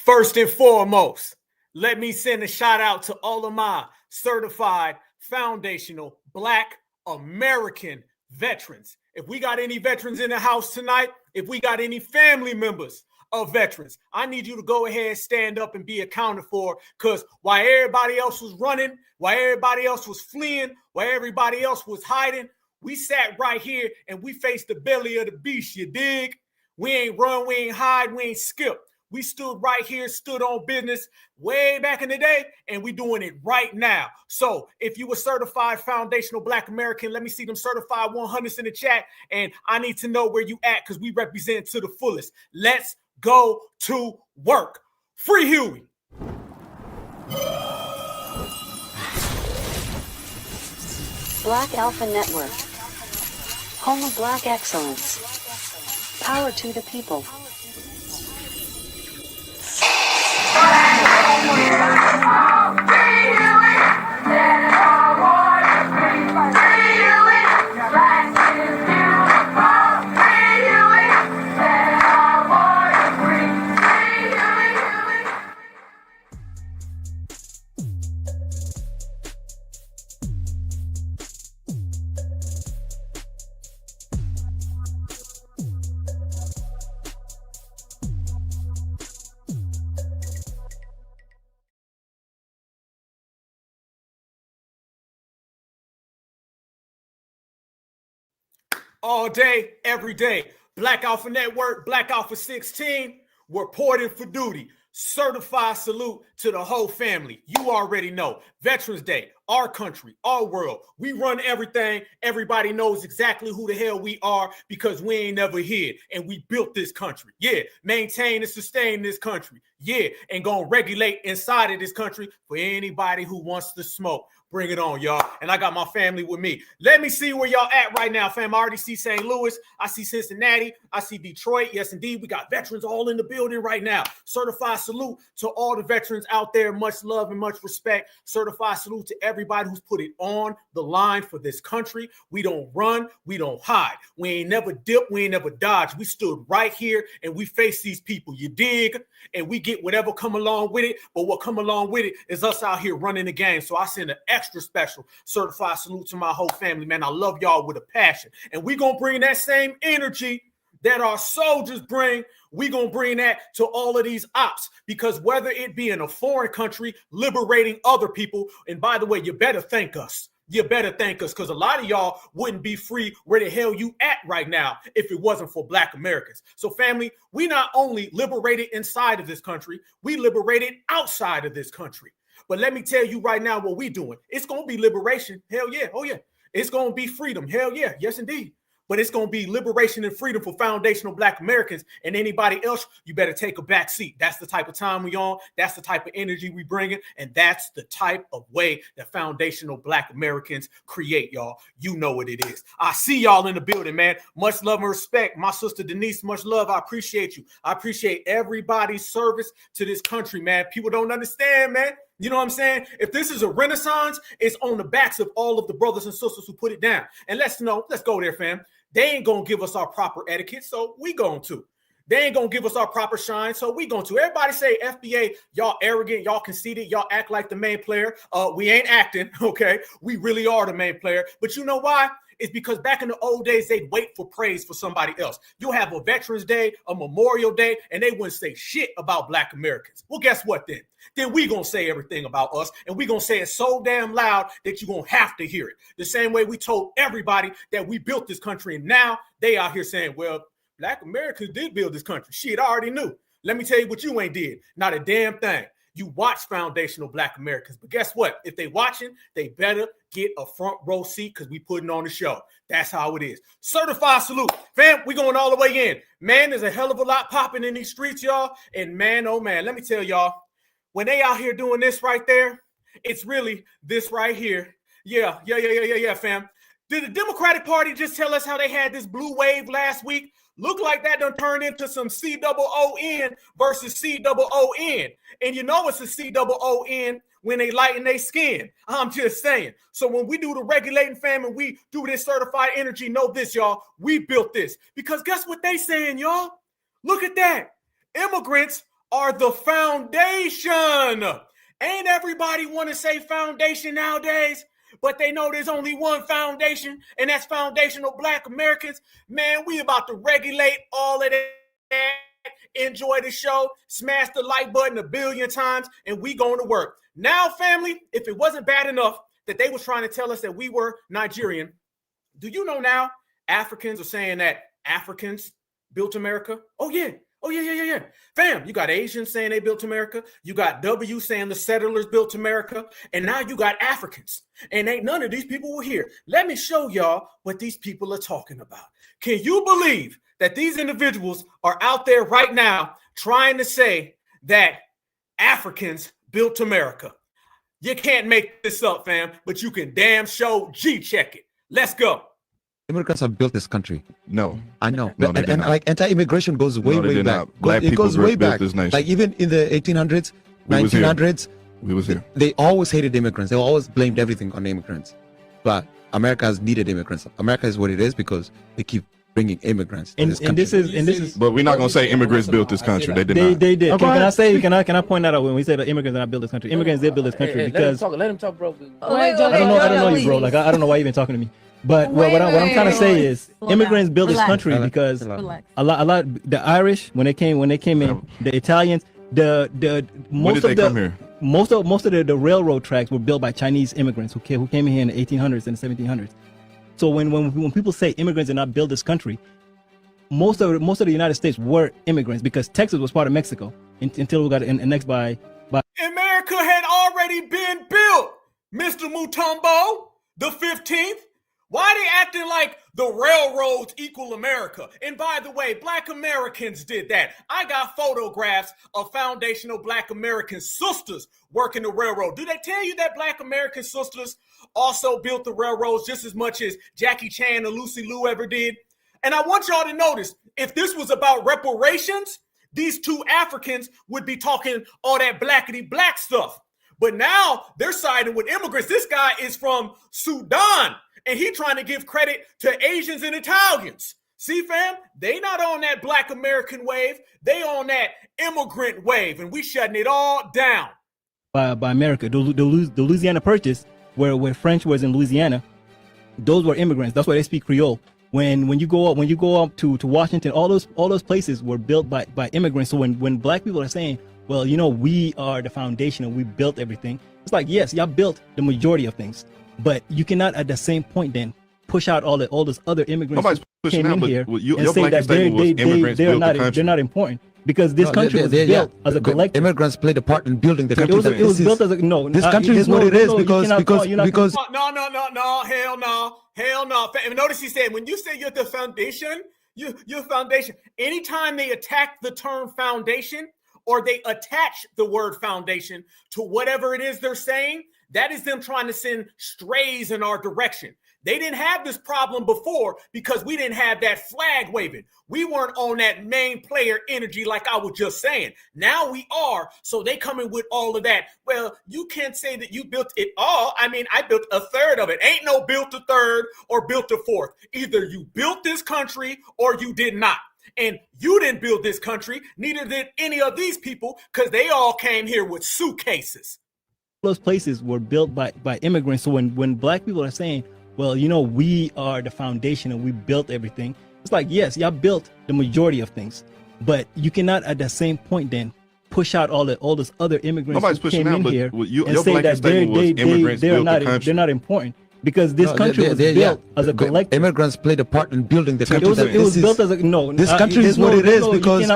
First and foremost, let me send a shout out to all of my certified foundational Black American veterans. If we got any veterans in the house tonight, if we got any family members of veterans, I need you to go ahead, stand up and be accounted for, because while everybody else was running, while everybody else was fleeing, while everybody else was hiding, we sat right here and we faced the belly of the beast, you dig? We ain't run, we ain't hide, we ain't skip. We stood right here, stood on business way back in the day, and we doing it right now. So if you were certified foundational Black American, let me see them certified 100s in the chat, and I need to know where you at because we represent to the fullest. Let's go to work. Free Huey. Black Alpha Network. Home of Black excellence. Power to the people. All day, every day. Black Alpha Network, Black Alpha 16, reporting for duty. Certified salute to the whole family. You already know. Veterans Day, our country, our world. We run everything. Everybody knows exactly who the hell we are because we ain't never hid. And we built this country. Yeah, maintain and sustain this country. Yeah, and gonna regulate inside of this country for anybody who wants to smoke. Bring it on, y'all. And I got my family with me. Let me see where y'all at right now, fam. I already see St. Louis. I see Cincinnati. I see Detroit. Yes, indeed. We got veterans all in the building right now. Certified salute to all the veterans out there. Much love and much respect. Certified salute to everybody who's put it on the line for this country. We don't run. We don't hide. We ain't never dip. We ain't never dodge. We stood right here and we face these people. You dig? And we get whatever come along with it. But what come along with it is us out here running the game. So I send an extra special certified salute to my whole family, man. I love y'all with a passion. And we gonna bring that same energy that our soldiers bring. We gonna bring that to all of these ops, because whether it be in a foreign country liberating other people, and by the way, you better thank us. You better thank us, because a lot of y'all wouldn't be free where the hell you at right now if it wasn't for Black Americans. So family, we not only liberated inside of this country, we liberated outside of this country. But let me tell you right now what we doing. It's going to be liberation. Hell yeah. Oh yeah. It's going to be freedom. Hell yeah. Yes, indeed. But it's going to be liberation and freedom for foundational Black Americans, and anybody else, you better take a back seat. That's the type of time we on. That's the type of energy we bringing. And that's the type of way that foundational Black Americans create, y'all. You know what it is. I see y'all in the building, man. Much love and respect. My sister Denise, much love. I appreciate you. I appreciate everybody's service to this country, man. People don't understand, man. You know what I'm saying? If this is a renaissance, it's on the backs of all of the brothers and sisters who put it down. And let's go there, fam. They ain't going to give us our proper etiquette, so we going to. They ain't going to give us our proper shine, so we going to. Everybody say FBA, y'all arrogant, y'all conceited, y'all act like the main player. We ain't acting, okay? We really are the main player. But you know why? It's because back in the old days, they'd wait for praise for somebody else. You'll have a Veterans Day, a Memorial Day, and they wouldn't say shit about Black Americans. Well, guess what then? Then we going to say everything about us, and we going to say it so damn loud that you're going to have to hear it. The same way we told everybody that we built this country, and now they out here saying, well, Black Americans did build this country. Shit, I already knew. Let me tell you what you ain't did. Not a damn thing. You watch foundational Black Americans, but guess what? If they watching, they better get a front row seat because we putting on the show. That's how it is. Certified salute. Fam, we going all the way in. Man, there's a hell of a lot popping in these streets, y'all. And man, oh man, let me tell y'all, when they out here doing this right there, it's really this right here. Yeah, fam. Did the Democratic Party just tell us how they had this blue wave last week? Look like that done turned into some COON versus COON. And you know it's a COON when they lighten their skin. I'm just saying. So when we do the regulating, fam, and we do this certified energy, know this, y'all. We built this. Because guess what they saying, y'all? Look at that. Immigrants are the foundation. Ain't everybody want to say foundation nowadays? But they know there's only one foundation, and that's foundational Black Americans. Man, we about to regulate all of that. Enjoy the show, smash the like button 1 billion times, and we going to work. Now, family, if it wasn't bad enough that they was trying to tell us that we were Nigerian, do you know now Africans are saying that Africans built America? Oh, yeah. Fam, you got Asians saying they built America. You got W saying the settlers built America. And now you got Africans. And ain't none of these people were here. Let me show y'all what these people are talking about. Can you believe that these individuals are out there right now trying to say that Africans built America? You can't make this up, fam, but you can damn show G-check it. Let's go. Immigrants have built this country. No, I know. No, and like anti-immigration goes way back. Not. Black it goes people way built back. this nation. Like even in the 1800s, 1900s, we was here. They always hated immigrants. They always blamed everything on immigrants. But America has needed immigrants. America is what it is because they keep bringing immigrants to this country. And this is. But we're not gonna say immigrants built this country. They did not. They did. Okay. Can I point that out when we say that immigrants did not build this country? Immigrants did build this country because let him talk, bro. I don't know you, bro. Like I don't know why you've been talking to me. But what I'm trying to say is immigrants built this country because a lot the Irish when they came in, the Italians, most of the railroad tracks were built by Chinese immigrants who came in here in the 1800s and the 1700s. So when people say immigrants did not build this country, most of the United States were immigrants because Texas was part of Mexico until we got annexed by. America had already been built, Mr. Mutombo, the 15th. Why they acting like the railroads equal America? And by the way, Black Americans did that. I got photographs of foundational Black American sisters working the railroad. Do they tell you that Black American sisters also built the railroads just as much as Jackie Chan and Lucy Liu ever did? And I want y'all to notice, if this was about reparations, these two Africans would be talking all that blackity black stuff. But now they're siding with immigrants. This guy is from Sudan. And he trying to give credit to Asians and Italians. See, fam, they not on that Black American wave. They on that immigrant wave, and we shutting it all down. By America, the Louisiana Purchase, where French was in Louisiana, those were immigrants. That's why they speak Creole. When you go up to Washington, all those places were built by immigrants. So when Black people are saying, well, we are the foundation and we built everything, it's like, yes, y'all built the majority of things. But you cannot, at the same point, then push out all those other immigrants who came in here and say that they're not important because this country was built as a collective. Immigrants played a part in building the country. It was built as a This country is what it is because no, hell no. Notice he said when you say you're the foundation, your foundation. Anytime they attack the term foundation or they attach the word foundation to whatever it is they're saying, that is them trying to send strays in our direction. They didn't have this problem before because we didn't have that flag waving. We weren't on that main player energy like I was just saying. Now we are, so they come in with all of that. Well, you can't say that you built it all. I mean, I built a third of it. Ain't no built a third or built a fourth. Either you built this country or you did not. And you didn't build this country, neither did any of these people, because they all came here with suitcases. Those places were built by immigrants. So when Black people are saying, well, we are the foundation and we built everything, it's like, yes, y'all built the majority of things, but you cannot at the same point then push out all those other immigrants who came in here and say that they're not important because this country was built as a collective. Immigrants played a part in building the country. It was built as a This country is what it is because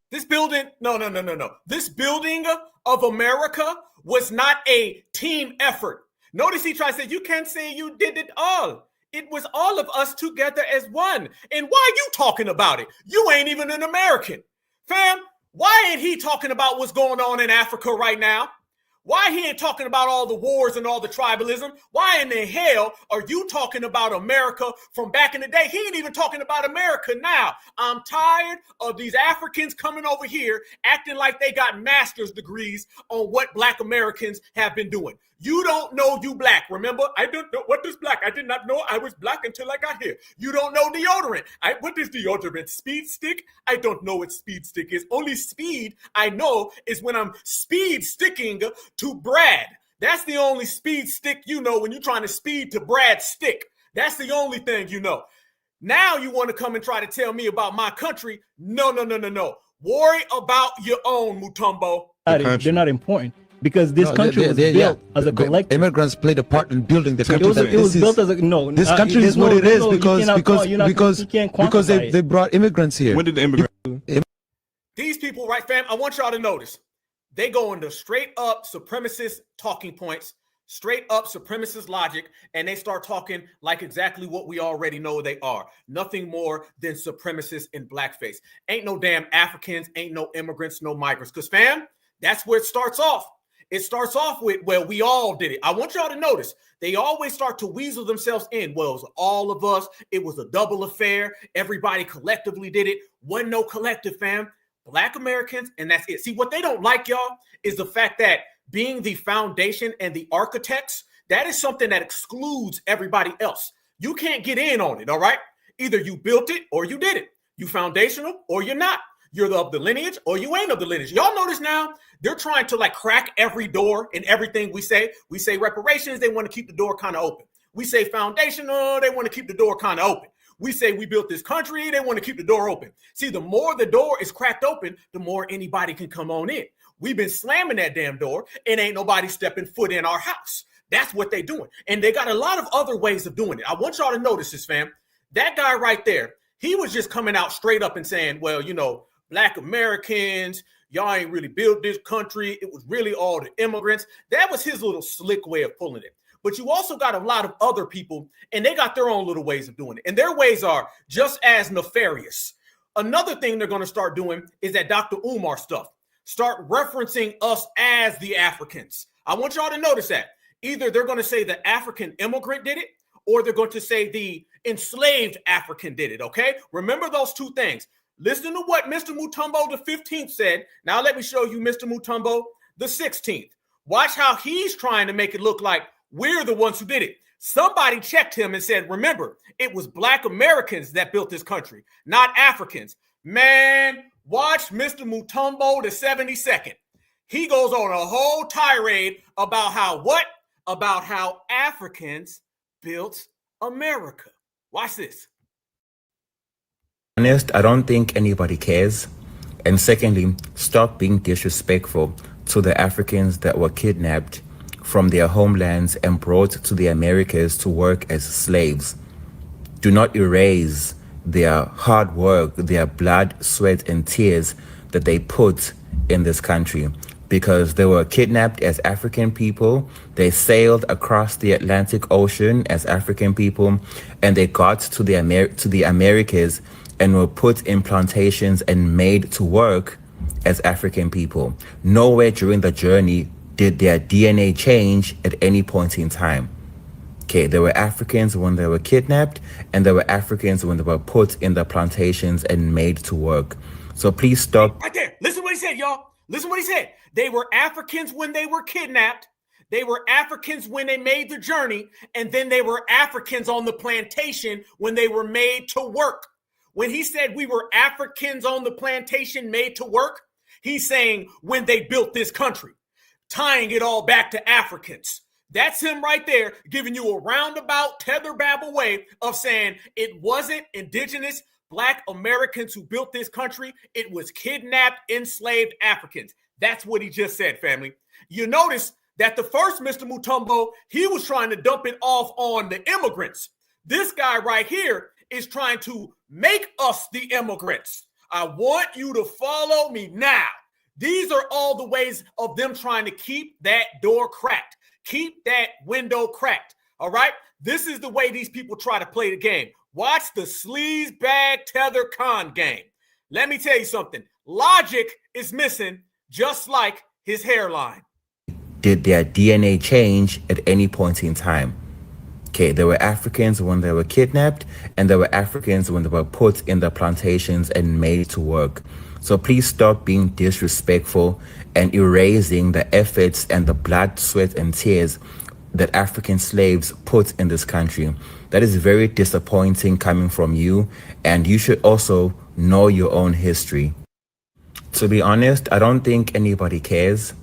this building, no. This building of America was not a team effort. Notice he tried to say, you can't say you did it all. It was all of us together as one. And why are you talking about it? You ain't even an American. Fam, why ain't he talking about what's going on in Africa right now? Why he ain't talking about all the wars and all the tribalism? Why in the hell are you talking about America from back in the day? He ain't even talking about America now. I'm tired of these Africans coming over here acting like they got master's degrees on what Black Americans have been doing. You don't know you Black. Remember, I don't know what is Black. I did not know I was Black until I got here. You don't know deodorant. What is deodorant? Speed stick? I don't know what speed stick is. Only speed I know is when I'm speed sticking to Brad. That's the only speed stick you know when you're trying to speed to Brad's stick. That's the only thing you know. Now you want to come and try to tell me about my country? No. Worry about your own, Mutombo. They're not important. Because this country was built as a collective. Immigrants played a part in building the country. It was built as a This country is what it is because they brought immigrants here. When did the immigrants? These people, right, fam? I want y'all to notice. They go into straight up supremacist talking points, straight up supremacist logic, and they start talking like exactly what we already know they are. Nothing more than supremacists in blackface. Ain't no damn Africans, ain't no immigrants, no migrants. Because, fam, that's where it starts off. It starts off with, well, we all did it. I want y'all to notice, they always start to weasel themselves in. Well, it was all of us. It was a double affair. Everybody collectively did it. Wasn't no collective, fam. Black Americans, and that's it. See, what they don't like, y'all, is the fact that being the foundation and the architects, that is something that excludes everybody else. You can't get in on it, all right? Either you built it or you did it. You foundational or you're not. You're of the lineage or you ain't of the lineage. Y'all notice now they're trying to like crack every door in everything we say. We say reparations, they want to keep the door kind of open. We say foundational, they want to keep the door kind of open. We say we built this country, they want to keep the door open. See, the more the door is cracked open, the more anybody can come on in. We've been slamming that damn door and ain't nobody stepping foot in our house. That's what they doing. And they got a lot of other ways of doing it. I want y'all to notice this, fam. That guy right there, he was just coming out straight up and saying, well, you know, Black Americans, y'all ain't really built this country. It was really all the immigrants. That was his little slick way of pulling it. But you also got a lot of other people, and they got their own little ways of doing it. And their ways are just as nefarious. Another thing they're going to start doing is that Dr. Umar stuff. Start referencing us as the Africans. I want y'all to notice that. Either they're going to say the African immigrant did it, or they're going to say the enslaved African did it, okay? Remember those two things. Listen to what Mr. Mutombo the 15th said. Now let me show you Mr. Mutombo the 16th. Watch how he's trying to make it look like we're the ones who did it. Somebody checked him and said, remember, it was Black Americans that built this country, not Africans. Man, watch Mr. Mutombo the 72nd. He goes on a whole tirade about how what? About how Africans built America. Watch this. Honest, I don't think anybody cares. And secondly, stop being disrespectful to the Africans that were kidnapped from their homelands and brought to the Americas to work as slaves. Do not erase their hard work, their blood, sweat, and tears that they put in this country, because they were kidnapped as African people. They sailed across the Atlantic Ocean as African people, and they got to the Americas and were put in plantations and made to work as African people. Nowhere during the journey did their DNA change at any point in time. Okay, there were Africans when they were kidnapped, and there were Africans when they were put in the plantations and made to work. So please stop. Right there. Listen what he said, y'all. Listen what he said. They were Africans when they were kidnapped. They were Africans when they made the journey. And then they were Africans on the plantation when they were made to work. When he said we were Africans on the plantation made to work, he's saying when they built this country, tying it all back to Africans. That's him right there, giving you a roundabout tether babble way of saying it wasn't indigenous Black Americans who built this country. It was kidnapped, enslaved Africans. That's what he just said, family. You notice that the first Mr. Mutombo, he was trying to dump it off on the immigrants. This guy right here is trying to make us the immigrants. I want you to follow me now. These are all the ways of them trying to keep that door cracked, keep that window cracked. All right. This is the way these people try to play the game. Watch the sleaze bag tether con game. Let me tell you something. Logic is missing, just like his hairline. did their DNA change at any point in time. Okay, there were Africans when they were kidnapped, and there were Africans when they were put in the plantations and made to work. So please stop being disrespectful and erasing the efforts and the blood, sweat, and tears that African slaves put in this country. That is very disappointing coming from you, and you should also know your own history. To be honest, I don't think anybody cares.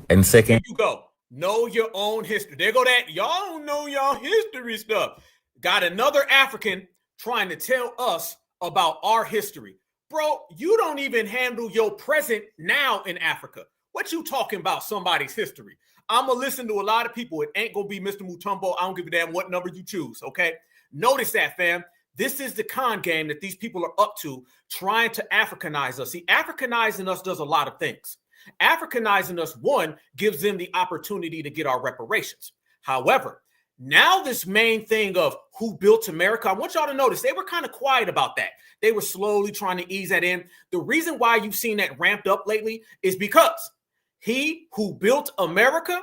And second, you go. Know your own history. There go that. Y'all don't know y'all history stuff. Got another African trying to tell us about our history. Bro, you don't even handle your present now in Africa. What you talking about somebody's history? I'm going to listen to a lot of people. It ain't going to be Mr. Mutombo. I don't give a damn what number you choose, okay? Notice that, fam. This is the con game that these people are up to, trying to Africanize us. See, Africanizing us does a lot of things. Africanizing us, one, gives them the opportunity to get our reparations. However, now this main thing of who built America, I want y'all to notice they were kind of quiet about that. They were slowly trying to ease that in. The reason why you've seen that ramped up lately is because he who built America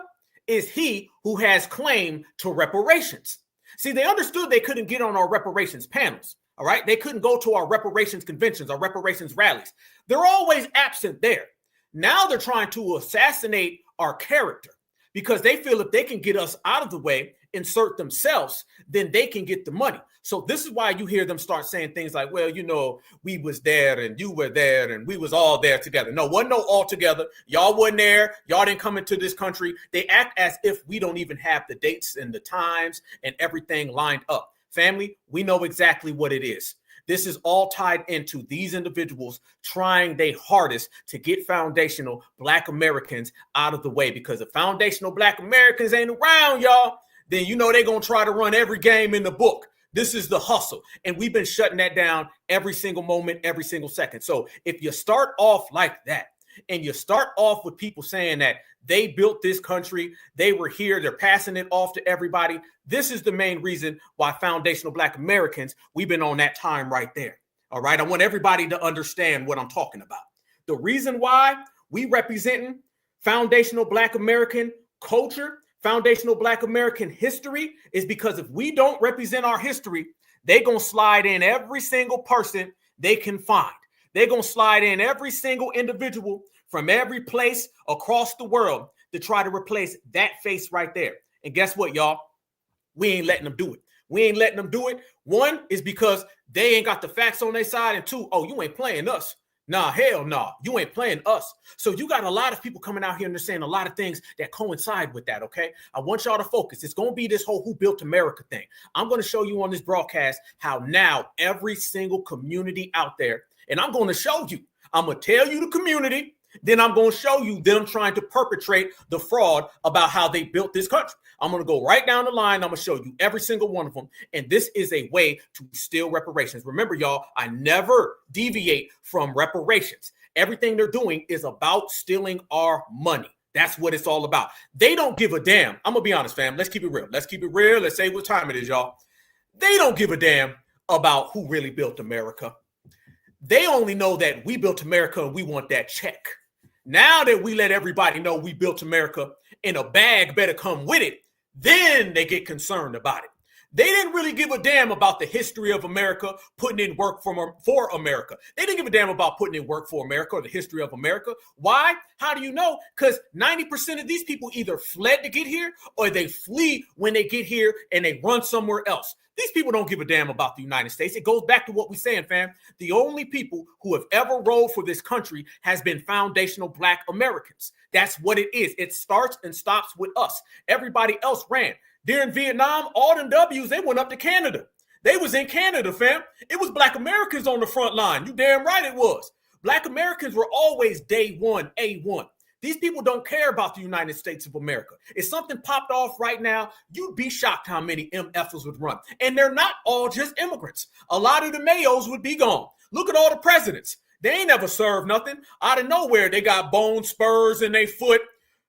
is he who has claim to reparations. See, they understood they couldn't get on our reparations panels. All right. They couldn't go to our reparations conventions, our reparations rallies. They're always absent there. Now they're trying to assassinate our character because they feel if they can get us out of the way, insert themselves, then they can get the money. So this is why you hear them start saying things like, well, you know, we was there and you were there and we was all there together. No, wasn't no all together. Y'all wasn't there. Y'all didn't come into this country. They act as if we don't even have the dates and the times and everything lined up. Family, we know exactly what it is. This is all tied into these individuals trying their hardest to get foundational Black Americans out of the way, because if foundational Black Americans ain't around, y'all, then you know they're going to try to run every game in the book. This is the hustle. And we've been shutting that down every single moment, every single second. So if you start off like that, and you start off with people saying that they built this country, they were here, they're passing it off to everybody, this is the main reason why foundational Black Americans, we've been on that time right there. All right. I want everybody to understand what I'm talking about. The reason why we representing foundational Black American culture, foundational Black American history, is because if we don't represent our history, they're going to slide in every single person they can find. They're going to slide in every single individual from every place across the world to try to replace that face right there. And guess what, y'all? We ain't letting them do it. We ain't letting them do it. One is because they ain't got the facts on their side. And two, oh, you ain't playing us. Nah, hell nah. You ain't playing us. So you got a lot of people coming out here and they're saying a lot of things that coincide with that, okay? I want y'all to focus. It's going to be this whole who built America thing. I'm going to show you on this broadcast how now every single community out there, and I'm going to show you, I'm going to tell you the community, then I'm going to show you them trying to perpetrate the fraud about how they built this country. I'm going to go right down the line. I'm going to show you every single one of them. And this is a way to steal reparations. Remember, y'all, I never deviate from reparations. Everything they're doing is about stealing our money. That's what it's all about. They don't give a damn. I'm going to be honest, fam. Let's keep it real. Let's keep it real. Let's say what time it is, y'all. They don't give a damn about who really built America. They only know that we built America and we want that check. Now that we let everybody know we built America and a bag better come with it, then they get concerned about it. They didn't really give a damn about the history of America, putting in work for America. They didn't give a damn about putting in work for America or the history of America. Why? How do you know? Because 90% of these people either fled to get here or they flee when they get here and they run somewhere else. These people don't give a damn about the United States. It goes back to what we're saying, fam. The only people who have ever rolled for this country has been foundational Black Americans. That's what it is. It starts and stops with us. Everybody else ran. During Vietnam, all them W's, they went up to Canada. They was in Canada, fam. It was Black Americans on the front line. You damn right it was. Black Americans were always day one, A1. These people don't care about the United States of America. If something popped off right now, you'd be shocked how many MFers would run. And they're not all just immigrants. A lot of the Mayos would be gone. Look at all the presidents. They ain't never served nothing. Out of nowhere, they got bone spurs in their foot,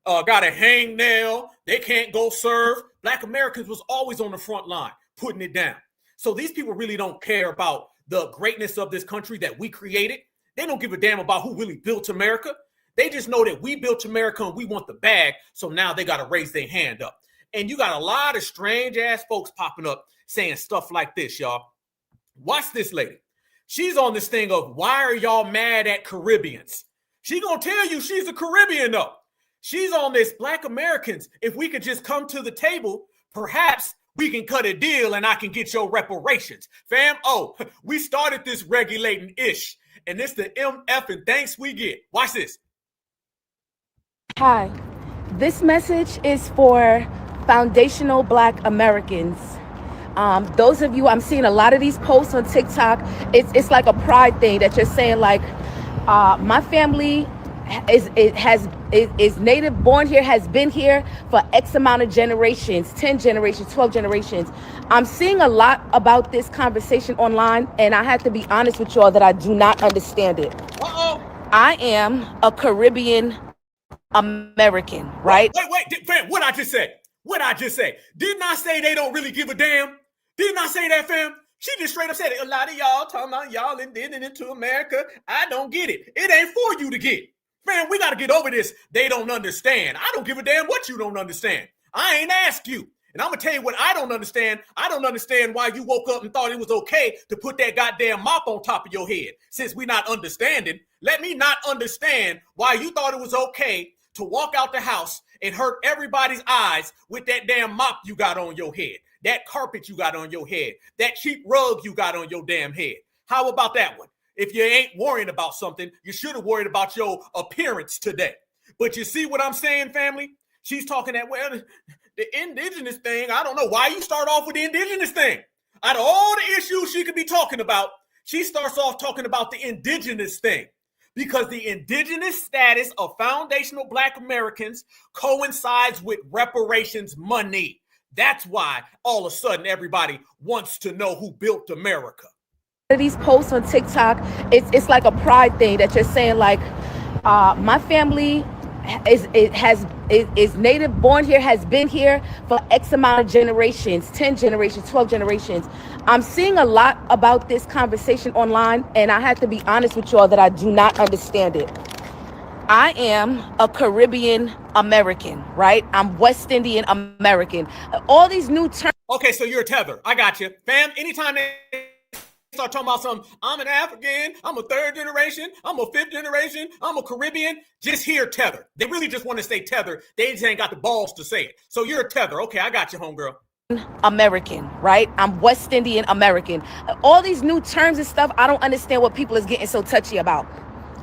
got a hangnail. They can't go serve. Black Americans was always on the front line, putting it down. So these people really don't care about the greatness of this country that we created. They don't give a damn about who really built America. They just know that we built America and we want the bag. So now they got to raise their hand up. And you got a lot of strange ass folks popping up saying stuff like this, y'all. Watch this lady. She's on this thing of, why are y'all mad at Caribbeans? She gonna tell you she's a Caribbean though. She's on this, Black Americans, if we could just come to the table, perhaps we can cut a deal and I can get your reparations. Fam, we started this regulating ish. And it's the MF and thanks we get. Watch this. Hi, this message is for foundational Black Americans. Those of you, I'm seeing a lot of these posts on TikTok. It's like a pride thing that you're saying, like, my family is native, born here, has been here for X amount of generations, 10 generations, 12 generations. I'm seeing a lot about this conversation online, and I have to be honest with y'all that I do not understand it. I am a Caribbean American, right? Wait, fam, what I just say? Didn't I say they don't really give a damn? Didn't I say that, fam? She just straight up said it. A lot of y'all talking about y'all indebted into America. I don't get it. It ain't for you to get. Fam, we got to get over this. They don't understand. I don't give a damn what you don't understand. I ain't ask you. And I'm going to tell you what I don't understand. I don't understand why you woke up and thought it was okay to put that goddamn mop on top of your head. Since we not understanding, let me not understand why you thought it was okay to walk out the house and hurt everybody's eyes with that damn mop you got on your head, that carpet you got on your head, that cheap rug you got on your damn head. How about that one? If you ain't worrying about something, you should have worried about your appearance today. But you see what I'm saying, family? She's talking that, well, the indigenous thing, I don't know why you start off with the indigenous thing. Out of all the issues she could be talking about, she starts off talking about the indigenous thing. Because the indigenous status of foundational Black Americans coincides with reparations money. That's why all of a sudden everybody wants to know who built America. These posts on TikTok, it's like a pride thing that you're saying, like, my family is native, born here, has been here for X amount of generations, 10 generations, 12 generations. I'm seeing a lot about this conversation online, and I have to be honest with y'all that I do not understand it. I am a Caribbean American, right? I'm West Indian American. All these new terms. Okay, so you're a tether. I got you. Fam, anytime they start talking about something, I'm an African, I'm a third generation, I'm a fifth generation, I'm a Caribbean, just hear tether. They really just want to say tether. They just ain't got the balls to say it. So you're a tether. Okay, I got you, homegirl. American, right? I'm West Indian American. All these new terms and stuff, I don't understand what people is getting so touchy about.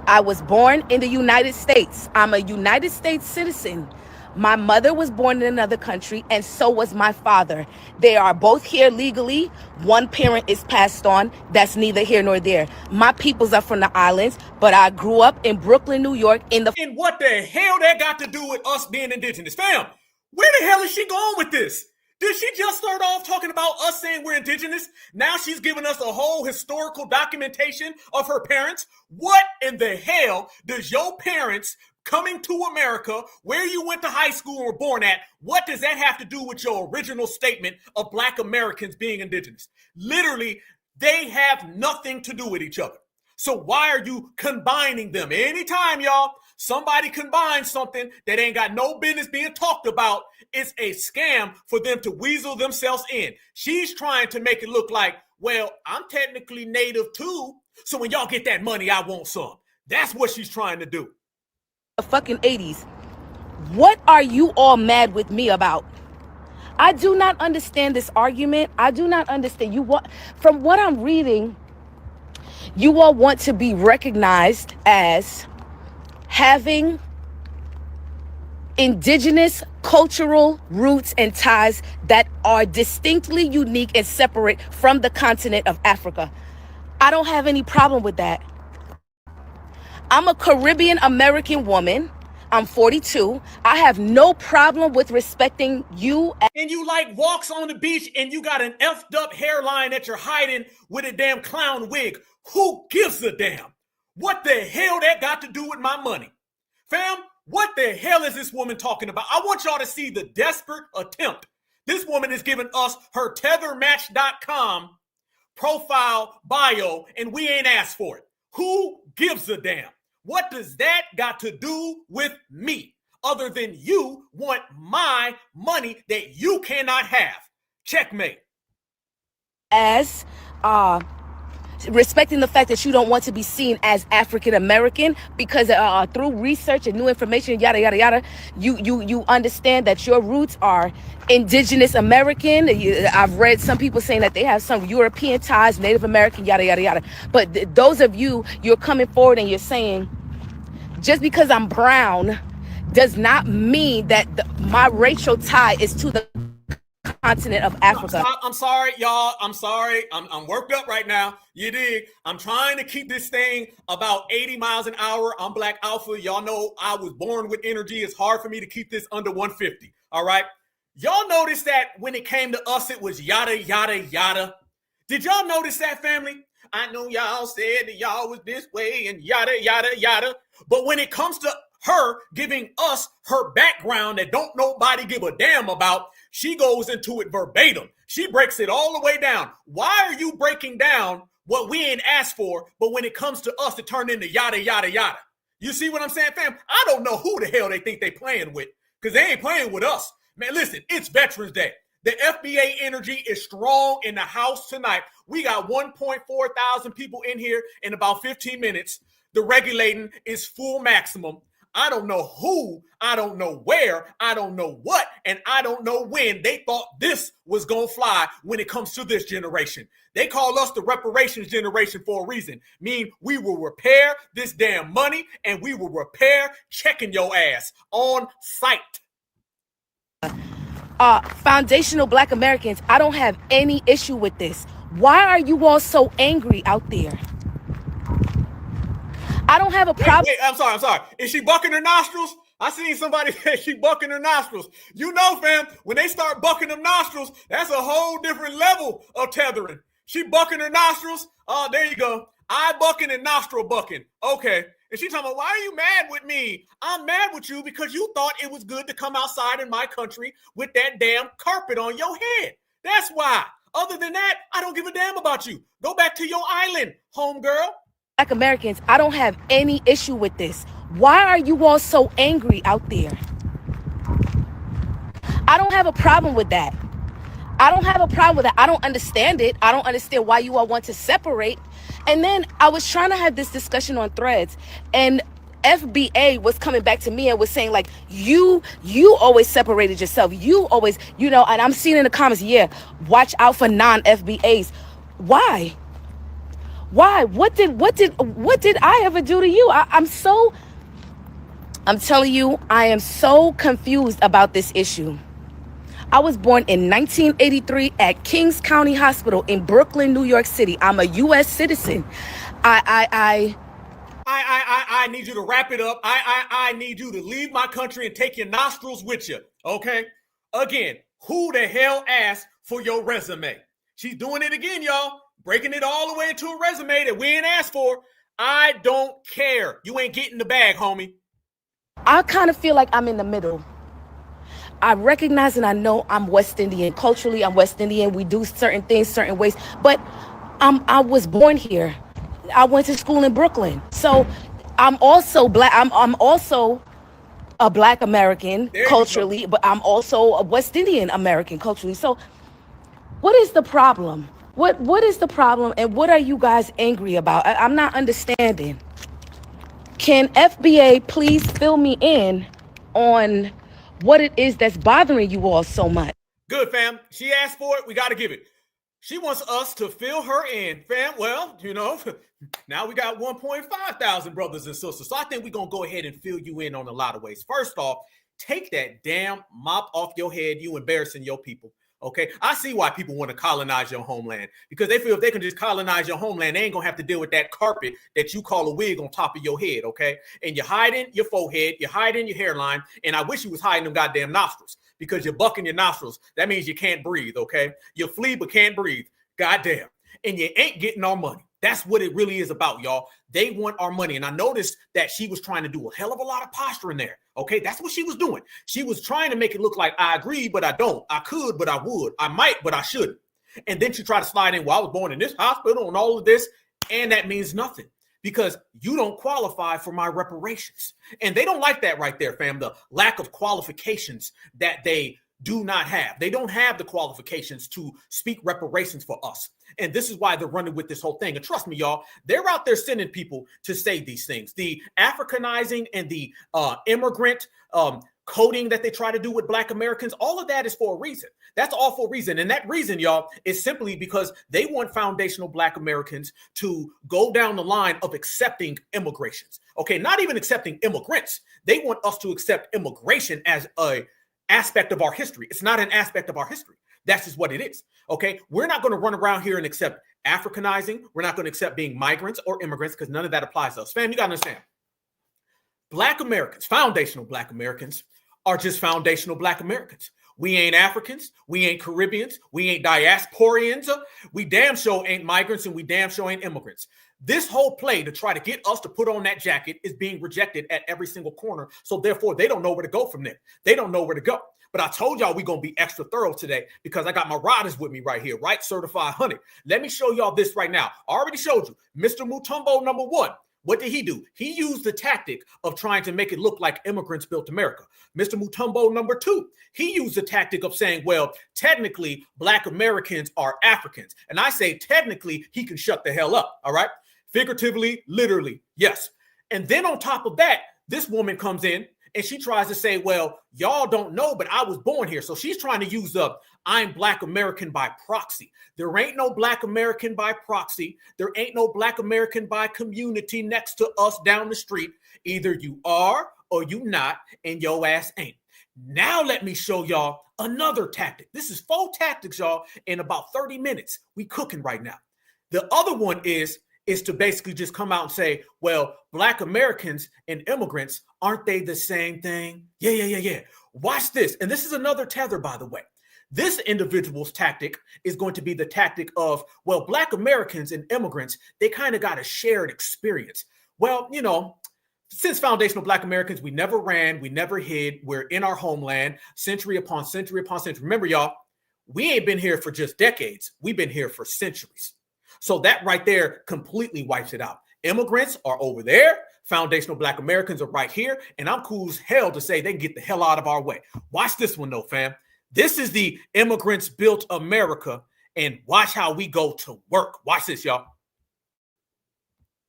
I was born in the United States. I'm a United States citizen. My mother was born in another country, and so was my father. They are both here legally. One parent is passed on. That's neither here nor there. My peoples are from the islands, but I grew up in Brooklyn, New York. And what the hell that got to do with us being indigenous? Fam, where the hell is she going with this? Did she just start off talking about us saying we're indigenous? Now she's giving us a whole historical documentation of her parents. What in the hell does your parents coming to America, where you went to high school and were born at, what does that have to do with your original statement of Black Americans being indigenous? Literally, they have nothing to do with each other. So why are you combining them? Anytime, y'all, somebody combines something that ain't got no business being talked about, it's a scam for them to weasel themselves in. She's trying to make it look like, well, I'm technically native too, so when y'all get that money, I want some. That's what she's trying to do. The fucking 80s. What are you all mad with me about? I do not understand this argument. I do not understand. From what I'm reading, you all want to be recognized as having indigenous cultural roots and ties that are distinctly unique and separate from the continent of Africa. I don't have any problem with that. I'm a Caribbean American woman. I'm 42. I have no problem with respecting you. And you like walks on the beach and you got an effed up hairline that you're hiding with a damn clown wig. Who gives a damn? What the hell that got to do with my money? Fam, what the hell is this woman talking about? I want y'all to see the desperate attempt. This woman is giving us her tethermatch.com profile bio and we ain't asked for it. Who gives a damn? What does that got to do with me? Other than you want my money that you cannot have. Checkmate. As respecting the fact that you don't want to be seen as African American because through research and new information, yada yada yada, you understand that your roots are indigenous American. I've read some people saying that they have some European ties, Native American, yada yada yada. But those of you're coming forward and you're saying, just because I'm brown does not mean that my racial tie is to the continent of Africa. I'm sorry, y'all. I'm sorry. I'm worked up right now. You dig? I'm trying to keep this thing about 80 miles an hour. I'm Black Alpha. Y'all know I was born with energy. It's hard for me to keep this under 150. All right. Y'all notice that when it came to us, it was yada, yada, yada. Did y'all notice that, family? I know y'all said that y'all was this way and yada, yada, yada. But when it comes to her giving us her background that don't nobody give a damn about, she goes into it verbatim. She breaks it all the way down. Why are you breaking down what we ain't asked for, but when it comes to us, it turned into yada, yada, yada? You see what I'm saying, fam? I don't know who the hell they think they playing with, because they ain't playing with us. Man, listen, it's Veterans Day. The FBA energy is strong in the house tonight. We got 1.4 thousand people in here in about 15 minutes. The regulating is full maximum. I don't know who, I don't know where, I don't know what, and I don't know when they thought this was going to fly when it comes to this generation. They call us the reparations generation for a reason. Mean we will repair this damn money and we will repair checking your ass on site. Foundational Black Americans, I don't have any issue with this. Why are you all so angry out there? I don't have a problem. Wait, I'm sorry. Is she bucking her nostrils? I seen somebody say she bucking her nostrils. You know, fam, when they start bucking them nostrils, that's a whole different level of tethering. She bucking her nostrils. Oh, there you go. Eye bucking and nostril bucking. Okay. And she talking about, why are you mad with me? I'm mad with you because you thought it was good to come outside in my country with that damn carpet on your head. That's why. Other than that, I don't give a damn about you. Go back to your island, homegirl. Black Americans, I don't have any issue with this. Why are you all so angry out there? I don't have a problem with that. I don't have a problem with that. I don't understand it. I don't understand why you all want to separate. And then I was trying to have this discussion on Threads, and FBA was coming back to me and was saying, like, you always separated yourself. You always, and I'm seeing in the comments, yeah, watch out for non-FBAs. Why? Why? What did I ever do to you? I'm telling you, I am so confused about this issue. I was born in 1983 at Kings County Hospital in Brooklyn, New York City. I'm a U.S. citizen. I need you to wrap it up. I need you to leave my country and take your nostrils with you. Okay? Again, who the hell asked for your resume? She's doing it again, y'all. Breaking it all the way into a resume that we ain't asked for. I don't care. You ain't getting the bag, homie. I kind of feel like I'm in the middle. I recognize and I know I'm West Indian. Culturally, I'm West Indian. We do certain things, certain ways. But I was born here. I went to school in Brooklyn. So I'm also Black. I'm also a Black American culturally, but I'm also a West Indian American culturally. So what is the problem? What is the problem, and what are you guys angry about? I'm not understanding. Can FBA please fill me in on what it is that's bothering you all so much? Good, fam. She asked for it. We got to give it. She wants us to fill her in, fam. Well, now we got 1.5 thousand brothers and sisters. So I think we're going to go ahead and fill you in on a lot of ways. First off, take that damn mop off your head. You embarrassing your people. Okay, I see why people want to colonize your homeland, because they feel if they can just colonize your homeland, they ain't gonna have to deal with that carpet that you call a wig on top of your head. Okay, and you're hiding your forehead, you're hiding your hairline, and I wish you was hiding them goddamn nostrils, because you're bucking your nostrils. That means you can't breathe. Okay, you flee but can't breathe. Goddamn, and you ain't getting our money. That's what it really is about, y'all. They want our money. And I noticed that she was trying to do a hell of a lot of posturing there. Okay, that's what she was doing. She was trying to make it look like I agree, but I don't. I could, but I would. I might, but I shouldn't. And then she tried to slide in, well, I was born in this hospital and all of this. And that means nothing. because you don't qualify for my reparations. And they don't like that right there, fam. The lack of qualifications that they do not have. They don't have the qualifications to speak reparations for us. And this is why they're running with this whole thing. And trust me, y'all, they're out there sending people to say these things. The Africanizing and the immigrant coding that they try to do with Black Americans, all of that is for a reason. That's all for a reason. And that reason, y'all, is simply because they want foundational Black Americans to go down the line of accepting immigrations. Okay, not even accepting immigrants. They want us to accept immigration as a aspect of our history. It's not an aspect of our history. That's just what it is. Okay, we're not going to run around here and accept Africanizing. We're not going to accept being migrants or immigrants because none of that applies to us. Fam, you got to understand. Black Americans, foundational Black Americans, are just foundational Black Americans. We ain't Africans. We ain't Caribbeans. We ain't diasporians. We damn sure ain't migrants, and we damn sure ain't immigrants. This whole play to try to get us to put on that jacket is being rejected at every single corner. So therefore, they don't know where to go from there. They don't know where to go. But I told y'all we're going to be extra thorough today because I got my riders with me right here, right? Certified Honey. Let me show y'all this right now. I already showed you. Mr. Mutombo number 1. What did he do? He used the tactic of trying to make it look like Immigrants Built America. Mr. Mutombo number 2, he used the tactic of saying, well, technically, Black Americans are Africans. And I say, technically, he can shut the hell up, all right? Figuratively, literally, yes. And then on top of that, this woman comes in and she tries to say, well, y'all don't know, but I was born here. So she's trying to use up, I'm Black American by proxy. There ain't no Black American by proxy. There ain't no Black American by community next to us down the street. Either you are or you not, and your ass ain't. Now let me show y'all another tactic. This is 4 tactics, y'all, in about 30 minutes. We cooking right now. The other one is to basically just come out and say, well, Black Americans and immigrants, aren't they the same thing? Yeah. Watch this. And this is another tether, by the way. This individual's tactic is going to be the tactic of, well, Black Americans and immigrants, they kind of got a shared experience. Well, you know, since foundational Black Americans, we never ran, we never hid. We're in our homeland, century upon century upon century. Remember, y'all, we ain't been here for just decades. We've been here for centuries. So that right there completely wipes it out. Immigrants are over there. Foundational Black Americans are right here. And I'm cool as hell to say they can get the hell out of our way. Watch this one though, fam. This is the Immigrants Built America. And watch how we go to work. Watch this, y'all.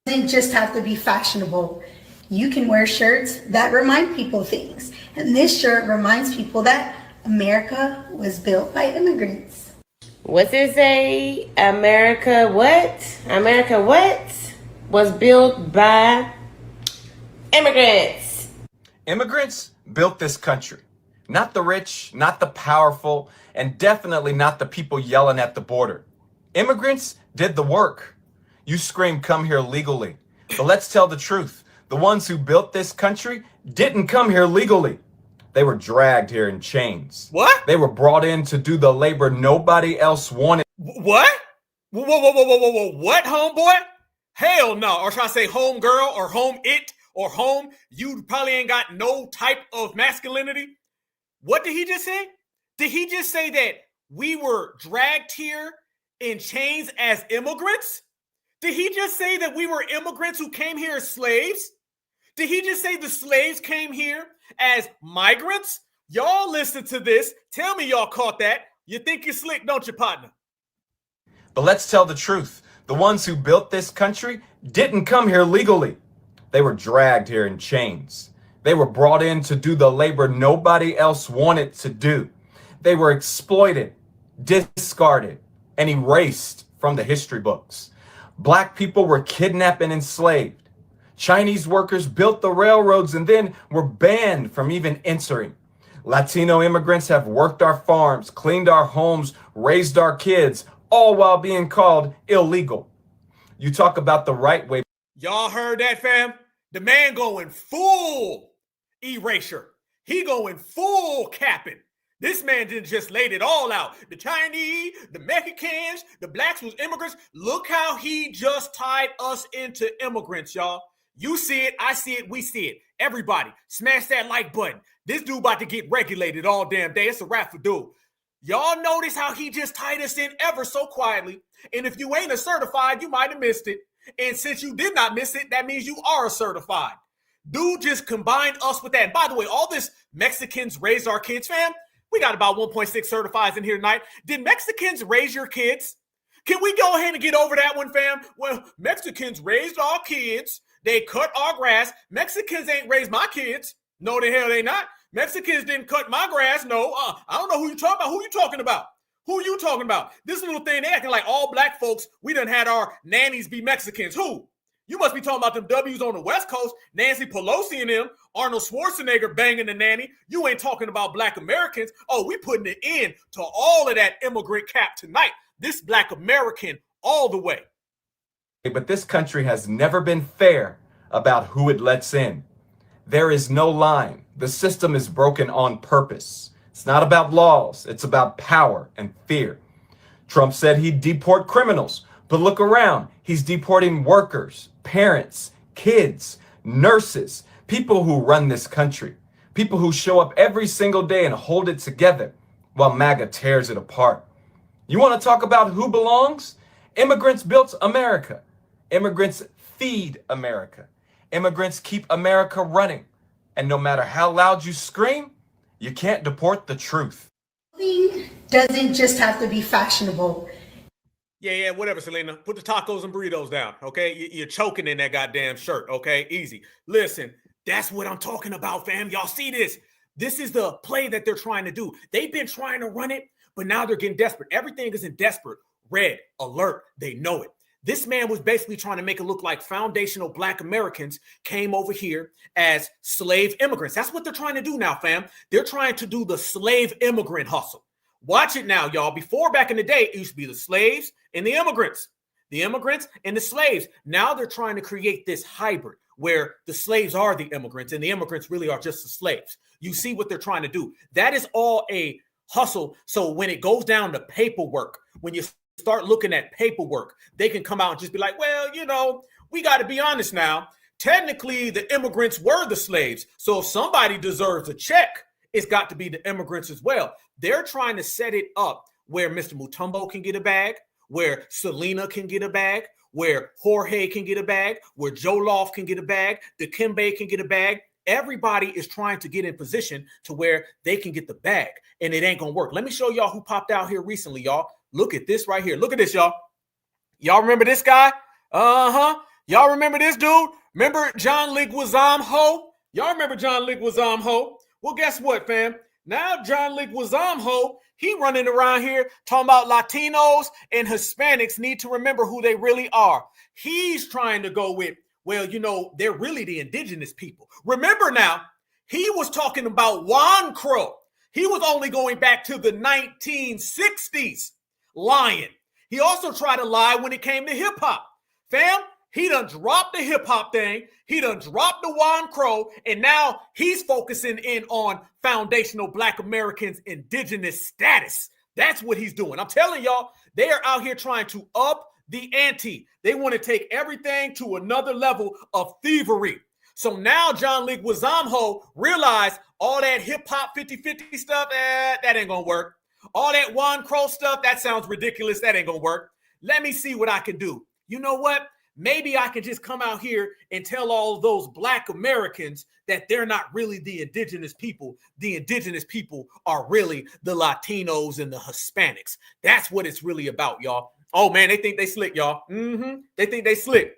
It doesn't just have to be fashionable. You can wear shirts that remind people things. And this shirt reminds people that America was built by immigrants. What's it say? America what? America what? Was built by immigrants. Immigrants built this country. Not the rich, not the powerful, and definitely not the people yelling at the border. Immigrants did the work. You scream, come here legally. But let's tell the truth. The ones who built this country didn't come here legally. They were dragged here in chains. What? They were brought in to do the labor nobody else wanted. What? Whoa. What, homeboy? Hell no. Or should I say home girl or home it or home? You probably ain't got no type of masculinity. What did he just say? Did he just say that we were dragged here in chains as immigrants? Did he just say that we were immigrants who came here as slaves? Did he just say the slaves came here as migrants? Y'all listen to this. Tell me y'all caught that. You think you're slick, don't you, partner? But let's tell the truth. The ones who built this country didn't come here legally. They were dragged here in chains. They were brought in to do the labor nobody else wanted to do. They were exploited, discarded, and erased from the history books. Black people were kidnapped and enslaved. Chinese workers built the railroads and then were banned from even entering. Latino immigrants have worked our farms, cleaned our homes, raised our kids, all while being called illegal. You talk about the right way. Y'all heard that, fam? The man going full erasure. He going full capping. This man didn't just laid it all out. The Chinese, the Mexicans, the blacks was immigrants. Look how he just tied us into immigrants, y'all. You see it, I see it, we see it. Everybody, smash that like button. This dude about to get regulated all damn day. It's a wrap for dude. Y'all notice how he just tied us in ever so quietly. And if you ain't a certified, you might have missed it. And since you did not miss it, that means you are certified. Dude just combined us with that. And by the way, all this Mexicans raised our kids, fam. We got about 1.6 certifieds in here tonight. Did Mexicans raise your kids? Can we go ahead and get over that one, fam? Well, Mexicans raised our kids. They cut our grass. Mexicans ain't raised my kids. No, the hell they not. Mexicans didn't cut my grass. No, I don't know who you talking about. Who you talking about? Who you talking about? This little thing, they acting like all black folks, we done had our nannies be Mexicans. Who? You must be talking about them W's on the West Coast, Nancy Pelosi and them, Arnold Schwarzenegger banging the nanny. You ain't talking about black Americans. Oh, we putting it in to all of that immigrant cap tonight. This black American all the way. But this country has never been fair about who it lets in. There is no line. The system is broken on purpose. It's not about laws. It's about power and fear. Trump said he'd deport criminals, but look around. He's deporting workers, parents, kids, nurses, people who run this country, people who show up every single day and hold it together while MAGA tears it apart. You want to talk about who belongs? Immigrants built America. Immigrants feed America. Immigrants keep America running. And no matter how loud you scream, you can't deport the truth. Clothing doesn't just have to be fashionable. Yeah, whatever, Selena. Put the tacos and burritos down, okay? You're choking in that goddamn shirt, okay? Easy. Listen, that's what I'm talking about, fam. Y'all see this? This is the play that they're trying to do. They've been trying to run it, but now they're getting desperate. Everything is in desperate. Red alert. They know it. This man was basically trying to make it look like foundational black Americans came over here as slave immigrants. That's what they're trying to do now, fam. They're trying to do the slave immigrant hustle. Watch it now, y'all. Before, back in the day, it used to be the slaves and the immigrants and the slaves. Now they're trying to create this hybrid where the slaves are the immigrants and the immigrants really are just the slaves. You see what they're trying to do. That is all a hustle. So when it goes down to paperwork, when you start looking at paperwork, they can come out and just be like, well, you know, we got to be honest now. Technically, the immigrants were the slaves. So if somebody deserves a check, it's got to be the immigrants as well. They're trying to set it up where Mr. Mutombo can get a bag, where Selena can get a bag, where Jorge can get a bag, where Jollof can get a bag, Dikembe can get a bag. Everybody is trying to get in position to where they can get the bag, and it ain't going to work. Let me show y'all who popped out here recently, y'all. Look at this right here. Look at this, y'all. Y'all remember this guy? Y'all remember this dude? Remember John Leguizamo Ho? Y'all remember John Leguizamo Ho? Well, guess what, fam? Now John Leguizamo Ho, he running around here talking about Latinos and Hispanics need to remember who they really are. He's trying to go with, well, you know, they're really the indigenous people. Remember now, he was talking about Juan Crow. He was only going back to the 1960s. Lying. He also tried to lie when it came to hip hop. Fam, he done dropped the hip hop thing. He done dropped the Juan Crow. And now he's focusing in on foundational black Americans' indigenous status. That's what he's doing. I'm telling y'all, they are out here trying to up the ante. They want to take everything to another level of thievery. So now John Leguizamo realized all that hip hop 50-50 stuff, that ain't going to work. All that Juan Crow stuff, that sounds ridiculous. That ain't going to work. Let me see what I can do. You know what? Maybe I can just come out here and tell all of those black Americans that they're not really the indigenous people. The indigenous people are really the Latinos and the Hispanics. That's what it's really about, y'all. Oh, man, they think they slick, y'all. They think they slick.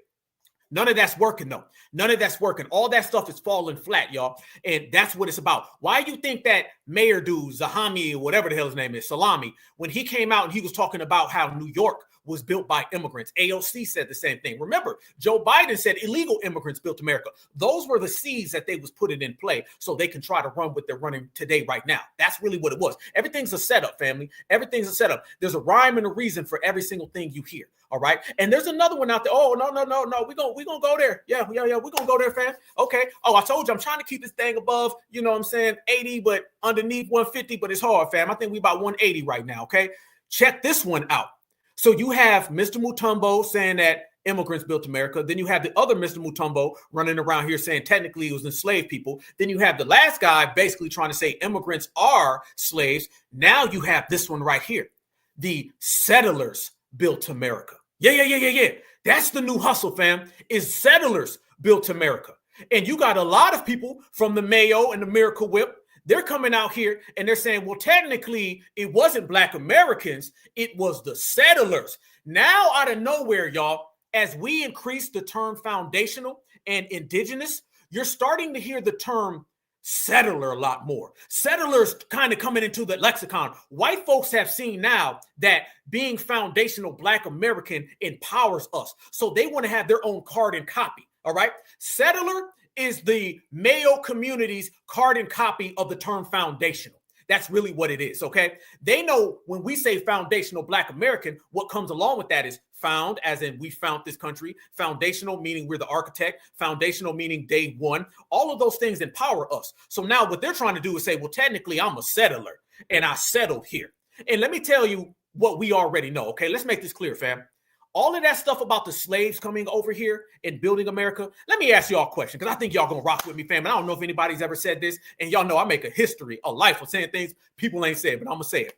None of that's working, though. None of that's working. All that stuff is falling flat, y'all. And that's what it's about. Why do you think that mayor dude, Zahami, or whatever the hell his name is, Salami, when he came out and he was talking about how New York was built by immigrants, AOC said the same thing. Remember, Joe Biden said illegal immigrants built America. Those were the seeds that they was putting in play so they can try to run what they're running today right now. That's really what it was. Everything's a setup, family. Everything's a setup. There's a rhyme and a reason for every single thing you hear. All right. And there's another one out there. Oh, no. We're gonna go there. Yeah. We're gonna go there, fam. Okay. Oh, I told you I'm trying to keep this thing above, 80, but underneath 150, but it's hard, fam. I think we about 180 right now. Okay. Check this one out. So you have Mr. Mutombo saying that immigrants built America. Then you have the other Mr. Mutombo running around here saying technically it was enslaved people. Then you have the last guy basically trying to say immigrants are slaves. Now you have this one right here. The settlers built America. Yeah. That's the new hustle, fam, is settlers built America. And you got a lot of people from the Mayo and the Miracle Whip. They're coming out here and they're saying, well, technically, it wasn't Black Americans. It was the settlers. Now, out of nowhere, y'all, as we increase the term foundational and indigenous, you're starting to hear the term settler a lot more. Settlers kind of coming into the lexicon. White folks have seen now that being foundational Black American empowers us. So they want to have their own carbon copy. All right. Settler is the Mayo community's carbon copy of the term foundational. That's really what it is. OK, they know when we say foundational Black American, what comes along with that is found, as in we found this country, foundational, meaning we're the architect, foundational, meaning day one. All of those things empower us. So now what they're trying to do is say, well, technically, I'm a settler and I settled here. And let me tell you what we already know. OK, let's make this clear, fam. All of that stuff about the slaves coming over here and building America. Let me ask y'all a question, because I think y'all gonna rock with me, fam. And I don't know if anybody's ever said this, and y'all know I make a history, a life of saying things people ain't said, but I'm gonna say it.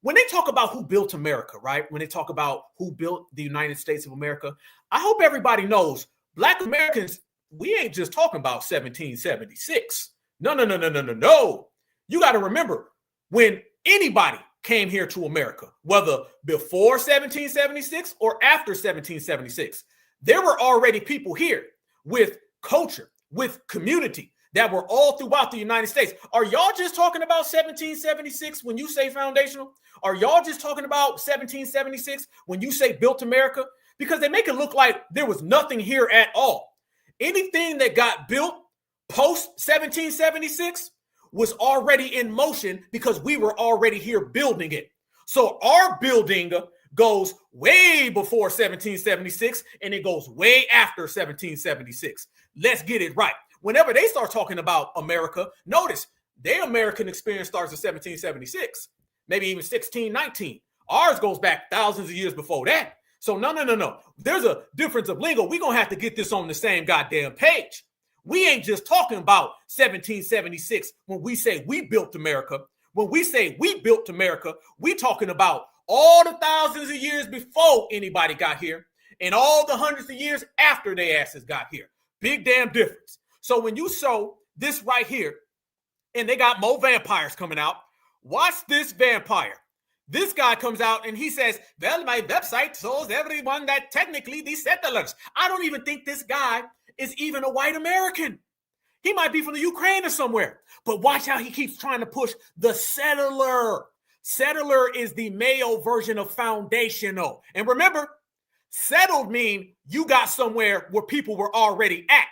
When they talk about who built America, right? When they talk about who built the United States of America, I hope everybody knows Black Americans, we ain't just talking about 1776. No. You got to remember, when anybody came here to America, whether before 1776 or after 1776, there were already people here with culture, with community that were all throughout the United States. Are y'all just talking about 1776 when you say foundational? Are y'all just talking about 1776 when you say built America? Because they make it look like there was nothing here at all. Anything that got built post 1776 was already in motion because we were already here building it. So our building goes way before 1776 and it goes way after 1776. Let's get it right. Whenever they start talking about America, notice their American experience starts in 1776, maybe even 1619. Ours goes back thousands of years before that. So no. There's a difference of lingo. We're going to have to get this on the same goddamn page. We ain't just talking about 1776 when we say we built America. When we say we built America, we talking about all the thousands of years before anybody got here and all the hundreds of years after their asses got here. Big damn difference. So when you show this right here, and they got more vampires coming out, watch this vampire. This guy comes out and he says, well, my website shows everyone that technically these settlers. I don't even think this guy is even a white American. He might be from the Ukraine or somewhere. But watch how he keeps trying to push the settler. Settler is the Mayo version of foundational. And remember, settled mean you got somewhere where people were already at.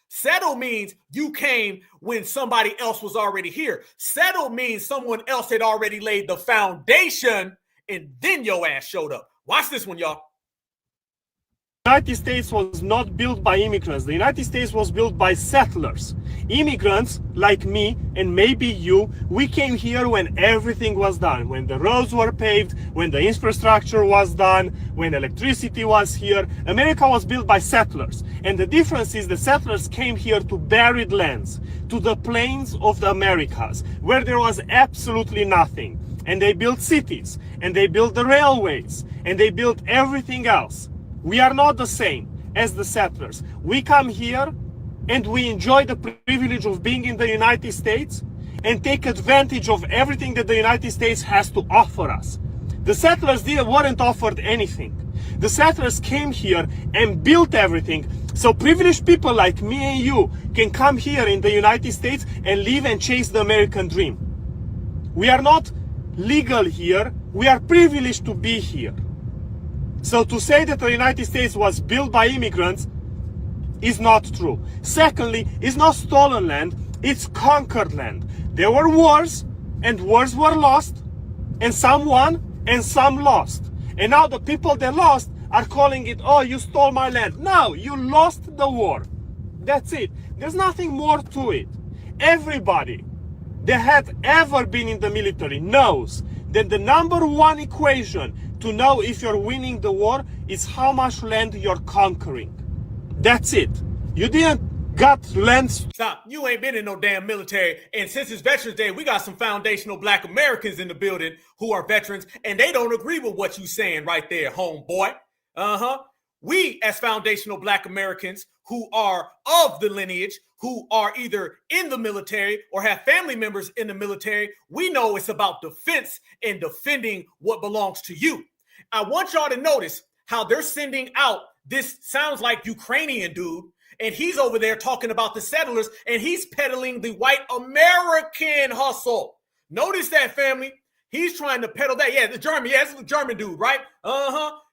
Settled means you came when somebody else was already here. Settled means someone else had already laid the foundation and then your ass showed up. Watch this one, y'all. The United States was not built by immigrants. The United States was built by settlers. Immigrants like me and maybe you, we came here when everything was done, when the roads were paved, when the infrastructure was done, when electricity was here. America was built by settlers. And the difference is the settlers came here to buried lands, to the plains of the Americas, where there was absolutely nothing. And they built cities, and they built the railways, and they built everything else. We are not the same as the settlers. We come here and we enjoy the privilege of being in the United States and take advantage of everything that the United States has to offer us. The settlers weren't offered anything. The settlers came here and built everything. So privileged people like me and you can come here in the United States and live and chase the American dream. We are not legal here. We are privileged to be here. So to say that the United States was built by immigrants is not true. Secondly, it's not stolen land, it's conquered land. There were wars, and wars were lost, and some won, and some lost. And now the people that lost are calling it, oh, you stole my land. No, you lost the war. That's it. There's nothing more to it. Everybody that had ever been in the military knows that the number one equation to know if you're winning the war is how much land you're conquering. That's it. You didn't got land. Stop. You ain't been in no damn military. And since it's Veterans Day, we got some foundational Black Americans in the building who are veterans, and they don't agree with what you saying right there, homeboy. We, as foundational Black Americans who are of the lineage, who are either in the military or have family members in the military, we know it's about defense and defending what belongs to you. I want y'all to notice how they're sending out this sounds like Ukrainian dude, and he's over there talking about the settlers, and he's peddling the white American hustle. Notice that, family. He's trying to peddle that. Yeah, the German. Yeah, it's the German dude, right?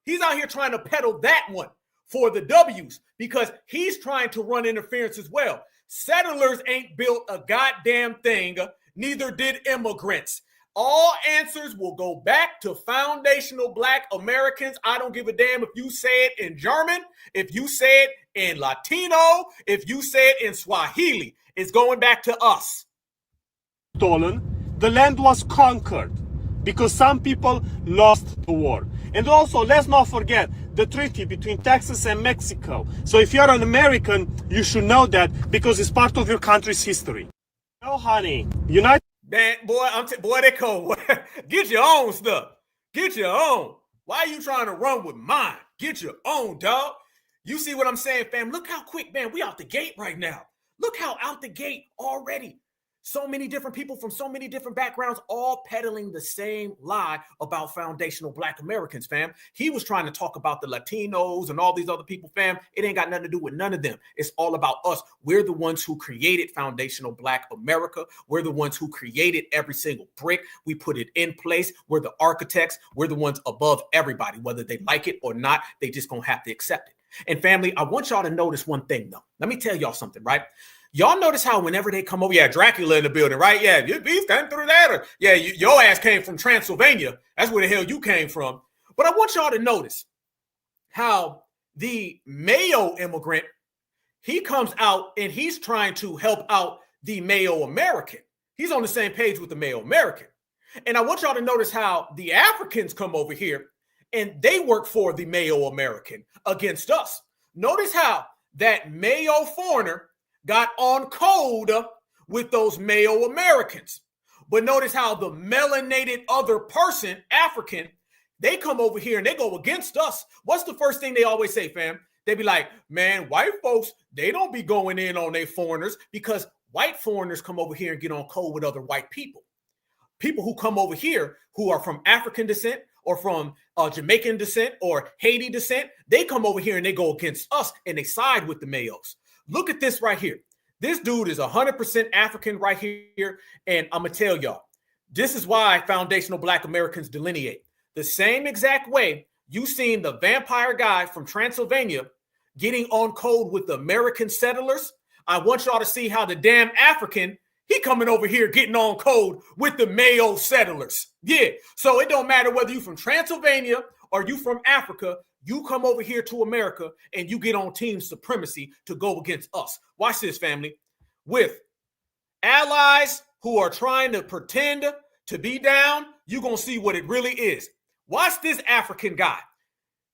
He's out here trying to peddle that one for the W's because he's trying to run interference as well. Settlers ain't built a goddamn thing. Neither did immigrants. All answers will go back to foundational Black Americans. I don't give a damn if you say it in German, if you say it in Latino, if you say it in Swahili. It's going back to us. Stolen. The land was conquered because some people lost the war. And also, let's not forget the treaty between Texas and Mexico. So if you're an American, you should know that because it's part of your country's history. No, honey. United. Man, boy, boy, they cold. Get your own stuff. Get your own. Why are you trying to run with mine? Get your own, dog. You see what I'm saying, fam? Look how quick, man, we out the gate right now. Look how out the gate already. So many different people from so many different backgrounds all peddling the same lie about foundational Black Americans, fam. He was trying to talk about the Latinos and all these other people, fam. It ain't got nothing to do with none of them. It's all about us. We're the ones who created foundational Black America. We're the ones who created every single brick. We put it in place. We're the architects. We're the ones above everybody, whether they like it or not. They just gonna have to accept it. And family, I want y'all to notice one thing, though. Let me tell y'all something, right? Y'all notice how whenever they come over, yeah, Dracula in the building, right? Yeah, he's came through that. Or, yeah, your ass came from Transylvania. That's where the hell you came from. But I want y'all to notice how the Mayo immigrant, he comes out and he's trying to help out the Mayo American. He's on the same page with the Mayo American. And I want y'all to notice how the Africans come over here and they work for the Mayo American against us. Notice how that Mayo foreigner got on code with those Mayo Americans. But notice how the melanated other person, African, they come over here and they go against us. What's the first thing they always say, fam? They be like, man, white folks, they don't be going in on they foreigners because white foreigners come over here and get on code with other white people. People who come over here who are from African descent or from Jamaican descent or Haiti descent, they come over here and they go against us and they side with the Mayos. Look at this right here. This dude is 100% African right here. And I'm going to tell y'all, this is why foundational Black Americans delineate. The same exact way you seen the vampire guy from Transylvania getting on code with the American settlers. I want y'all to see how the damn African, he coming over here getting on code with the Mayo settlers. Yeah. So it don't matter whether you from Transylvania or you from Africa. You come over here to America and you get on team supremacy to go against us. Watch this, family. With allies who are trying to pretend to be down, you're going to see what it really is. Watch this African guy.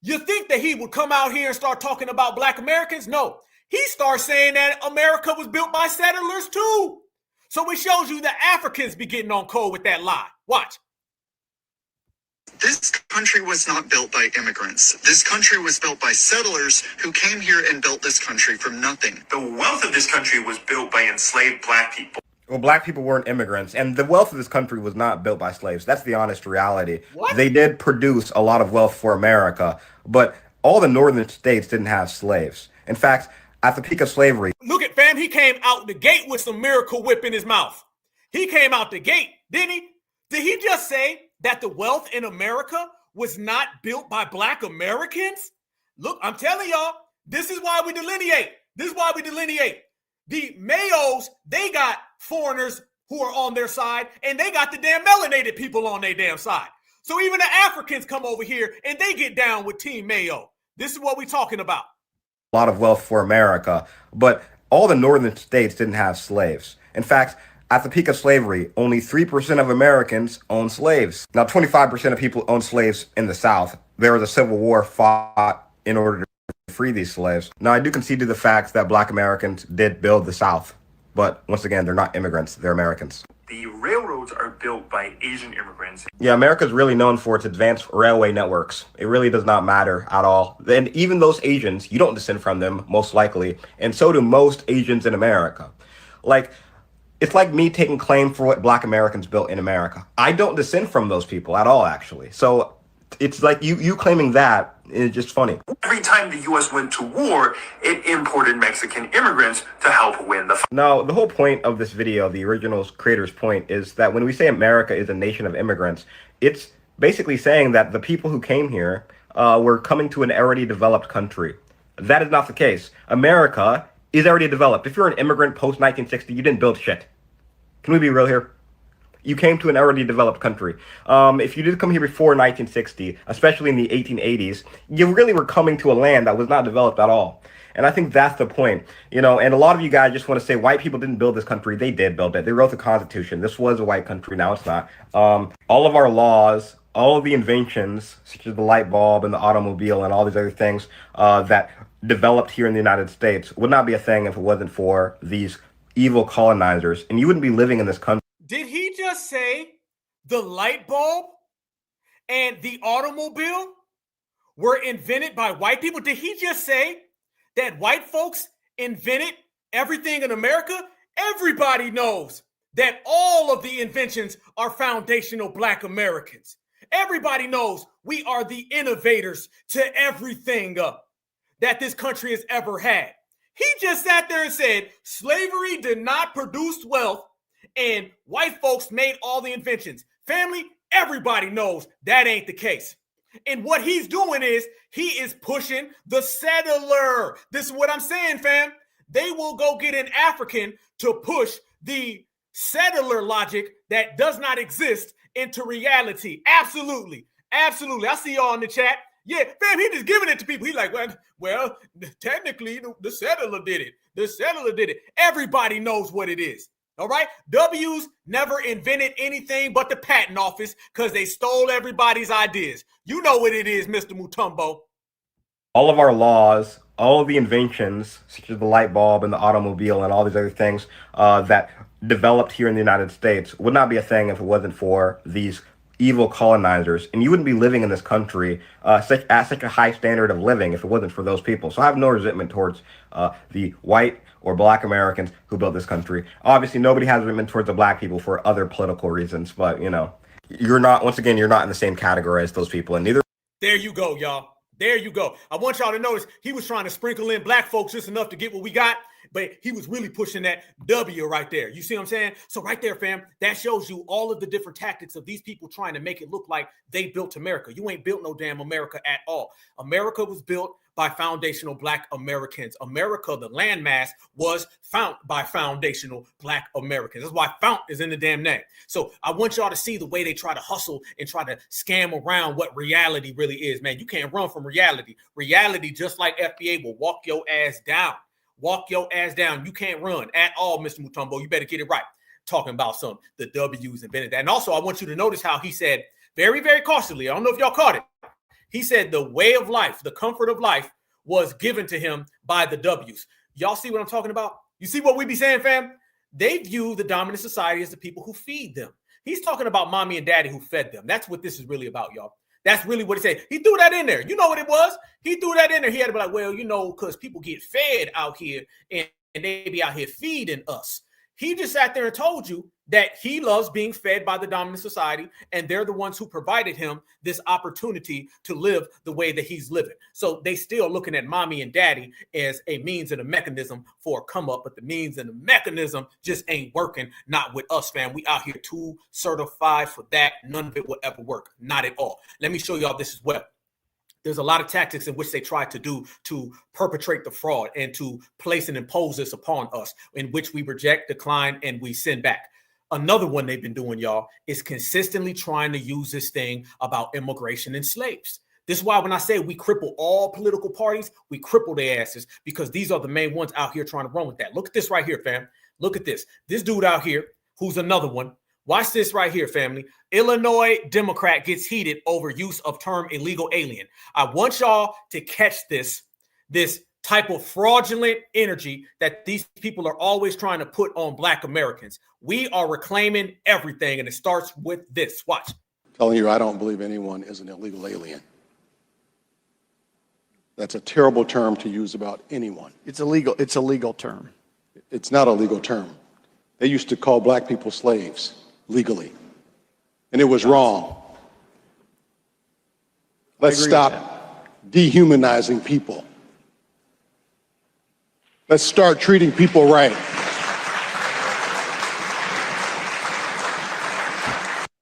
You think that he would come out here and start talking about Black Americans? No. He starts saying that America was built by settlers too. So it shows you the Africans be getting on code with that lie. Watch. This country was not built by immigrants. This country was built by settlers who came here and built this country from nothing. The wealth of this country was built by enslaved Black people. Well, Black people weren't immigrants, and the wealth of this country was not built by slaves. That's the honest reality. What? They did produce a lot of wealth for America, but all the northern states didn't have slaves. In fact, at the peak of slavery... Look at fam, he came out the gate with some Miracle Whip in his mouth. He came out the gate, didn't he? Did he just say that the wealth in America was not built by Black Americans? Look, I'm telling y'all, this is why we delineate. This is why we delineate. The Mayos, they got foreigners who are on their side, and they got the damn melanated people on their damn side. So even the Africans come over here and they get down with Team Mayo. This is what we're talking about. A lot of wealth for America, but all the northern states didn't have slaves. In fact, at the peak of slavery, only 3% of Americans owned slaves. Now, 25% of people owned slaves in the South. There was a civil war fought in order to free these slaves. Now, I do concede to the fact that Black Americans did build the South. But once again, they're not immigrants, they're Americans. The railroads are built by Asian immigrants. Yeah, America's really known for its advanced railway networks. It really does not matter at all. And even those Asians, you don't descend from them, most likely, and so do most Asians in America. Like, it's like me taking claim for what Black Americans built in America. I don't descend from those people at all, actually. So it's like you claiming that is just funny. Every time the U.S. went to war, it imported Mexican immigrants to help win the fight. Now, the whole point of this video, the original creator's point, is that when we say America is a nation of immigrants, it's basically saying that the people who came here were coming to an already developed country. That is not the case. America is already developed. If you're an immigrant post-1960, you didn't build shit. Can we be real here? You came to an already developed country. If you did come here before 1960, especially in the 1880s, you really were coming to a land that was not developed at all. And I think that's the point, and a lot of you guys just want to say white people didn't build this country. They did build it. They wrote the Constitution. This was a white country. Now it's not. All of our laws, all of the inventions, such as the light bulb and the automobile and all these other things that developed here in the United States would not be a thing if it wasn't for these evil colonizers. And you wouldn't be living in this country. Did he just say the light bulb and the automobile were invented by white people? Did he just say that white folks invented everything in America? Everybody knows that all of the inventions are foundational Black Americans. Everybody knows we are the innovators to everything that this country has ever had. He just sat there and said slavery did not produce wealth and white folks made all the inventions. Family, everybody knows that ain't the case. And what he's doing is he is pushing the settler. This is what I'm saying, fam. They will go get an African to push the settler logic that does not exist into reality. Absolutely. Absolutely. I see y'all in the chat. Yeah, fam, he just giving it to people. He's like, well, technically, the settler did it. The settler did it. Everybody knows what it is. All right? W's never invented anything but the patent office because they stole everybody's ideas. You know what it is, Mr. Mutombo. All of our laws, all of the inventions, such as the light bulb and the automobile and all these other things that developed here in the United States would not be a thing if it wasn't for these evil colonizers, and you wouldn't be living in this country at such a high standard of living if it wasn't for those people. So I have no resentment towards the white or Black Americans who built this country. Obviously, nobody has resentment towards the Black people for other political reasons, but you're not. Once again, you're not in the same category as those people, and neither. There you go, y'all. There you go. I want y'all to notice he was trying to sprinkle in Black folks just enough to get what we got, but he was really pushing that W right there. You see what I'm saying? So right there, fam, that shows you all of the different tactics of these people trying to make it look like they built America. You ain't built no damn America at all. America was built by foundational Black Americans. America, the landmass, was found by foundational Black Americans. That's why fount is in the damn name. So I want y'all to see the way they try to hustle and try to scam around what reality really is, man. You can't run from reality. Reality, just like FBA, will walk your ass down. Walk your ass down. You can't run at all, Mr. Mutombo. You better get it right. Talking about the W's invented that. And also, I want you to notice how he said, very, very cautiously, I don't know if y'all caught it. He said the way of life, the comfort of life was given to him by the W's. Y'all see what I'm talking about? You see what we be saying, fam? They view the dominant society as the people who feed them. He's talking about mommy and daddy who fed them. That's what this is really about, y'all. That's really what he said. He threw that in there. You know what it was? He threw that in there. He had to be like, well, because people get fed out here and they be out here feeding us. He just sat there and told you that he loves being fed by the dominant society, and they're the ones who provided him this opportunity to live the way that he's living. So they still looking at mommy and daddy as a means and a mechanism for a come up, but the means and the mechanism just ain't working. Not with us, fam. We out here too certified for that. None of it will ever work. Not at all. Let me show y'all this as well. There's a lot of tactics in which they try to do to perpetrate the fraud and to place and impose this upon us, in which we reject, decline, and we send back. Another one they've been doing, y'all, is consistently trying to use this thing about immigration and slaves. This is why when I say we cripple all political parties, we cripple their asses, because these are the main ones out here trying to run with that. Look at this right here, fam. Look at this. This dude out here, who's another one. Watch this right here, family. Illinois Democrat gets heated over use of term illegal alien. I want y'all to catch this type of fraudulent energy that these people are always trying to put on Black Americans. We are reclaiming everything, and it starts with this. Watch. Telling you, I don't believe anyone is an illegal alien. That's a terrible term to use about anyone. It's illegal. It's a legal term. It's not a legal term. They used to call Black people slaves legally, and it was wrong. Let's stop dehumanizing people. Let's start treating people right.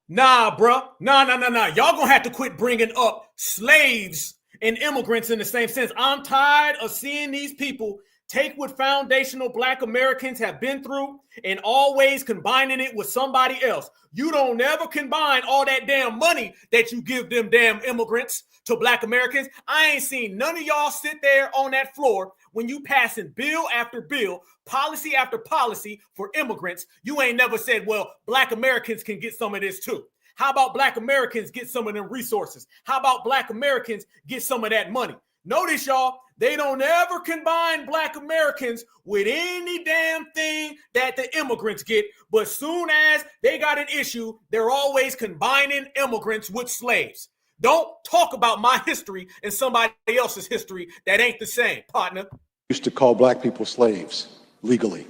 Nah, bruh. Nah. Y'all gonna have to quit bringing up slaves and immigrants in the same sense. I'm tired of seeing these people take what foundational Black Americans have been through and always combining it with somebody else. You don't never combine all that damn money that you give them damn immigrants to Black Americans. I ain't seen none of y'all sit there on that floor when you passing bill after bill, policy after policy for immigrants. You ain't never said, well, Black Americans can get some of this too. How about Black Americans get some of them resources? How about Black Americans get some of that money? Notice, y'all, they don't ever combine Black Americans with any damn thing that the immigrants get. But soon as they got an issue, they're always combining immigrants with slaves. Don't talk about my history and somebody else's history that ain't the same, partner. Used to call Black people slaves legally,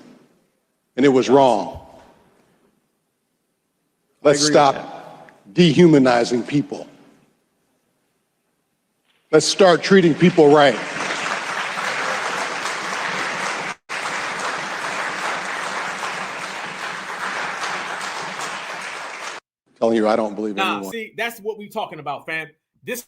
and it was wrong. Let's stop dehumanizing people. Let's start treating people right. Telling you, I don't believe anyone. See, that's what we're talking about, fam. This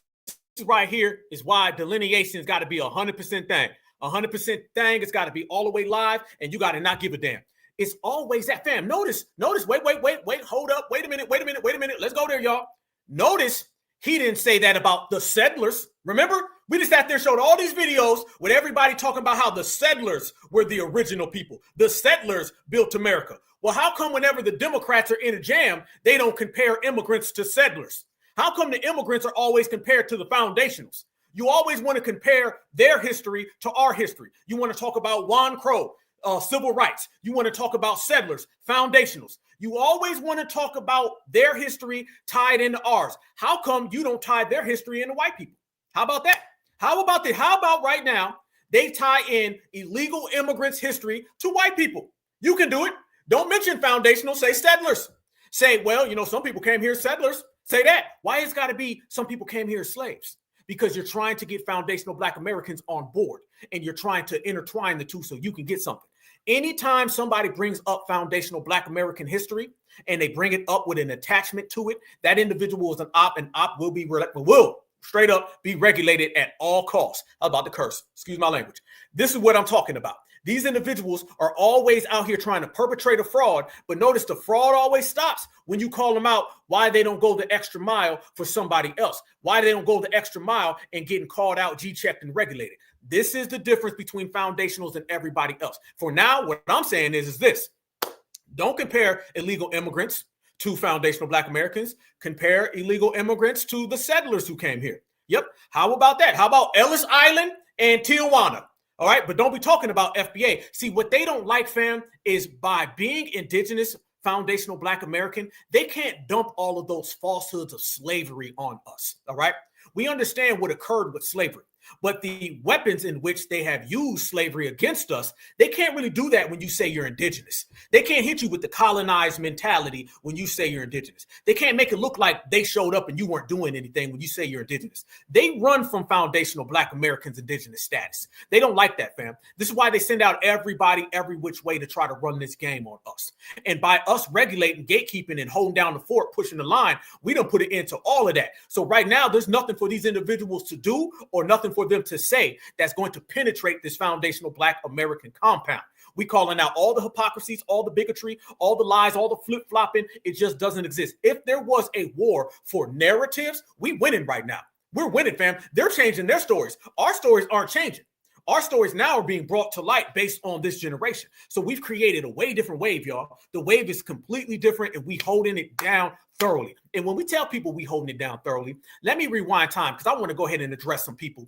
right here is why delineation's got to be 100% thing. 100% thing. It's got to be all the way live, and you got to not give a damn. It's always that, fam. Notice. Wait. Hold up. Wait a minute. Let's go there, y'all. Notice he didn't say that about the settlers. Remember, we just sat there and showed all these videos with everybody talking about how the settlers were the original people. The settlers built America. Well, how come whenever the Democrats are in a jam, they don't compare immigrants to settlers? How come the immigrants are always compared to the foundationals? You always want to compare their history to our history. You want to talk about Juan Crow, civil rights. You want to talk about settlers, foundationals. You always want to talk about their history tied into ours. How come you don't tie their history into white people? How about that? How about right now, they tie in illegal immigrants' history to white people? You can do it. Don't mention foundational, say settlers. Say, well, some people came here as settlers. Say that. Why it's got to be some people came here as slaves? Because you're trying to get foundational Black Americans on board, and you're trying to intertwine the two so you can get something. Anytime somebody brings up foundational Black American history and they bring it up with an attachment to it, that individual is an op, and op will straight up be regulated at all costs. I was about to curse. Excuse my language. This is what I'm talking about. These individuals are always out here trying to perpetrate a fraud, but notice the fraud always stops when you call them out why they don't go the extra mile for somebody else, why they don't go the extra mile and getting called out, G-checked and regulated. This is the difference between foundationals and everybody else. For now, what I'm saying is this. Don't compare illegal immigrants to foundational Black Americans. Compare illegal immigrants to the settlers who came here. Yep. How about that? How about Ellis Island and Tijuana? All right, but don't be talking about FBA. See, what they don't like, fam, is by being indigenous, foundational Black American, they can't dump all of those falsehoods of slavery on us. All right, we understand what occurred with slavery, but the weapons in which they have used slavery against us, they can't really do that when you say you're indigenous. They can't hit you with the colonized mentality when you say you're indigenous. They can't make it look like they showed up and you weren't doing anything when you say you're indigenous. They run from foundational Black Americans' indigenous status. They don't like that, fam. This is why they send out everybody every which way to try to run this game on us. And by us regulating, gatekeeping, and holding down the fort, pushing the line, we don't put it into all of that. So right now, there's nothing for these individuals to do or nothing for them to say that's going to penetrate this foundational Black American compound. We calling out all the hypocrisies, all the bigotry, all the lies, all the flip-flopping. It just doesn't exist. If there was a war for narratives, we winning right now. We're winning, fam. They're changing their stories. Our stories aren't changing. Our stories now are being brought to light based on this generation. So we've created a way different wave, y'all. The wave is completely different, and we holding it down thoroughly. And when we tell people we holding it down thoroughly, let me rewind time, because I want to go ahead and address some people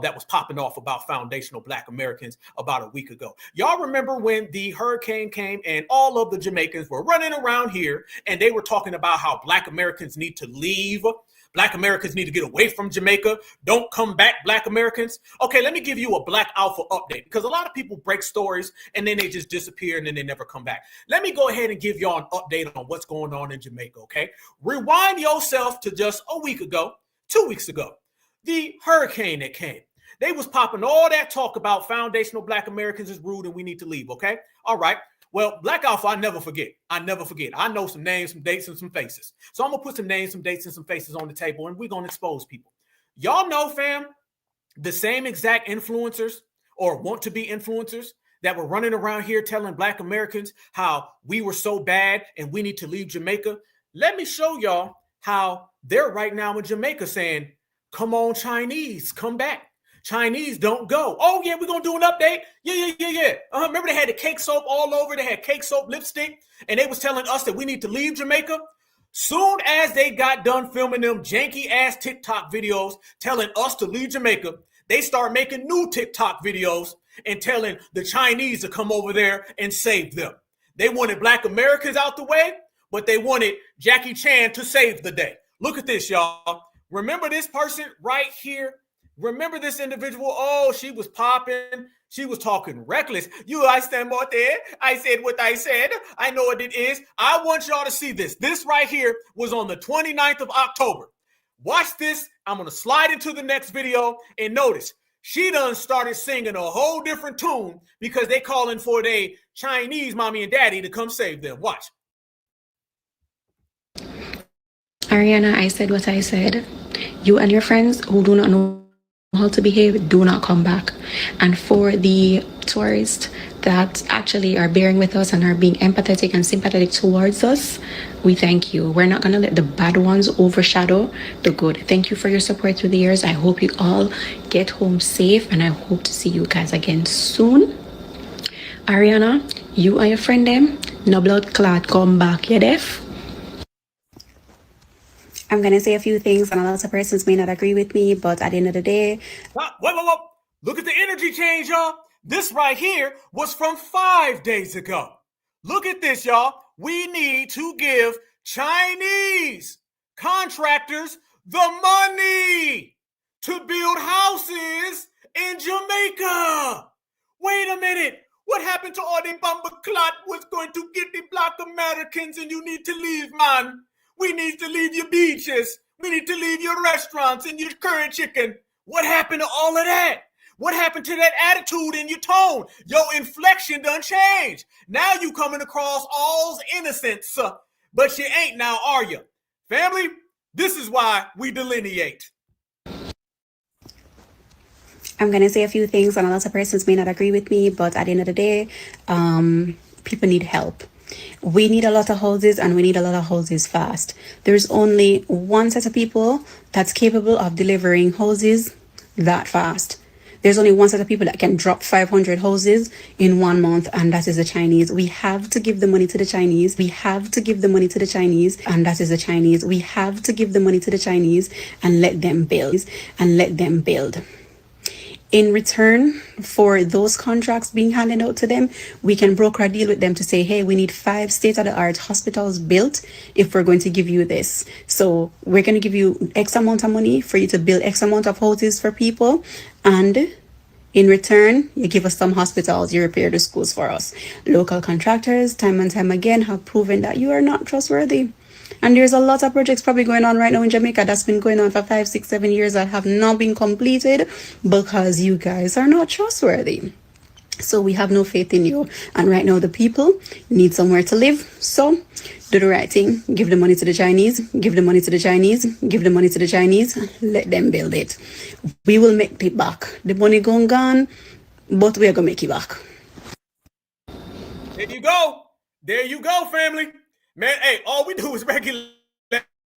that was popping off about foundational Black Americans about a week ago. Y'all remember when the hurricane came and all of the Jamaicans were running around here and they were talking about how Black Americans need to leave. Black Americans need to get away from Jamaica. Don't come back, Black Americans. Okay, let me give you a Black Alpha update, because a lot of people break stories and then they just disappear and then they never come back. Let me go ahead and give y'all an update on what's going on in Jamaica, okay? Rewind yourself to just a week ago, 2 weeks ago, the hurricane that came. They was popping all that talk about foundational Black Americans is rude and we need to leave, okay? All right. Well, Black Alpha, I never forget. I know some names, some dates, and some faces. So I'm going to put some names, some dates, and some faces on the table, and we're going to expose people. Y'all know, fam, the same exact influencers or want to be influencers that were running around here telling Black Americans how we were so bad and we need to leave Jamaica. Let me show y'all how they're right now in Jamaica saying, come on, Chinese, come back. Chinese don't go. Oh, yeah, we're going to do an update. Yeah. Remember they had the cake soap all over. They had cake soap lipstick, and they was telling us that we need to leave Jamaica. Soon as they got done filming them janky-ass TikTok videos telling us to leave Jamaica, they start making new TikTok videos and telling the Chinese to come over there and save them. They wanted Black Americans out the way, but they wanted Jackie Chan to save the day. Look at this, y'all. Remember this person right here? Remember this individual? Oh, she was popping. She was talking reckless. I stand out there. I said what I said. I know what it is. I want y'all to see this. This right here was on the 29th of October. Watch this. I'm going to slide into the next video and notice she done started singing a whole different tune because they calling for their Chinese mommy and daddy to come save them. Watch. Ariana, I said what I said. You and your friends who do not know how to behave, do not come back. And for the tourists that actually are bearing with us and are being empathetic and sympathetic towards us, we thank you. We're not going to let the bad ones overshadow the good. Thank you for your support through the years. I hope you all get home safe, and I hope to see you guys again soon. Ariana, you and your friend them, no blood clot, come back, you deaf? I'm going to say a few things, and a lot of persons may not agree with me, but at the end of the day... Whoa. Look at the energy change, y'all. This right here was from 5 days ago. Look at this, y'all. We need to give Chinese contractors the money to build houses in Jamaica. Wait a minute. What happened to all the bumper clot was going to get the Black Americans, and you need to leave, man. We need to leave your beaches. We need to leave your restaurants and your curry chicken. What happened to all of that? What happened to that attitude in your tone? Your inflection done changed. Now you coming across all's innocence, but you ain't now, are you? Family, this is why we delineate. I'm going to say a few things, and a lot of persons may not agree with me, but at the end of the day, people need help. We need a lot of houses, and we need a lot of houses fast. There's only one set of people that's capable of delivering houses that fast. There's only one set of people that can drop 500 houses in 1 month, and that is the Chinese. We have to give the money to the Chinese. We have to give the money to the Chinese, and that is the Chinese. We have to give the money to the Chinese and let them build. In return for those contracts being handed out to them, we can broker a deal with them to say, hey, we need 5 state-of-the-art hospitals built if we're going to give you this. So we're going to give you X amount of money for you to build X amount of houses for people. And in return, you give us some hospitals, you repair the schools for us. Local contractors, time and time again, have proven that you are not trustworthy. And there's a lot of projects probably going on right now in Jamaica that's been going on for 5, 6, 7 years that have not been completed because you guys are not trustworthy. So we have no faith in you. And right now the people need somewhere to live. So do the right thing. Give the money to the Chinese. Give the money to the Chinese. Give the money to the Chinese. Let them build it. We will make it back. The money gone, but we are going to make it back. There you go. There you go, family. Man, hey, all we do is regulate,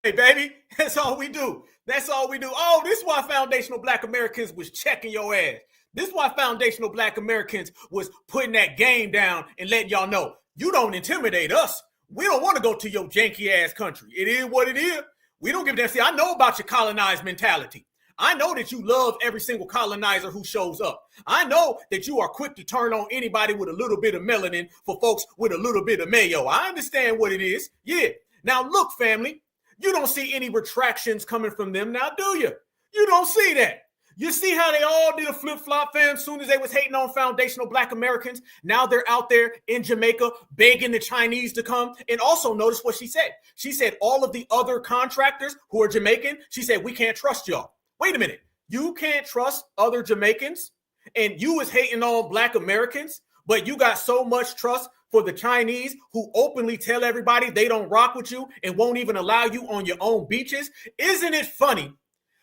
baby. That's all we do. That's all we do. Oh, this is why foundational Black Americans was checking your ass. This is why foundational Black Americans was putting that game down and letting y'all know, you don't intimidate us. We don't want to go to your janky ass country. It is what it is. We don't give a damn. See, I know about your colonized mentality. I know that you love every single colonizer who shows up. I know that you are quick to turn on anybody with a little bit of melanin for folks with a little bit of mayo. I understand what it is. Yeah. Now, look, family, you don't see any retractions coming from them now, do you? You don't see that. You see how they all did a flip-flop, fam, as soon as they was hating on foundational Black Americans. Now they're out there in Jamaica begging the Chinese to come. And also notice what she said. She said all of the other contractors who are Jamaican, she said, we can't trust y'all. Wait a minute. You can't trust other Jamaicans and you was hating on Black Americans, but you got so much trust for the Chinese who openly tell everybody they don't rock with you and won't even allow you on your own beaches. Isn't it funny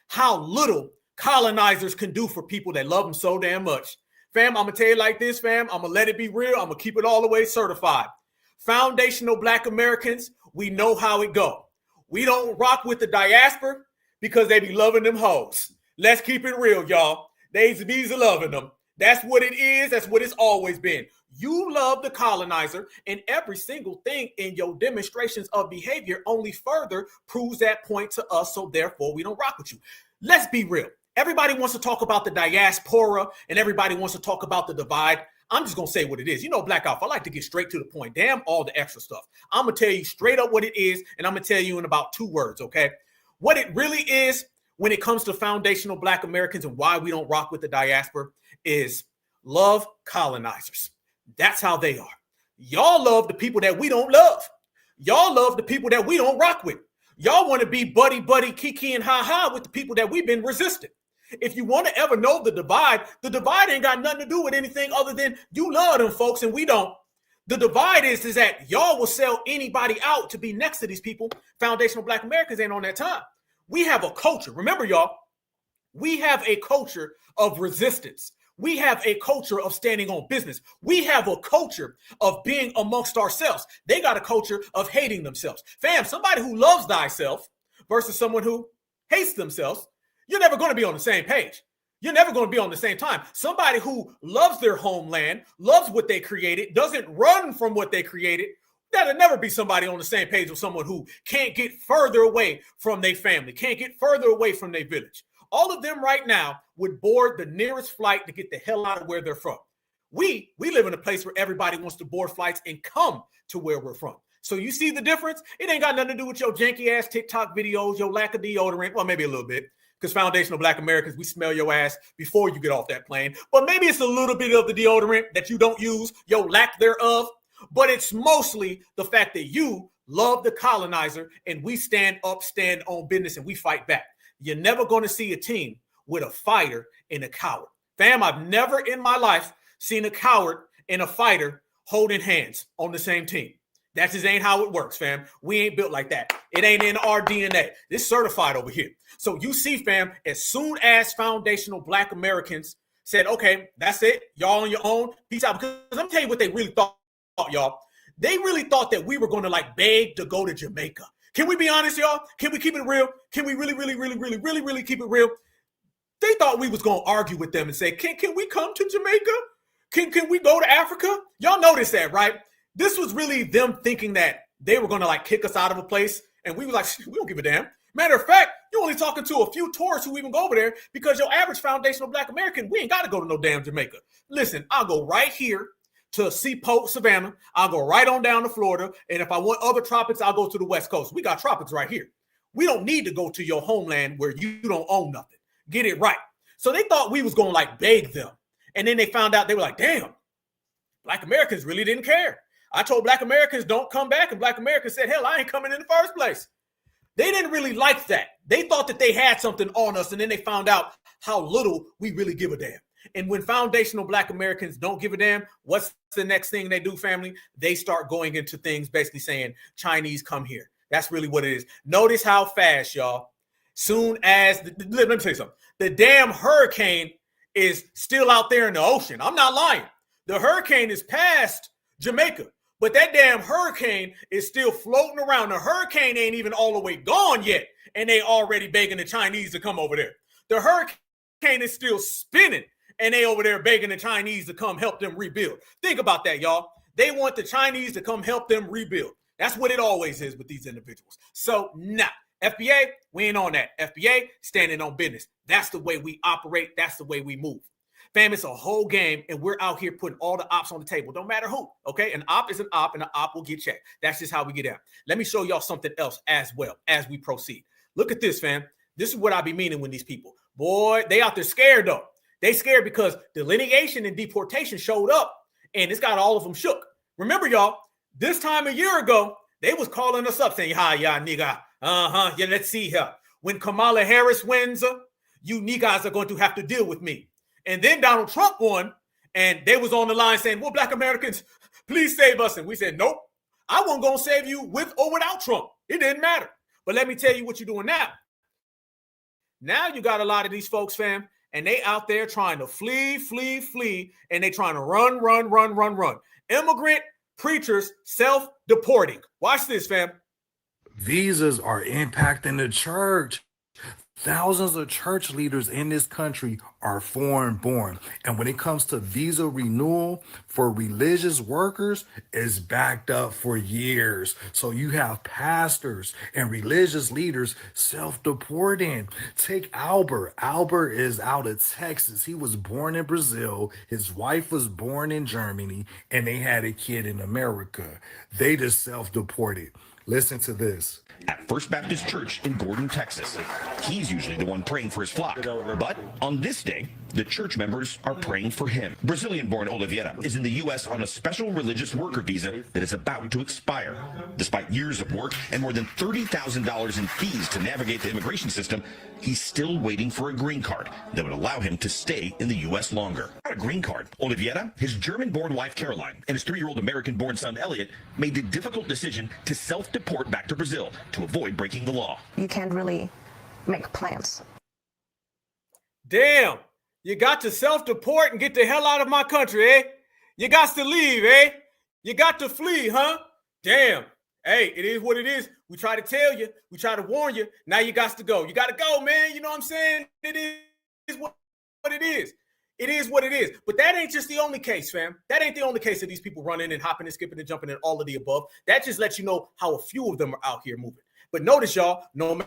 how little colonizers can do for people that love them so damn much? Fam, I'm going to tell you like this, fam. I'm going to let it be real. I'm going to keep it all the way certified. Foundational Black Americans, we know how it go. We don't rock with the diaspora because they be loving them hoes. Let's keep it real, y'all. They be loving them. That's what it is. That's what it's always been. You love the colonizer, and every single thing in your demonstrations of behavior only further proves that point to us, so therefore we don't rock with you. Let's be real. Everybody wants to talk about the diaspora, and everybody wants to talk about the divide. I'm just going to say what it is. You know, Black Alpha, I like to get straight to the point. Damn all the extra stuff. I'm going to tell you straight up what it is, and I'm going to tell you in about 2 words, okay? What it really is when it comes to foundational Black Americans and why we don't rock with the diaspora is love colonizers. That's how they are. Y'all love the people that we don't love. Y'all love the people that we don't rock with. Y'all want to be buddy, kiki, and ha-ha with the people that we've been resisting. If you want to ever know the divide ain't got nothing to do with anything other than you love them folks and we don't. The divide is that y'all will sell anybody out to be next to these people. Foundational Black Americans ain't on that time. We have a culture. Remember, y'all, we have a culture of resistance. We have a culture of standing on business. We have a culture of being amongst ourselves. They got a culture of hating themselves. Fam, somebody who loves thyself versus someone who hates themselves, you're never going to be on the same page. You're never going to be on the same time. Somebody who loves their homeland, loves what they created, doesn't run from what they created, that'll never be somebody on the same page with someone who can't get further away from their family, can't get further away from their village. All of them right now would board the nearest flight to get the hell out of where they're from. We live in a place where everybody wants to board flights and come to where we're from. So you see the difference? It ain't got nothing to do with your janky ass TikTok videos, your lack of deodorant. Well, maybe a little bit, because foundational Black Americans, we smell your ass before you get off that plane. But maybe it's a little bit of the deodorant that you don't use, your lack thereof. But it's mostly the fact that you love the colonizer and we stand up, stand on business, and we fight back. You're never going to see a team with a fighter and a coward. Fam, I've never in my life seen a coward and a fighter holding hands on the same team. That just ain't how it works, fam. We ain't built like that. It ain't in our DNA. It's certified over here. So you see, fam, as soon as foundational Black Americans said, okay, that's it, y'all on your own, peace out. Because let me tell you what they really thought, y'all. They really thought that we were going to like beg to go to Jamaica. Can we be honest, y'all? Can we keep it real? Can we really keep it real? They thought we was going to argue with them and say, can we come to Jamaica? Can we go to Africa? Y'all notice that, right? This was really them thinking that they were going to like kick us out of a place. And we were like, we don't give a damn. Matter of fact, you're only talking to a few tourists who even go over there because your average foundational Black American, we ain't got to go to no damn Jamaica. Listen, I'll go right here to Seaport, Savannah. I'll go right on down to Florida. And if I want other tropics, I'll go to the West Coast. We got tropics right here. We don't need to go to your homeland where you don't own nothing. Get it right. So they thought we was going to like beg them. And then they found out, they were like, damn, Black Americans really didn't care. I told Black Americans don't come back. And Black Americans said, hell, I ain't coming in the first place. They didn't really like that. They thought that they had something on us. And then they found out how little we really give a damn. And when foundational Black Americans don't give a damn, what's the next thing they do, family? They start going into things basically saying, Chinese come here. That's really what it is. Notice how fast, y'all. Soon as, let me tell you something. The damn hurricane is still out there in the ocean. I'm not lying. The hurricane is past Jamaica, but that damn hurricane is still floating around. The hurricane ain't even all the way gone yet, and they already begging the Chinese to come over there. The hurricane is still spinning. and they over there begging the Chinese to come help them rebuild. Think about that, y'all. They want the Chinese to come help them rebuild. That's what it always is with these individuals. So, nah. FBA, we ain't on that. FBA, standing on business. That's the way we operate. That's the way we move. Fam, it's a whole game, and we're out here putting all the ops on the table. Don't matter who, okay? An op is an op, and an op will get checked. That's just how we get out. Let me show y'all something else as well as we proceed. Look at this, fam. This is what I be meaning when these people. Boy, they out there scared, though. They scared because delineation and deportation showed up, and it's got all of them shook. Remember, y'all, this time a year ago, they was calling us up saying, hi, yeah, nigga. Yeah, let's see here. When Kamala Harris wins, you niggas are going to have to deal with me. And then Donald Trump won, and they was on the line saying, well, Black Americans, please save us. And we said, nope, I wasn't going to save you with or without Trump. It didn't matter. But let me tell you what you're doing now. Now you got a lot of these folks, fam, and they out there trying to flee, and they trying to run. Immigrant preachers self-deporting. Watch this, fam. Visas are impacting the church. Thousands of church leaders in this country are foreign born. And when it comes to visa renewal for religious workers, it's backed up for years. So you have pastors and religious leaders self-deporting. Take Albert. Albert is out of Texas. He was born in Brazil. His wife was born in Germany, and they had a kid in America. They just self-deported. Listen to this. At First Baptist Church in Gordon, Texas. He's usually the one praying for his flock. But on this day, the church members are praying for him. Brazilian-born Oliveira is in the U.S. on a special religious worker visa that is about to expire. Despite years of work and more than $30,000 in fees to navigate the immigration system, he's still waiting for a green card that would allow him to stay in the U.S. longer. A green card. Oliveira, his German-born wife Caroline, and his 3-year-old American-born son Elliot made the difficult decision to self-deport back to Brazil to avoid breaking the law. You can't really make plans. Damn, you got to self-deport and get the hell out of my country, eh? You got to leave, eh? You got to flee, huh? Damn. Hey, it is what it is. We try to tell you. We try to warn you. Now you got to go. You got to go, man. You know what I'm saying? It is what it is. It is what it is. But that ain't just the only case, fam. That ain't the only case of these people running and hopping and skipping and jumping and all of the above. That just lets you know how a few of them are out here moving. But notice, y'all, no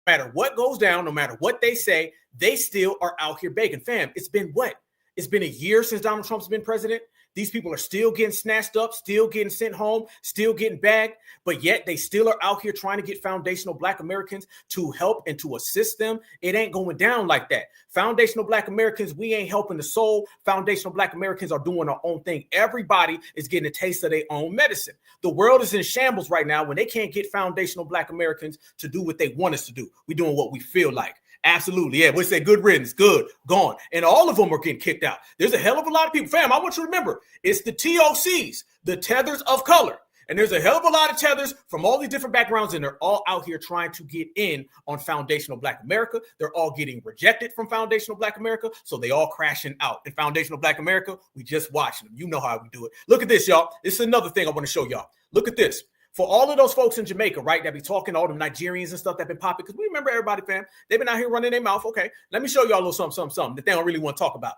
matter what goes down, no matter what they say, they still are out here begging. Fam, it's been what? It's been a year since Donald Trump's been president. These people are still getting snatched up, still getting sent home, still getting bagged, but yet they still are out here trying to get foundational Black Americans to help and to assist them. It ain't going down like that. Foundational Black Americans, we ain't helping the soul. Foundational Black Americans are doing our own thing. Everybody is getting a taste of their own medicine. The world is in shambles right now when they can't get foundational Black Americans to do what they want us to do. We're doing what we feel like. Absolutely. Yeah, we say good riddance, good, gone. And all of them are getting kicked out. There's a hell of a lot of people. Fam, I want you to remember, it's the TOCs, the tethers of color. And there's a hell of a lot of tethers from all these different backgrounds, and they're all out here trying to get in on foundational Black America. They're all getting rejected from foundational Black America, so they all crashing out. In foundational Black America, we just watching them. You know how we do it. Look at this, y'all. This is another thing I want to show y'all. Look at this. For all of those folks in Jamaica, right, that be talking, all them Nigerians and stuff that been popping, because we remember everybody, fam. They've been out here running their mouth. Okay, let me show y'all a little something that they don't really want to talk about.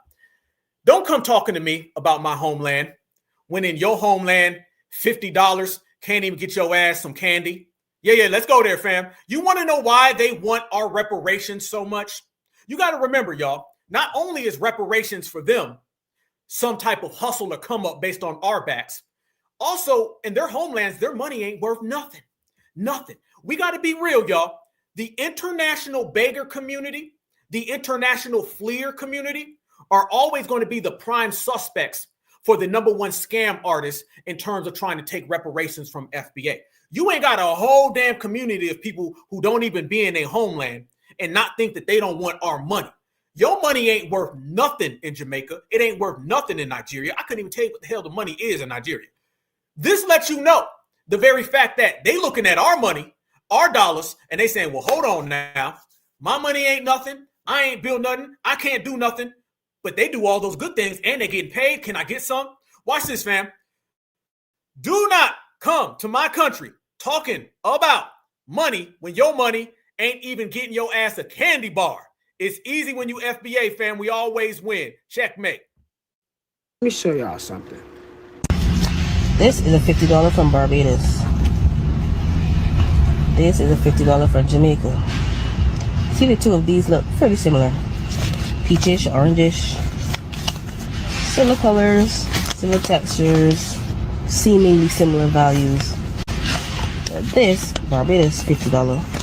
Don't come talking to me about my homeland when in your homeland, $50 can't even get your ass some candy. Yeah, let's go there, fam. You want to know why they want our reparations so much? You got to remember, y'all, not only is reparations for them some type of hustle or come up based on our backs, also, in their homelands, their money ain't worth nothing. Nothing. We got to be real, y'all. The international beggar community, the international fleer community are always going to be the prime suspects for the number one scam artists in terms of trying to take reparations from FBA. You ain't got a whole damn community of people who don't even be in their homeland and not think that they don't want our money. Your money ain't worth nothing in Jamaica. It ain't worth nothing in Nigeria. I couldn't even tell you what the hell the money is in Nigeria. This lets you know the very fact that they looking at our money, our dollars, and they saying, well, hold on now. My money ain't nothing. I ain't built nothing. I can't do nothing. But they do all those good things and they getting paid. Can I get some? Watch this, fam. Do not come to my country talking about money when your money ain't even getting your ass a candy bar. It's easy when you FBA, fam. We always win. Checkmate. Let me show y'all something. This is a $50 from Barbados. This is a $50 from Jamaica. See, the two of these look pretty similar. Peachish, orangish. Similar colors, similar textures, seemingly similar values. But this Barbados $50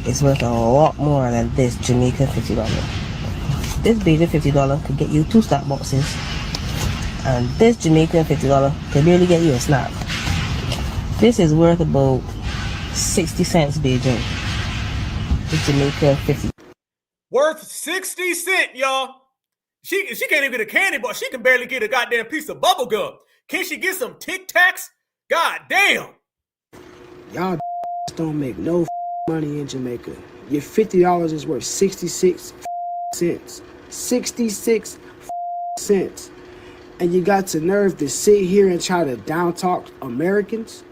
is worth a lot more than this Jamaica $50. This Bajan $50 could get you 2 stock boxes, and this Jamaican $50 could barely get you a snap. This is worth about 60 cents Bajan. This Jamaica $50. Worth 60 cents, y'all. She can't even get a candy bar. She can barely get a goddamn piece of bubble gum. Can she get some Tic Tacs? God damn. Y'all don't make no money in Jamaica. Your $50 is worth 66 cents. 66 cents. And you got the nerve to sit here and try to down talk Americans?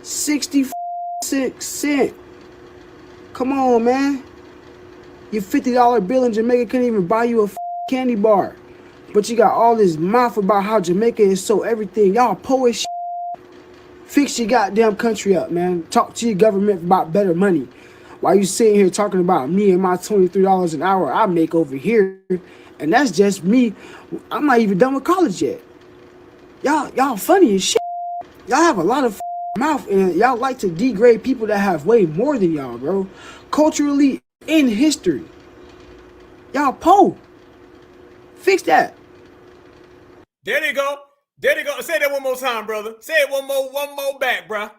66 cents. Come on, man. Your $50 bill in Jamaica couldn't even buy you a candy bar. But you got all this mouth about how Jamaica is so everything. Y'all poor as shit. Fix your goddamn country up, man. Talk to your government about better money. While you sitting here talking about me and my $23 an hour I make over here. And that's just me. I'm not even done with college yet. Y'all funny as shit. Y'all have a lot of mouth, and y'all like to degrade people that have way more than y'all, bro. Culturally, in history. Y'all po. Fix that. There they go. There they go. Say that one more time, brother. Say it one more back, bro.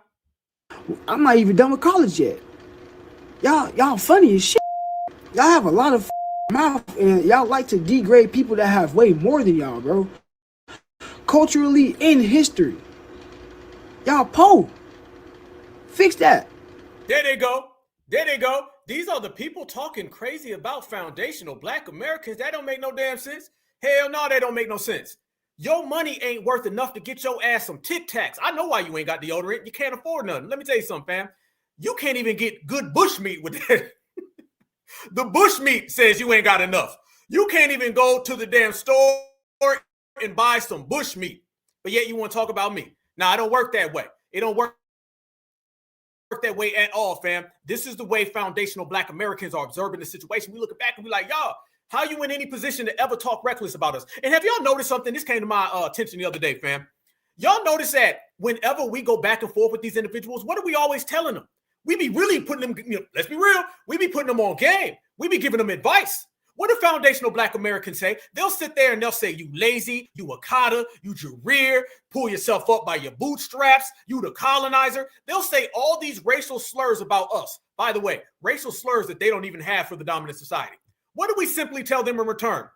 I'm not even done with college yet. Y'all funny as shit. Y'all have a lot of mouth, and y'all like to degrade people that have way more than y'all, bro. Culturally, in history. Y'all po. Fix that. There they go. There they go. These are the people talking crazy about foundational Black Americans. That don't make no damn sense. Hell no, that don't make no sense. Your money ain't worth enough to get your ass some Tic Tacs. I know why you ain't got deodorant. You can't afford nothing. Let me tell you something, fam. You can't even get good bush meat with that. The bush meat says you ain't got enough. You can't even go to the damn store and buy some bush meat. But yet you want to talk about me. Now, I don't work that way. It don't work that way at all, fam. This is the way foundational Black Americans are observing the situation. We look back and be like, y'all, how you in any position to ever talk reckless about us? And have y'all noticed something? This came to my attention the other day, fam. Y'all notice that whenever we go back and forth with these individuals, what are we always telling them? We be really putting them, let's be real, we be putting them on game. We be giving them advice. What do foundational Black Americans say? They'll sit there and they'll say, you lazy, you a cotter, you Jareer, pull yourself up by your bootstraps, you the colonizer. They'll say all these racial slurs about us. By the way, racial slurs that they don't even have for the dominant society. What do we simply tell them in return?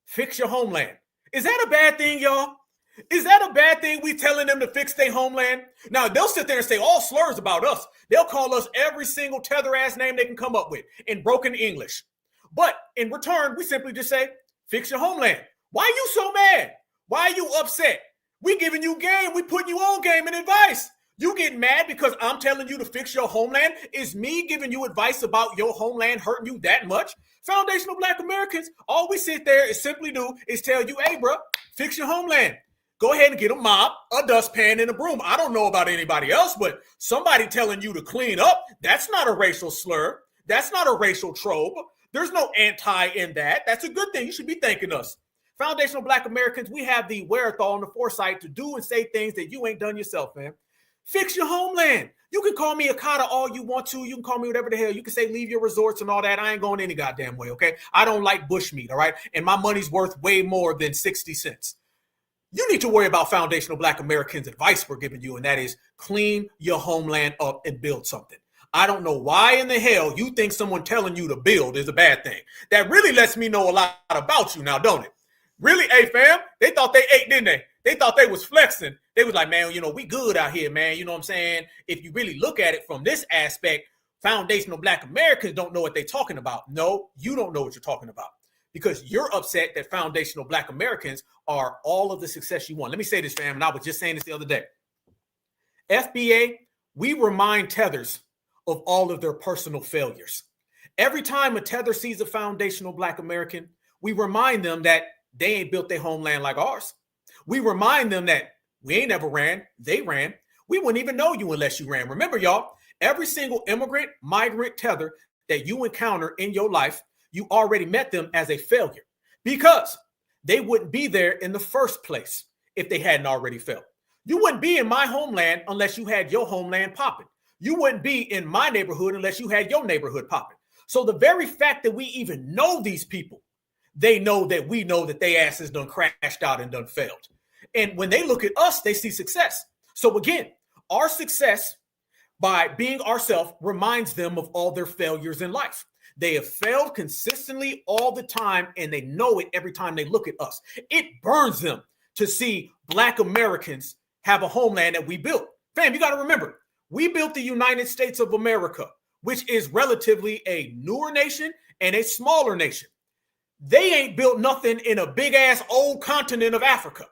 Fix your homeland. Is that a bad thing, y'all? Is that a bad thing we telling them to fix their homeland? Now, they'll sit there and say all slurs about us. They'll call us every single tether-ass name they can come up with in broken English. But in return, we simply just say, fix your homeland. Why are you so mad? Why are you upset? We giving you game. We putting you on game and advice. You get mad because I'm telling you to fix your homeland? Is me giving you advice about your homeland hurting you that much? Foundational Black Americans, all we sit there is simply do is tell you, hey, bro, fix your homeland. Go ahead and get a mop, a dustpan, and a broom. I don't know about anybody else, but somebody telling you to clean up, that's not a racial slur. That's not a racial trope. There's no anti in that. That's a good thing. You should be thanking us. Foundational Black Americans, we have the wherewithal and the foresight to do and say things that you ain't done yourself, man. Fix your homeland. You can call me a cotter all you want to. You can call me whatever the hell. You can say leave your resorts and all that. I ain't going any goddamn way, okay? I don't like bushmeat, all right? And my money's worth way more than 60 cents. You need to worry about foundational Black Americans' advice we're giving you, and that is clean your homeland up and build something. I don't know why in the hell you think someone telling you to build is a bad thing. That really lets me know a lot about you now, don't it? Really, hey, fam, they thought they ate, didn't they? They thought they was flexing. They was like, man, we good out here, man. You know what I'm saying? If you really look at it from this aspect, foundational Black Americans don't know what they're talking about. No, you don't know what you're talking about because you're upset that foundational Black Americans are all of the success you want. Let me say this, fam, and I was just saying this the other day. FBA, we remind tethers of all of their personal failures. Every time a tether sees a foundational Black American, we remind them that they ain't built their homeland like ours. We remind them that we ain't never ran, they ran. We wouldn't even know you unless you ran. Remember, y'all, every single immigrant, migrant tether that you encounter in your life, you already met them as a failure because they wouldn't be there in the first place if they hadn't already failed. You wouldn't be in my homeland unless you had your homeland popping. You wouldn't be in my neighborhood unless you had your neighborhood popping. So the very fact that we even know these people, they know that we know that they asses done crashed out and done failed. And when they look at us, they see success. So again, our success by being ourselves reminds them of all their failures in life. They have failed consistently all the time, and they know it every time they look at us. It burns them to see Black Americans have a homeland that we built. Fam, you got to remember, we built the United States of America, which is relatively a newer nation and a smaller nation. They ain't built nothing in a big-ass old continent of Africa.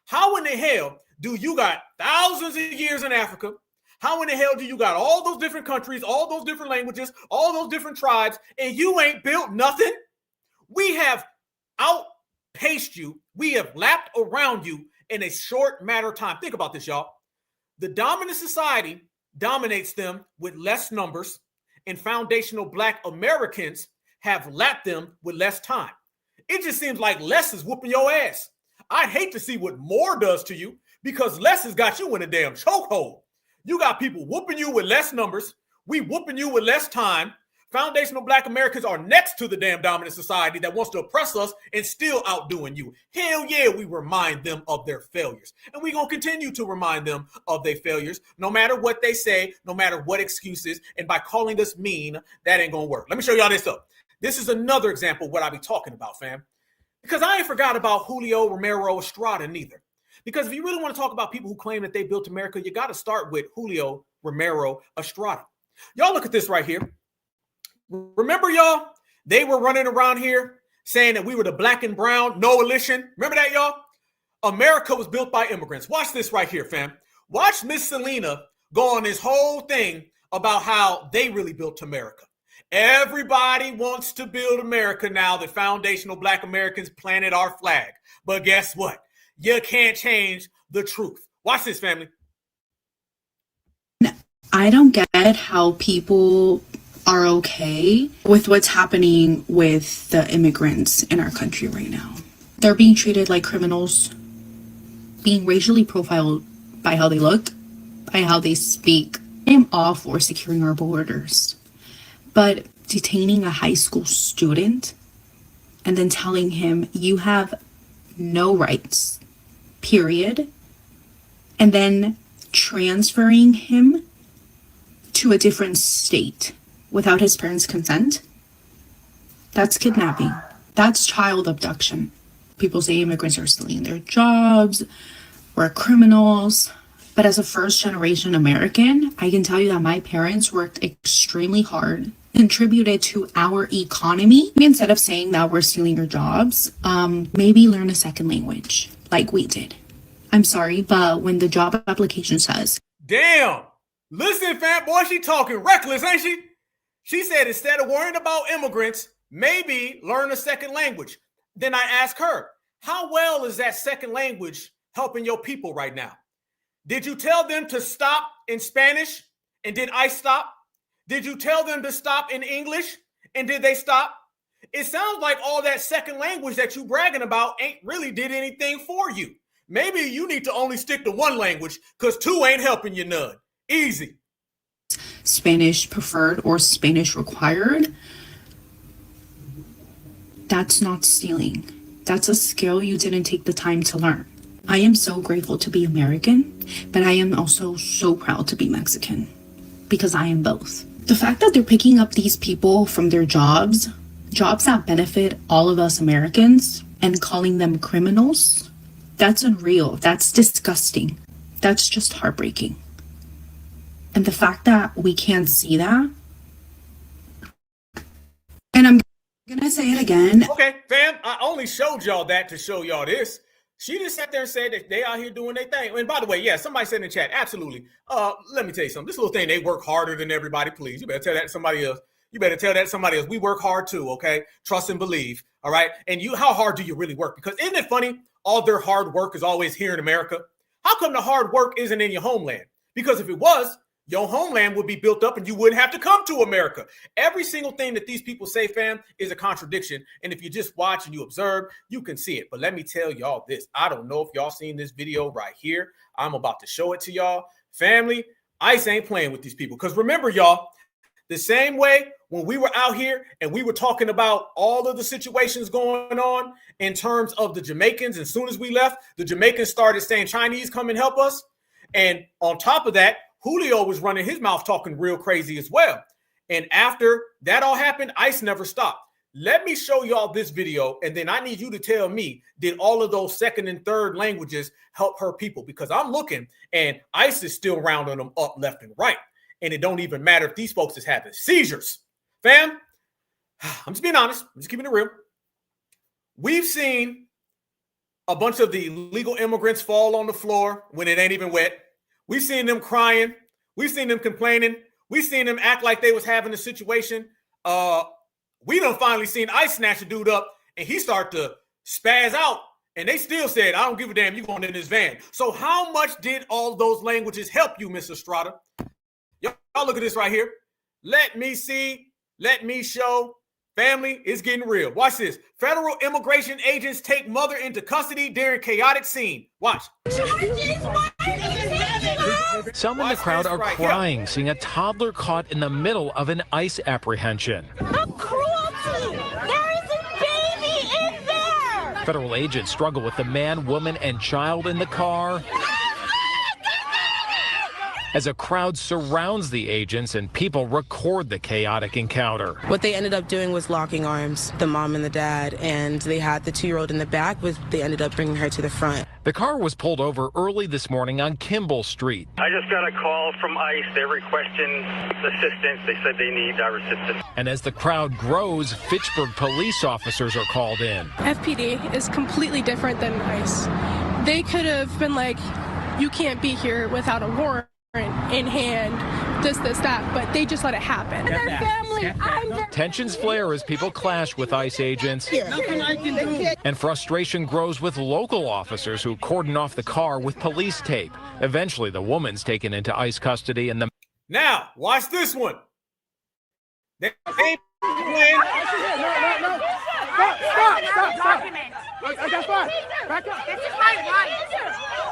How in the hell do you got thousands of years in Africa? How in the hell do you got all those different countries, all those different languages, all those different tribes, and you ain't built nothing? We have outpaced you. We have lapped around you in a short matter of time. Think about this, y'all. The dominant society dominates them with less numbers, and foundational Black Americans have lapped them with less time. It just seems like less is whooping your ass. I'd hate to see what more does to you because less has got you in a damn chokehold. You got people whooping you with less numbers. We whooping you with less time. Foundational Black Americans are next to the damn dominant society that wants to oppress us and still outdoing you. Hell yeah, we remind them of their failures. And we're going to continue to remind them of their failures, no matter what they say, no matter what excuses. And by calling us mean, that ain't going to work. Let me show y'all this up. This is another example of what I be talking about, fam. Because I ain't forgot about Julio Romero Estrada neither. Because if you really want to talk about people who claim that they built America, you got to start with Julio Romero Estrada. Y'all look at this right here. Remember, y'all, they were running around here saying that we were the Black and brown coalition. Remember that, y'all? America was built by immigrants. Watch this right here, fam. Watch Miss Selena go on this whole thing about how they really built America. Everybody wants to build America now that foundational Black Americans planted our flag. But guess what? You can't change the truth. Watch this, family. I don't get how people are okay with what's happening with the immigrants in our country right now. They're being treated like criminals, being racially profiled by how they look, by how they speak. I'm all for securing our borders. But detaining a high school student and then telling him you have no rights, period, and then transferring him to a different state without his parents' consent, that's kidnapping. That's child abduction. People say immigrants are stealing their jobs, we're criminals. But as a first-generation American, I can tell you that my parents worked extremely hard, contributed to our economy. Instead of saying that we're stealing your jobs, maybe learn a second language like we did. I'm sorry, but when the job application says, damn, listen, fat boy, she talking reckless, ain't she? She said instead of worrying about immigrants, maybe learn a second language. Then I ask her, how well is that second language helping your people right now? Did you tell them to stop in Spanish? And did I stop? Did you tell them to stop in English? And did they stop? It sounds like all that second language that you bragging about ain't really did anything for you. Maybe you need to only stick to one language because two ain't helping you none. Easy. Spanish preferred or Spanish required, that's not stealing. That's a skill you didn't take the time to learn. I am so grateful to be American, but I am also so proud to be Mexican because I am both. The fact that they're picking up these people from their jobs that benefit all of us Americans, and calling them criminals, that's unreal. That's disgusting. That's just heartbreaking. And the fact that we can't see that, and I'm gonna say it again. Okay, fam, I only showed y'all that to show y'all this. She just sat there and said that they out here doing their thing. And by the way, yeah, somebody said in the chat, absolutely. Let me tell you something. This little thing, they work harder than everybody, please. You better tell that to somebody else. You better tell that to somebody else. We work hard too, okay? Trust and believe, all right? And how hard do you really work? Because isn't it funny? All their hard work is always here in America. How come the hard work isn't in your homeland? Because if it was, your homeland would be built up and you wouldn't have to come to America. Every single thing that these people say, fam, is a contradiction. And if you just watch and you observe, you can see it. But let me tell y'all this. I don't know if y'all seen this video right here. I'm about to show it to y'all. Family, ICE ain't playing with these people. Because remember, y'all, the same way when we were out here and we were talking about all of the situations going on in terms of the Jamaicans, as soon as we left, the Jamaicans started saying, Chinese, come and help us. And on top of that, Julio was running his mouth talking real crazy as well. And after that all happened, ICE never stopped. Let me show y'all this video, and then I need you to tell me, did all of those second and third languages help her people? Because I'm looking, and ICE is still rounding them up left and right. And it don't even matter if these folks is having seizures. Fam, I'm just being honest. I'm just keeping it real. We've seen a bunch of the illegal immigrants fall on the floor when it ain't even wet. We've seen them crying. We've seen them complaining. We've seen them act like they was having a situation. We done finally seen ICE snatch a dude up, and he start to spaz out. And they still said, I don't give a damn, you going in this van. So how much did all those languages help you, Miss Estrada? Y'all look at this right here. Let me see. Let me show. Family, it's getting real. Watch this. Federal immigration agents take mother into custody during chaotic scene. Watch. Some in the crowd are crying, seeing a toddler caught in the middle of an ICE apprehension. The cruelty! There is a baby in there! Federal agents struggle with the man, woman, and child in the car as a crowd surrounds the agents and people record the chaotic encounter. What they ended up doing was locking arms, the mom and the dad, and they had the 2-year-old in the back, but they ended up bringing her to the front. The car was pulled over early this morning on Kimball Street. I just got a call from ICE. They're requesting assistance. They said they need our assistance. And as the crowd grows, Fitchburg police officers are called in. FPD is completely different than ICE. They could have been like, you can't be here without a warrant in hand, this, that, but they just let it happen. Their family, Tensions flare as people clash with ICE agents, and frustration grows with local officers who cordon off the car with police tape. Eventually, the woman's taken into ICE custody, and the now watch this one. They playing. Stop. Back up. This is my wife.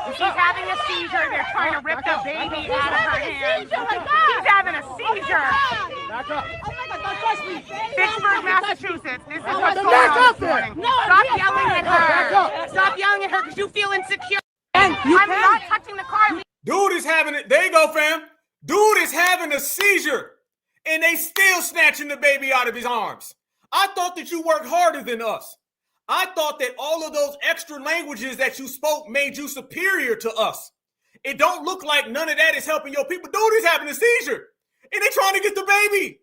She's having a seizure. They're trying to rip the baby out of her hand. She's having a seizure. Back up. Oh my God, don't touch me. Pittsburgh, Massachusetts. This is what's going on this morning. Stop yelling at her. Stop yelling at her because you feel insecure. I'm not touching the car. Dude is having it. There you go, fam. Dude is having a seizure, and they still snatching the baby out of his arms. I thought that you worked harder than us. I thought that all of those extra languages that you spoke made you superior to us. It don't look like none of that is helping your people. Dude is having a seizure, and they trying to get the baby.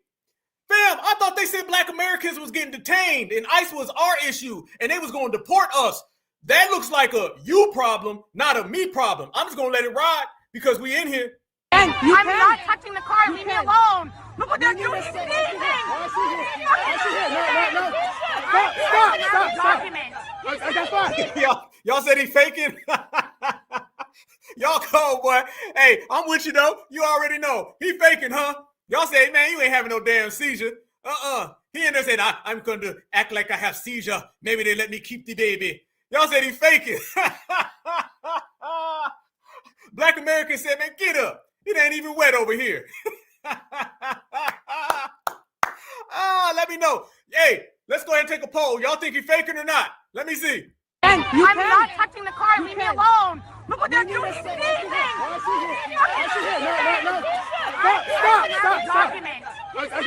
Fam, I thought they said Black Americans was getting detained, and ICE was our issue, and they was going to deport us. That looks like a you problem, not a me problem. I'm just going to let it ride because we in here. I'm not touching the car. Leave me alone. Look what they're doing. He's sneezing. Stop. Y'all said he faking? Y'all cold, boy. Hey, I'm with you, though. You already know. He faking, huh? Y'all say, man, you ain't having no damn seizure. He in there said, I'm going to act like I have seizure. Maybe they let me keep the baby. Y'all said he faking. Black Americans said, man, get up. It ain't even wet over here. Let me know. Hey, let's go ahead and take a poll. Y'all think he faking or not? Let me see. I'm not touching the car. Leave me alone. Look what they're doing. He's sneezing.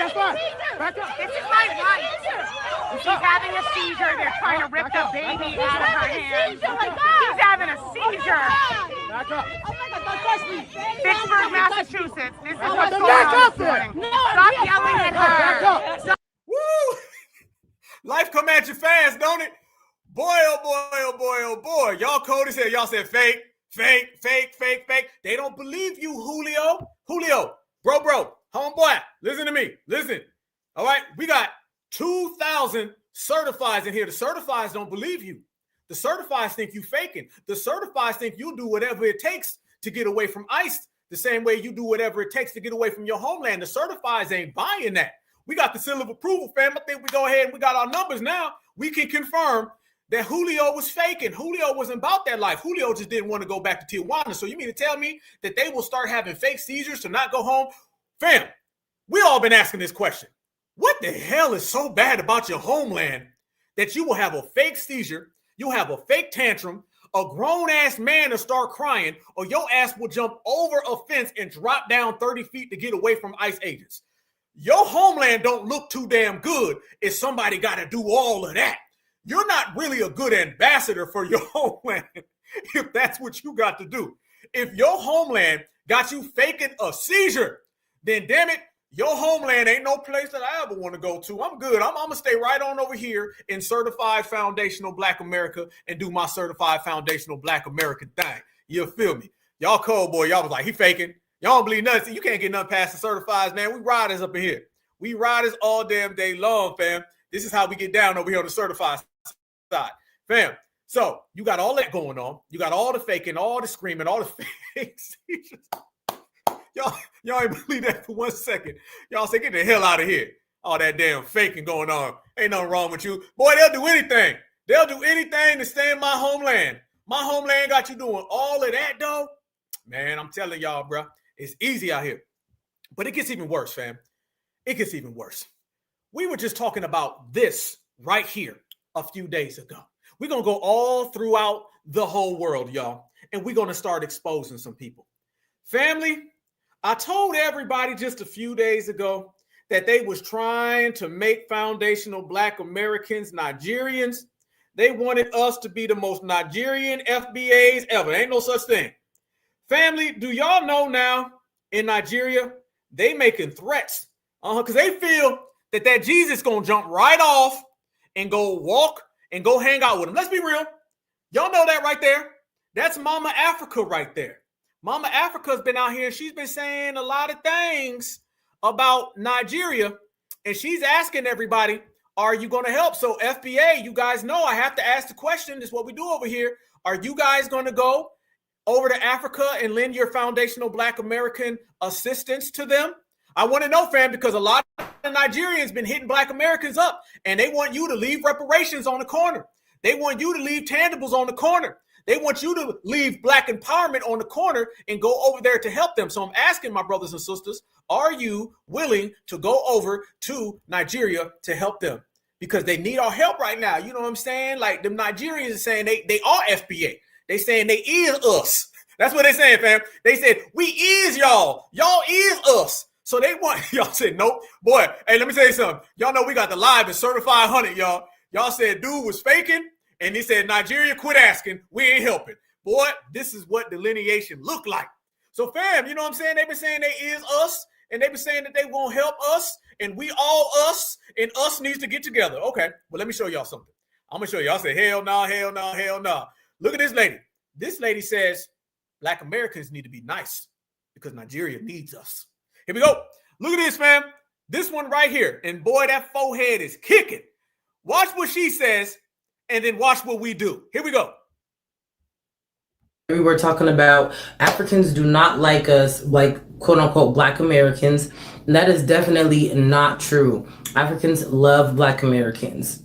Stop. Back up. This is my wife. She's having a seizure. They're trying to rip the baby out of her hand. She's having a seizure. Back up. Oh my God, don't touch me. Pittsburgh, Massachusetts. This is what's going on this morning. Stop yelling at her. Woo! Life come at you fast, don't it? Boy, oh boy, oh boy, oh boy. Y'all cold as hell. Y'all said fake. They don't believe you, Julio. Bro, homeboy, listen to me. Listen. All right, we got 2,000 certifieds in here. The certifieds don't believe you. The certifieds think you faking. The certifieds think you'll do whatever it takes to get away from ICE, the same way you do whatever it takes to get away from your homeland. The certifieds ain't buying that. We got the seal of approval, fam. I think we go ahead and we got our numbers now. We can confirm that Julio was faking. Julio wasn't about that life. Julio just didn't want to go back to Tijuana. So you mean to tell me that they will start having fake seizures to not go home? Fam, we all been asking this question. What the hell is so bad about your homeland that you will have a fake seizure, you'll have a fake tantrum, a grown-ass man to start crying, or your ass will jump over a fence and drop down 30 feet to get away from ICE agents? Your homeland don't look too damn good if somebody got to do all of that. You're not really a good ambassador for your homeland if that's what you got to do. If your homeland got you faking a seizure, then damn it, your homeland ain't no place that I ever want to go to. I'm good. I'm going to stay right on over here in certified foundational Black America and do my certified foundational Black American thing. You feel me? Y'all cold boy. Y'all was like, he faking. Y'all don't believe nothing. You can't get nothing past the certifieds, man. We riders up in here. We riders all damn day long, fam. This is how we get down over here on the certified side. Fam, so you got all that going on. You got all the faking, all the screaming, all the fake seizures. Y'all ain't believe that for 1 second. Y'all say, get the hell out of here. All that damn faking going on. Ain't nothing wrong with you. Boy, they'll do anything. They'll do anything to stay in my homeland. My homeland got you doing all of that, though. Man, I'm telling y'all, bro, it's easy out here. But it gets even worse, fam. It gets even worse. We were just talking about this right here a few days ago. We're going to go all throughout the whole world, y'all. And we're going to start exposing some people. Family, I told everybody just a few days ago that they was trying to make foundational Black Americans Nigerians. They wanted us to be the most Nigerian FBAs ever. Ain't no such thing. Family, do y'all know now in Nigeria, they making threats because they feel that Jesus going to jump right off and go walk and go hang out with them. Let's be real. Y'all know that right there. That's Mama Africa right there. Mama Africa's been out here and she's been saying a lot of things about Nigeria, and she's asking everybody, are you going to help? So FBA, you guys know I have to ask the question. This is what we do over here. Are you guys going to go over to Africa and lend your foundational Black American assistance to them? I want to know, fam, because a lot of Nigerians been hitting Black Americans up, and they want you to leave reparations on the corner. They want you to leave tangibles on the corner. They want you to leave Black empowerment on the corner and go over there to help them. So I'm asking my brothers and sisters, are you willing to go over to Nigeria to help them? Because they need our help right now. You know what I'm saying? Like them Nigerians are saying they are FBA. They saying they is us. That's what they saying, fam. They said, we is y'all. Y'all is us. So they want, y'all said, nope. Boy, hey, let me tell you something. Y'all know we got the live and certified 100, y'all. Y'all said dude was faking. And he said, Nigeria, quit asking. We ain't helping. Boy, this is what delineation look like. So, fam, you know what I'm saying? They've been saying they is us, and they've been saying that they won't help us, and we all us, and us needs to get together. Okay, well, let me show y'all something. I'm going to show y'all. I say, hell no, hell no, hell no. Look at this lady. This lady says Black Americans need to be nice because Nigeria needs us. Here we go. Look at this, fam. This one right here. And, boy, that forehead is kicking. Watch what she says. And then watch what we do. Here we go. We were talking about Africans do not like us, like quote unquote Black Americans. And that is definitely not true. Africans love Black Americans.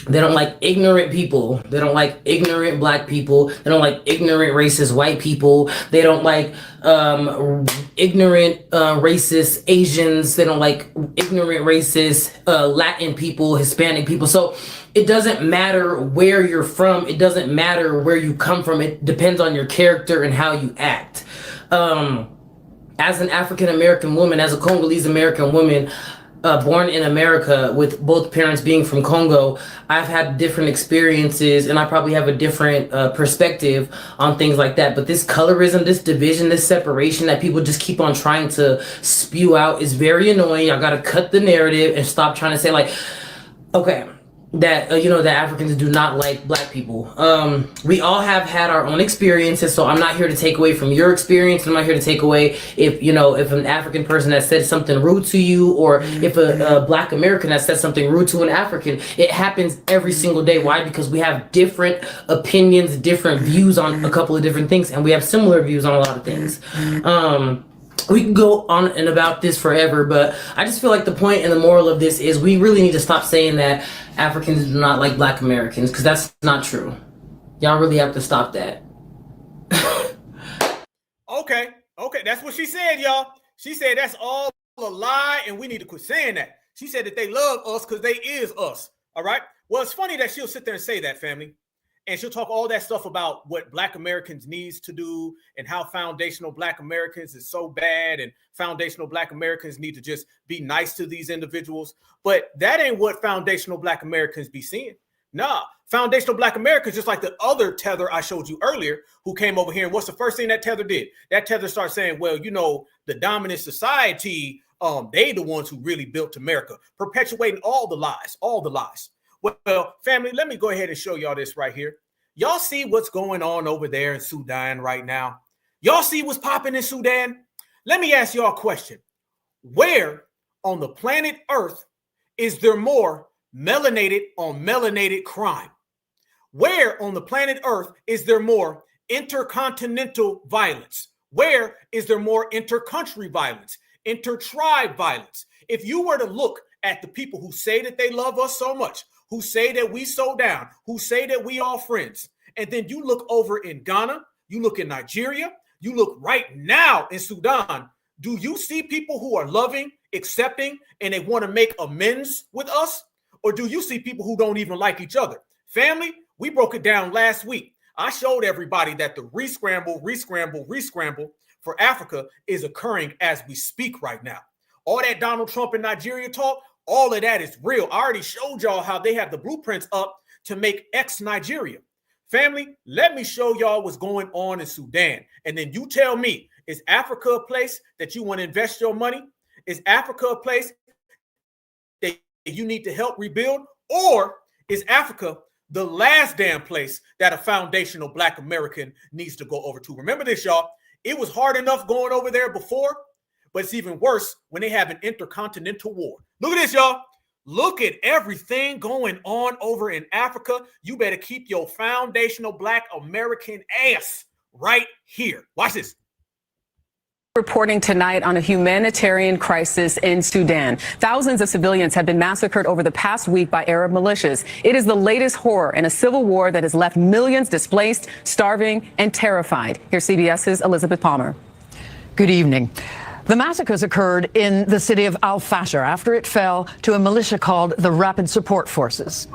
They don't like ignorant people. They don't like ignorant Black people. They don't like ignorant racist white people. They don't like ignorant racist Asians. They don't like ignorant racist Latin people, Hispanic people. So it doesn't matter where you're from. It doesn't matter where you come from. It depends on your character and how you act. As an African American woman, as a Congolese American woman, born in America with both parents being from Congo, I've had different experiences and I probably have a different perspective on things like that. But this colorism, this division, this separation that people just keep on trying to spew out is very annoying. I gotta cut the narrative and stop trying to say like, okay, that that Africans do not like black people. We all have had our own experiences, so I'm not here to take away from your experience. I'm not here to take away if an African person has said something rude to you, or if a black American has said something rude to an African. It happens every single day. Why? Because we have different opinions, different views on a couple of different things, and we have similar views on a lot of things. We can go on and about this forever, but I just feel like the point and the moral of this is we really need to stop saying that Africans do not like black Americans, because that's not true. Y'all really have to stop that. Okay, that's what she said, y'all. She said that's all a lie, and we need to quit saying that. She said that they love us because they is us, all right? Well, it's funny that she'll sit there and say that, family. And she'll talk all that stuff about what black Americans needs to do and how foundational black Americans is so bad and foundational black Americans need to just be nice to these individuals. But that ain't what foundational black Americans be seeing. Nah, foundational black Americans, just like the other tether I showed you earlier, who came over here. And what's the first thing that tether did? That tether started saying, well, the dominant society, they the ones who really built America, perpetuating all the lies. Well, family, let me go ahead and show y'all this right here. Y'all see what's going on over there in Sudan right now? Y'all see what's popping in Sudan? Let me ask y'all a question. Where on the planet Earth is there more melanated on melanated crime? Where on the planet Earth is there more intercontinental violence? Where is there more intercountry violence, intertribe violence? If you were to look at the people who say that they love us so much, who say that we so down, who say that we all friends, and then you look over in Ghana, you look in Nigeria, you look right now in Sudan, do you see people who are loving, accepting, and they want to make amends with us? Or do you see people who don't even like each other? Family, we broke it down last week. I showed everybody that the re-scramble for Africa is occurring as we speak right now. All that Donald Trump and Nigeria talk, all of that is real. I already showed y'all how they have the blueprints up to make ex-Nigeria. Family, let me show y'all what's going on in Sudan. And then you tell me, is Africa a place that you want to invest your money? Is Africa a place that you need to help rebuild? Or is Africa the last damn place that a foundational black American needs to go over to? Remember this, y'all. It was hard enough going over there before, but it's even worse when they have an intercontinental war. Look at this, y'all. Look at everything going on over in Africa. You better keep your foundational black American ass right here. Watch this. Reporting tonight on a humanitarian crisis in Sudan. Thousands of civilians have been massacred over the past week by Arab militias. It is the latest horror in a civil war that has left millions displaced, starving, and terrified. Here's CBS's Elizabeth Palmer. Good evening. The massacres occurred in the city of Al-Fashir after it fell to a militia called the Rapid Support Forces.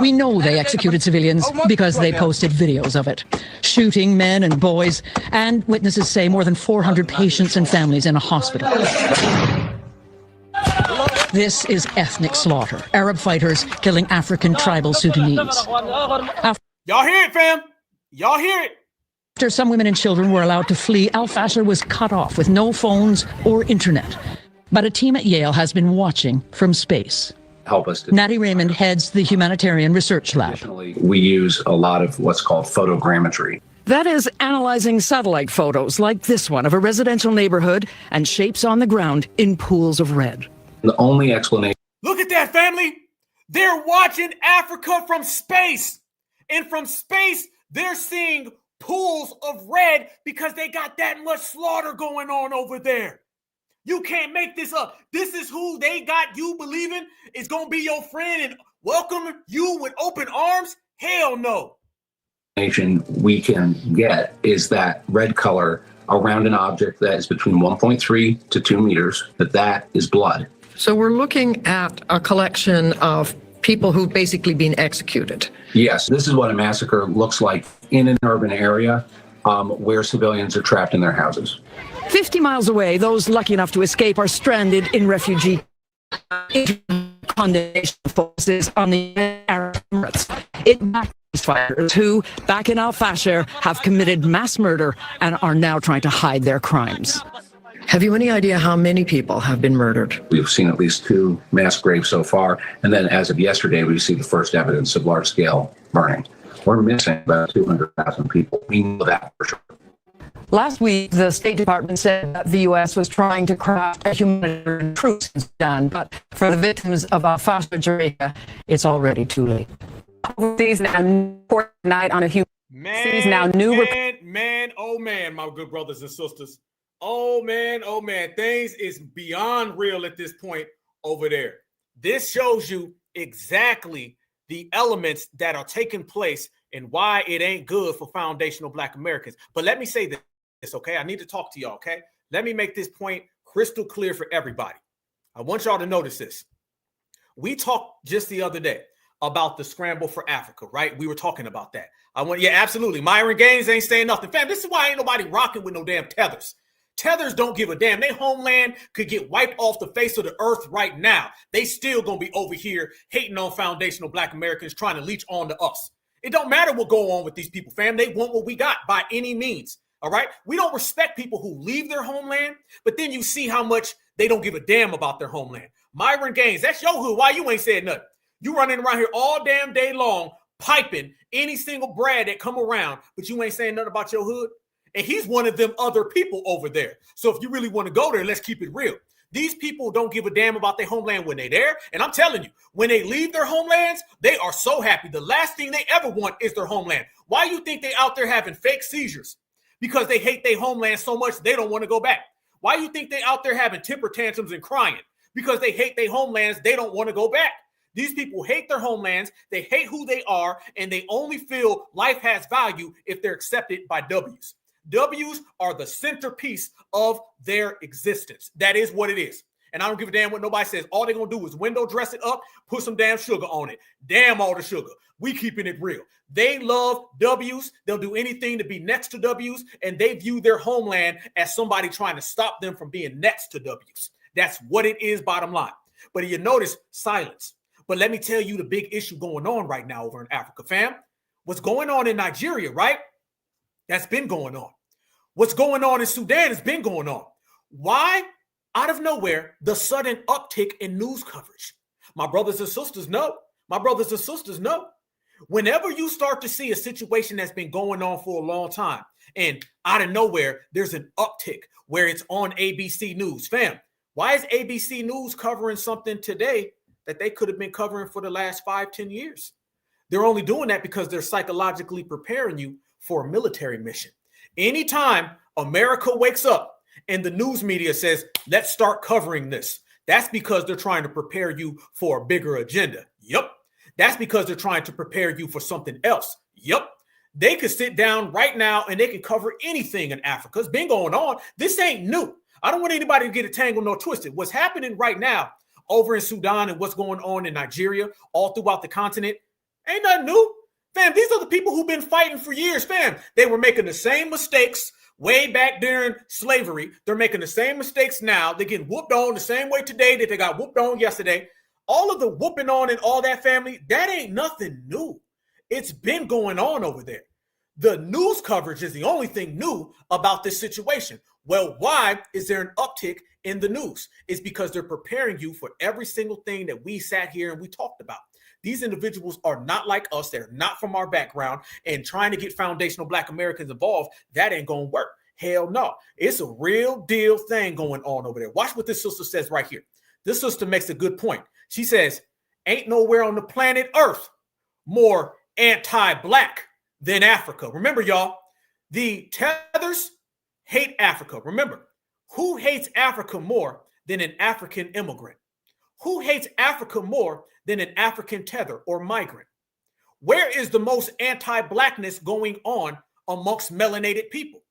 We know they executed civilians because they posted videos of it, shooting men and boys, and witnesses say more than 400 patients and families in a hospital. This is ethnic slaughter, Arab fighters killing African tribal Sudanese. Y'all hear it, fam? Y'all hear it? After some women and children were allowed to flee, Al-Fashir was cut off with no phones or internet. But a team at Yale has been watching from space. Help us to. Natty Raymond heads the Humanitarian Research Lab. Additionally, we use a lot of what's called photogrammetry. That is analyzing satellite photos like this one of a residential neighborhood and shapes on the ground in pools of red. The only explanation. Look at that, family. They're watching Africa from space. And from space, they're seeing pools of red because they got that much slaughter going on over there. You can't make this up. This is who they got you believing is going to be your friend and welcome you with open arms? Hell no. We can get is that red color around an object that is between 1.3 to 2 meters, that is blood. So we're looking at a collection of people who've basically been executed. Yes, this is what a massacre looks like in an urban area where civilians are trapped in their houses. 50 miles away, those lucky enough to escape are stranded in refugee condemnation forces on the Arab Emirates. Fighters who, back in Al-Fashir, have committed mass murder and are now trying to hide their crimes. Have you any idea how many people have been murdered? We've seen at least 2 mass graves so far. And then as of yesterday, we see the first evidence of large-scale burning. We're missing about 200,000 people. We know that for sure. Last week, the State Department said that the U.S. was trying to craft a humanitarian truce in Sudan, but for the victims of Al-Fasher, Jamaica, it's already too late. Overseas now, tonight on a human. Man, oh man, my good brothers and sisters. Oh man, things is beyond real at this point over there. This shows you exactly the elements that are taking place and why it ain't good for foundational Black Americans. But let me say this, okay? I need to talk to y'all, okay? Let me make this point crystal clear for everybody. I want y'all to notice this. We talked just the other day about the scramble for Africa, right? We were talking about that. Yeah, absolutely. Myron Gaines ain't saying nothing. Fam, this is why ain't nobody rocking with no damn tethers. Tethers don't give a damn. Their homeland could get wiped off the face of the earth right now. They still gonna be over here hating on foundational Black Americans, trying to leech on to us. It don't matter what go on with these people, fam. They want what we got by any means, all right? We don't respect people who leave their homeland, but then you see how much they don't give a damn about their homeland. Myron Gaines, that's your hood. Why you ain't said nothing? You running around here all damn day long, piping any single Brad that come around, but you ain't saying nothing about your hood? And he's one of them other people over there. So if you really want to go there, let's keep it real. These people don't give a damn about their homeland when they're there. And I'm telling you, when they leave their homelands, they are so happy. The last thing they ever want is their homeland. Why you think they out there having fake seizures? Because they hate their homeland so much they don't want to go back. Why you think they out there having temper tantrums and crying? Because they hate their homelands, they don't want to go back. These people hate their homelands, they hate who they are, and they only feel life has value if they're accepted by W's. W's are the centerpiece of their existence. That is what it is. And I don't give a damn what nobody says. All they're going to do is window dress it up, put some damn sugar on it. Damn all the sugar. We keeping it real. They love W's. They'll do anything to be next to W's, and they view their homeland as somebody trying to stop them from being next to W's. That's what it is, bottom line. But you notice silence. But let me tell you the big issue going on right now over in Africa, fam. What's going on in Nigeria, right? That's been going on. What's going on in Sudan has been going on. Why? Out of nowhere, the sudden uptick in news coverage. My brothers and sisters know. My brothers and sisters know. Whenever you start to see a situation that's been going on for a long time, and out of nowhere, there's an uptick where it's on ABC News. Fam, why is ABC News covering something today that they could have been covering for the last 5-10 years? They're only doing that because they're psychologically preparing you for a military mission. Anytime America wakes up and the news media says, let's start covering this, that's because they're trying to prepare you for a bigger agenda. Yep. That's because they're trying to prepare you for something else. Yep. They could sit down right now and they can cover anything in Africa. It's been going on. This ain't new. I don't want anybody to get it tangled nor twisted. What's happening right now over in Sudan and what's going on in Nigeria, all throughout the continent, ain't nothing new. Fam, these are the people who've been fighting for years, fam. They were making the same mistakes way back during slavery. They're making the same mistakes now. They're getting whooped on the same way today that they got whooped on yesterday. All of the whooping on and all that, family, that ain't nothing new. It's been going on over there. The news coverage is the only thing new about this situation. Well, why is there an uptick in the news? It's because they're preparing you for every single thing that we sat here and we talked about. These individuals are not like us. They're not from our background, and trying to get foundational Black Americans involved, that ain't going to work. Hell no. It's a real deal thing going on over there. Watch what this sister says right here. This sister makes a good point. She says, ain't nowhere on the planet Earth more anti-Black than Africa. Remember, y'all, the tethers hate Africa. Remember, who hates Africa more than an African immigrant? Who hates Africa more than an African tether or migrant? Where is the most anti-Blackness going on amongst melanated people?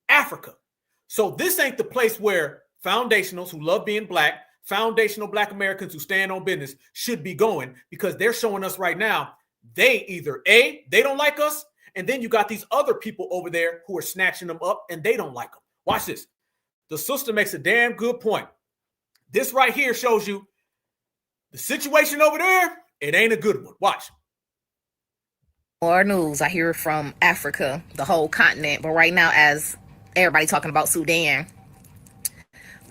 Africa. So this ain't the place where foundationals who love being Black, foundational Black Americans who stand on business should be going, because they're showing us right now they either A, they don't like us, and then you got these other people over there who are snatching them up and they don't like them. Watch this. The sister makes a damn good point. This right here shows you the situation over there, it ain't a good one. Watch. More news. I hear it from Africa, the whole continent. But right now, as everybody talking about Sudan,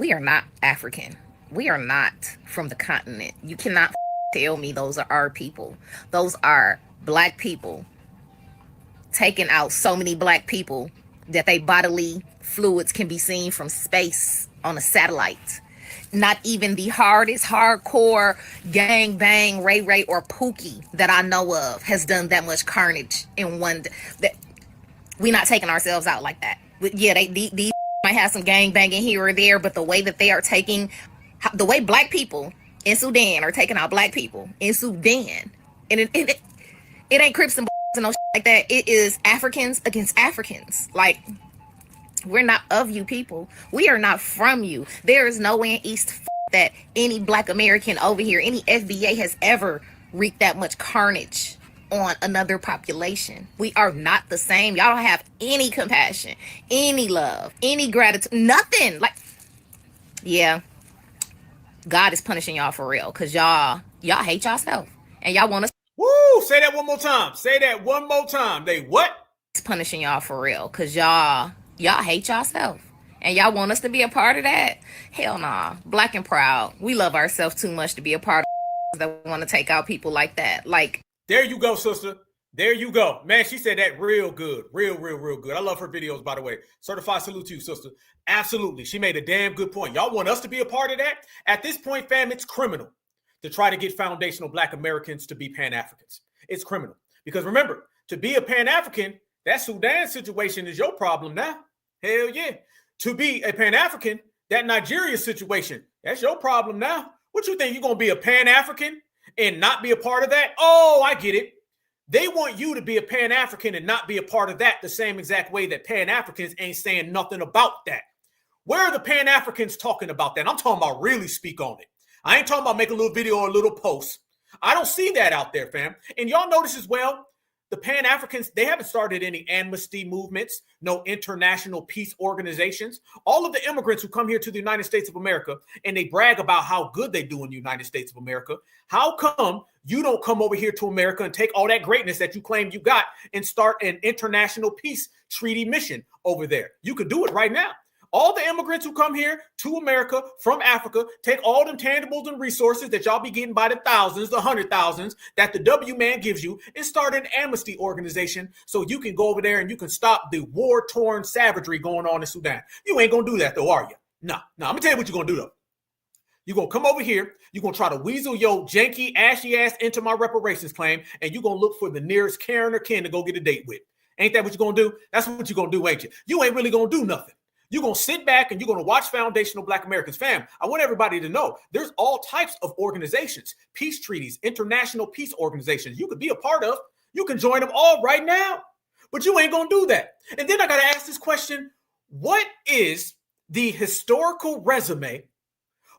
We are not African. We are not from the continent. You cannot tell me those are our people. Those are black people taking out so many black people that they bodily fluids can be seen from space on a satellite. Not even the hardest hardcore gang bang Ray Ray or Pookie that I know of has done that much carnage in one. That we not taking ourselves out like that. Yeah, these might have some gang banging here or there, but the way that they are taking, the way black people in Sudan are taking out black people in Sudan, and it ain't Crips and no shit like that. It is Africans against Africans. Like, we're not of you people. We are not from you. There is no way in East that any black American over here, any FBA has ever wreaked that much carnage on another population. We are not the same. Y'all don't have any compassion, any love, any gratitude, nothing. Like, yeah, God is punishing y'all for real, because y'all hate yourself and y'all want us. Woo! Say that one more time. Say that one more time. They what? It's punishing y'all for real, because y'all hate yourself and y'all want us to be a part of that. Hell nah. Black and proud. We love ourselves too much to be a part of that want to take out people like that. Like, there you go, sister. There you go. Man, she said that real good. Real good. I love her videos, by the way. Certified salute to you, sister. Absolutely. She made a damn good point. Y'all want us to be a part of that? At this point, fam, it's criminal to try to get foundational black Americans to be Pan-Africans. It's criminal. Because remember, to be a Pan-African, that Sudan situation is your problem now. Hell yeah. To be a Pan-African, that Nigeria situation, that's your problem now. What you think, you're going to be a Pan-African and not be a part of that? Oh, I get it. They want you to be a Pan-African and not be a part of that the same exact way that Pan-Africans ain't saying nothing about that. Where are the Pan-Africans talking about that? I'm talking about really speak on it. I ain't talking about make a little video or a little post. I don't see that out there, fam. And y'all notice as well, the Pan-Africans, they haven't started any amnesty movements, no international peace organizations. All of the immigrants who come here to the United States of America and they brag about how good they do in the United States of America, how come you don't come over here to America and take all that greatness that you claim you got and start an international peace treaty mission over there? You could do it right now. All the immigrants who come here to America from Africa, take all them tangibles and resources that y'all be getting by the thousands, the 100,000s that the W man gives you, and start an amnesty organization so you can go over there and you can stop the war-torn savagery going on in Sudan. You ain't going to do that, though, are you? No, I'm going to tell you what you're going to do, though. You're going to come over here, you're going to try to weasel your janky, ashy ass into my reparations claim, and you're going to look for the nearest Karen or Ken to go get a date with. Ain't that what you're going to do? That's what you're going to do, ain't you? You ain't really going to do nothing. You're going to sit back and you're going to watch foundational black Americans. Fam, I want everybody to know there's all types of organizations, peace treaties, international peace organizations you could be a part of. You can join them all right now, but you ain't going to do that. And then I got to ask this question. What is the historical resume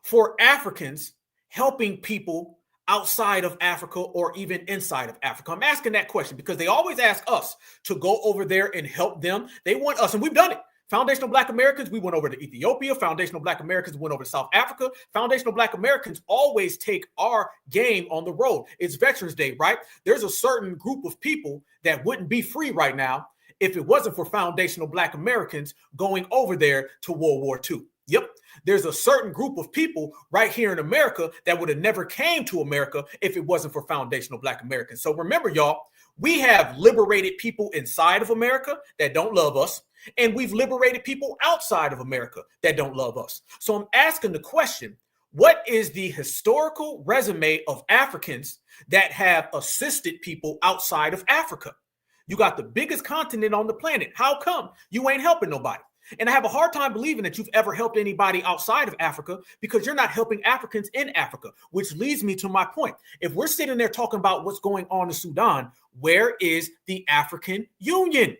for Africans helping people outside of Africa or even inside of Africa? I'm asking that question because they always ask us to go over there and help them. They want us, and we've done it. Foundational Black Americans, we went over to Ethiopia. Foundational Black Americans went over to South Africa. Foundational Black Americans always take our game on the road. It's Veterans Day, right? There's a certain group of people that wouldn't be free right now if it wasn't for Foundational Black Americans going over there to World War II. Yep. There's a certain group of people right here in America that would have never came to America if it wasn't for Foundational Black Americans. So remember, y'all, we have liberated people inside of America that don't love us. And we've liberated people outside of America that don't love us. So I'm asking the question, what is the historical resume of Africans that have assisted people outside of Africa? You got the biggest continent on the planet. How come you ain't helping nobody? And I have a hard time believing that you've ever helped anybody outside of Africa because you're not helping Africans in Africa, which leads me to my point. If we're sitting there talking about what's going on in Sudan, where is the African Union?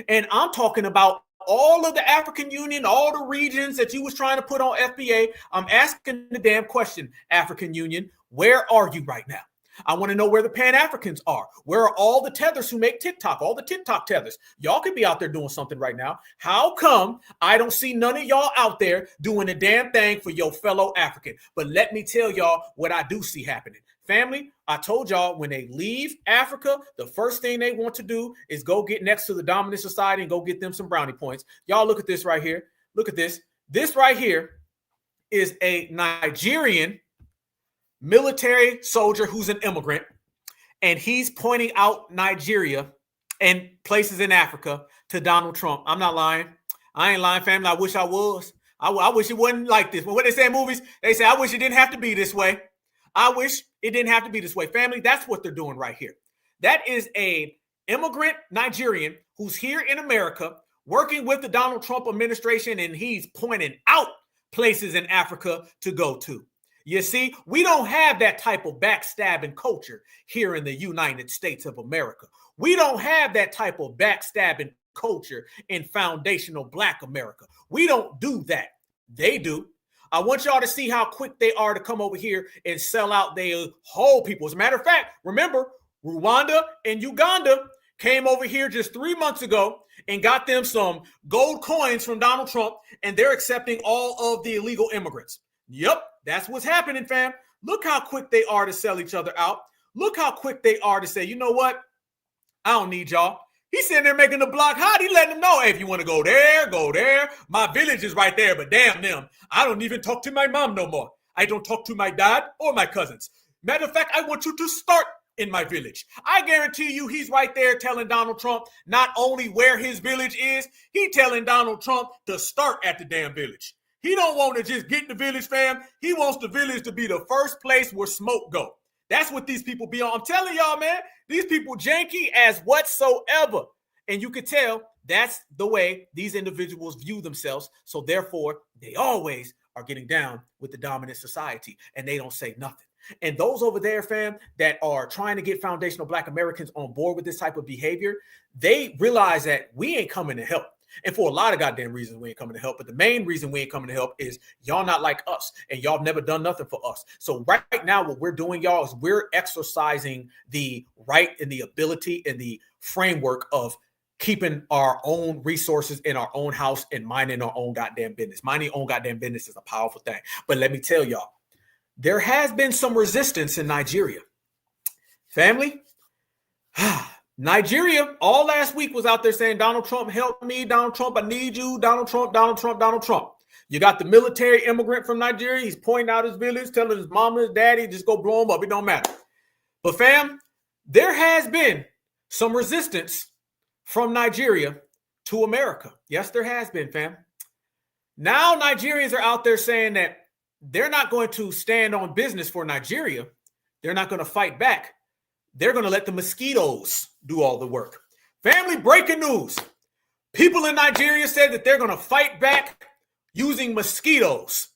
And I'm talking about all of the African Union, all the regions that you was trying to put on FBA. I'm asking the damn question, African Union, where are you right now? I want to know where the Pan-Africans are. Where are all the tethers who make TikTok, all the TikTok tethers? Y'all could be out there doing something right now. How come I don't see none of y'all out there doing a damn thing for your fellow African? But let me tell y'all what I do see happening. Family, I told y'all when they leave Africa, the first thing they want to do is go get next to the dominant society and go get them some brownie points. Y'all look at this right here. Look at this. This right here is a Nigerian military soldier who's an immigrant, and he's pointing out Nigeria and places in Africa to Donald Trump. I'm not lying. I ain't lying, family. I wish I was. I wish it wasn't like this. But what they say in movies, they say, I wish it didn't have to be this way. I wish it didn't have to be this way. Family, that's what they're doing right here. That is a immigrant Nigerian who's here in America working with the Donald Trump administration, and he's pointing out places in Africa to go to. You see, we don't have that type of backstabbing culture here in the United States of America. We don't have that type of backstabbing culture in foundational Black America. We don't do that. They do. I want y'all to see how quick they are to come over here and sell out their whole people. As a matter of fact, remember, Rwanda and Uganda came over here just 3 months ago and got them some gold coins from Donald Trump, and they're accepting all of the illegal immigrants. Yep, that's what's happening, fam. Look how quick they are to sell each other out. Look how quick they are to say, you know what? I don't need y'all. He's sitting there making the block hot. He letting them know, hey, if you want to go there, go there. My village is right there, but damn them. I don't even talk to my mom no more. I don't talk to my dad or my cousins. Matter of fact, I want you to start in my village. I guarantee you he's right there telling Donald Trump not only where his village is, he telling Donald Trump to start at the damn village. He don't want to just get the village, fam. He wants the village to be the first place where smoke go. That's what these people be on. I'm telling y'all, man, these people janky as whatsoever. And you could tell that's the way these individuals view themselves. So therefore, they always are getting down with the dominant society, and they don't say nothing. And those over there, fam, that are trying to get foundational Black Americans on board with this type of behavior, they realize that we ain't coming to help. And for a lot of goddamn reasons, we ain't coming to help. But the main reason we ain't coming to help is y'all not like us, and y'all have never done nothing for us. So right now, what we're doing, y'all, is we're exercising the right and the ability and the framework of keeping our own resources in our own house and minding our own goddamn business. Minding your own goddamn business is a powerful thing. But let me tell y'all, there has been some resistance in Nigeria. Family, Nigeria all last week was out there saying, Donald Trump, help me. Donald Trump, I need you. Donald Trump, Donald Trump, Donald Trump. You got the military immigrant from Nigeria. He's pointing out his village, telling his mama, his daddy, just go blow him up. It don't matter. But fam, there has been some resistance from Nigeria to America. Yes, there has been, fam. Now Nigerians are out there saying that they're not going to stand on business for Nigeria. They're not going to fight back. They're going to let the mosquitoes do all the work. Family, breaking news. People in Nigeria said that they're going to fight back using mosquitoes.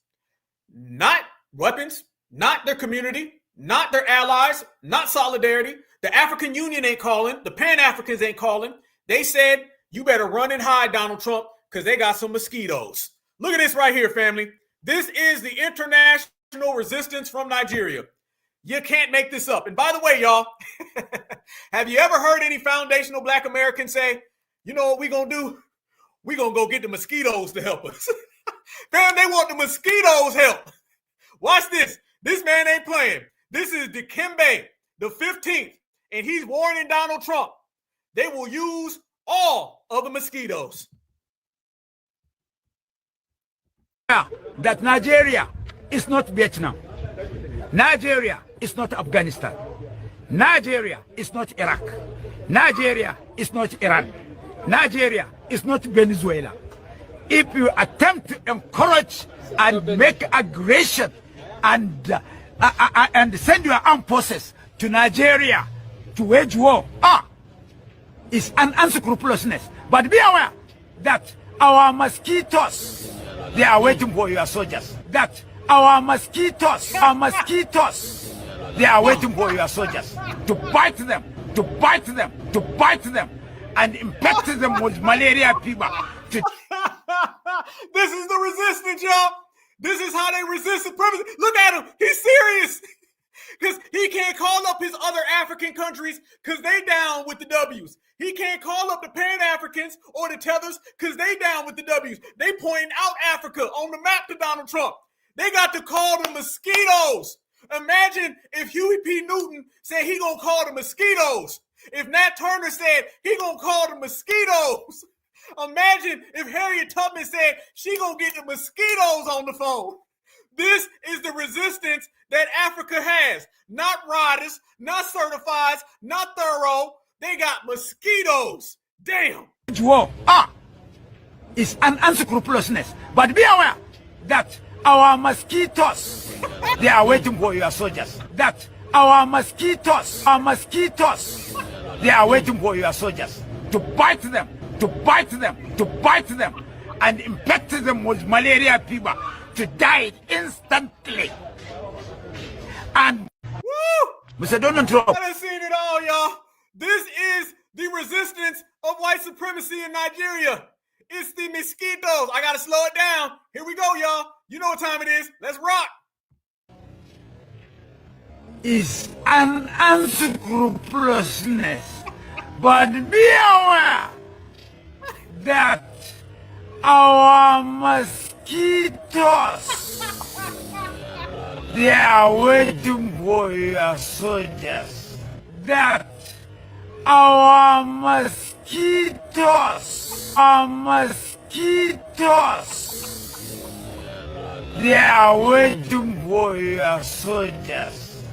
Not weapons, not their community, not their allies, not solidarity. The African Union ain't calling. The Pan-Africans ain't calling. They said, you better run and hide, Donald Trump, because they got some mosquitoes. Look at this right here, family. This is the international resistance from Nigeria. You can't make this up. And by the way, y'all, have you ever heard any foundational Black Americans say, you know what we're going to do? We're going to go get the mosquitoes to help us. Fam, they want the mosquitoes help. Watch this. This man ain't playing. This is Dikembe, the 15th, and he's warning Donald Trump. They will use all of the mosquitoes. That Nigeria is not Vietnam. Nigeria is not Afghanistan. Nigeria is not Iraq. Nigeria is not Iran. Nigeria is not Venezuela. If you attempt to encourage and make aggression and send your armed forces to Nigeria to wage war, it's an unscrupulousness. But be aware that our mosquitoes, they are waiting for your soldiers. That our mosquitoes, they are waiting for your soldiers to bite them, to bite them, to bite them, and infect them with malaria fever. This is the resistance, y'all. This is how they resist the purpose. Look at him. He's serious. Because he can't call up his other African countries because they down with the W's. He can't call up the Pan-Africans or the Tethers because they down with the W's. They pointing out Africa on the map to Donald Trump. They got to call the mosquitoes. Imagine if Huey P. Newton said he gonna call the mosquitoes. If Nat Turner said he gonna call the mosquitoes. Imagine if Harriet Tubman said she gonna get the mosquitoes on the phone. This is the resistance that Africa has. Not riders, not certifieds, not thorough. They got mosquitoes. Damn. War is an unscrupulousness. But be aware that our mosquitoes, they are waiting for your soldiers. That our mosquitoes, they are waiting for your soldiers to bite them, and infect them with malaria fever to die instantly. And Mr. Donald Trump. I done seen it all, y'all. This is the resistance of white supremacy in Nigeria. It's the mosquitoes. I gotta slow it down. Here we go, y'all. You know what time it is. Let's rock. Is an unscrupulousness. But be aware that our mosquitoes, they are waiting for your soldiers. That our mosquitoes, they are waiting for your soldiers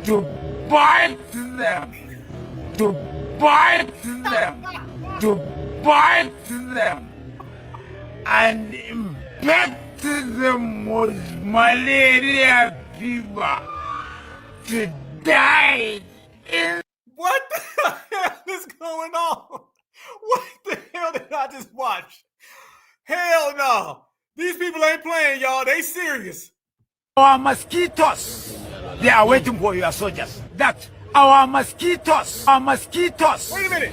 to bite them, and infect them with malaria fever to die in. What the hell is going on? What the hell did I just watch? Hell no. These people ain't playing, y'all. They serious. Our mosquitoes, they are waiting for your soldiers. That our mosquitoes. Wait a minute.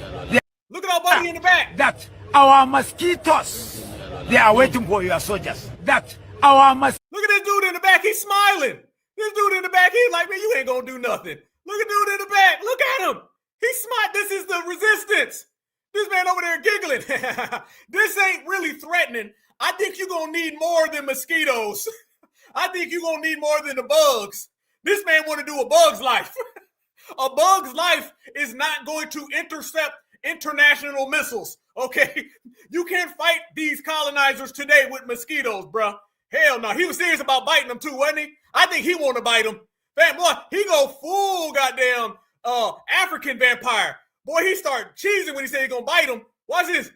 Look at our buddy in the back. That our mosquitoes, they are waiting for your soldiers. That our mosquitoes. Look at this dude in the back. He's smiling. This dude in the back, he's like, man, you ain't gonna do nothing. Look at dude in the back. Look at him. He's smart. This is the resistance. This man over there giggling. This ain't really threatening. I think you're going to need more than mosquitoes. I think you're going to need more than the bugs. This man want to do a bug's life. A bug's life is not going to intercept international missiles, okay? You can't fight these colonizers today with mosquitoes, bro. Hell no. He was serious about biting them too, wasn't he? I think he want to bite them. Man, boy, he go full goddamn African vampire. Boy, he start cheesing when he said he gonna bite him. Watch this.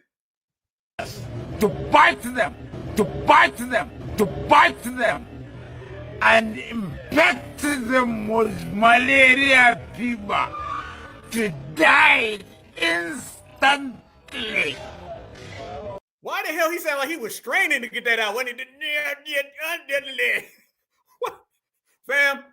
To bite them, and infect them with malaria fever to die instantly. Why the hell he sound like he was straining to get that out? When he did, what? Fam,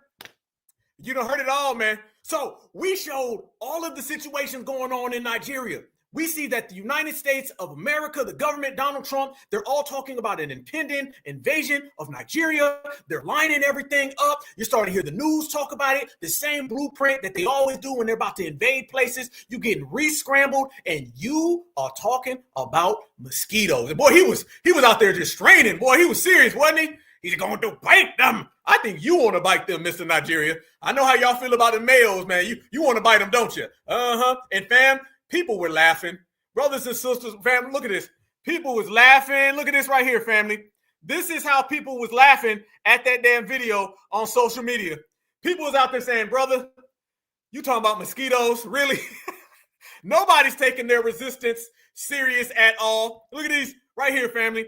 you done heard it all, man. So we showed all of the situations going on in Nigeria. We see that the United States of America, the government, Donald Trump, they're all talking about an impending invasion of Nigeria. They're lining everything up. You're starting to hear the news talk about it. The same blueprint that they always do when they're about to invade places. You getting re-scrambled, and you are talking about mosquitoes. And boy, he was out there just straining. Boy, he was serious, wasn't he? He's going to bite them. I think you want to bite them, Mr. Nigeria. I know how y'all feel about the males, man. You want to bite them, don't you? Uh-huh. And fam, people were laughing. Brothers and sisters, fam, look at this. People was laughing. Look at this right here, family. This is how people was laughing at that damn video on social media. People was out there saying, brother, you talking about mosquitoes? Really? Nobody's taking their resistance serious at all. Look at these right here, family.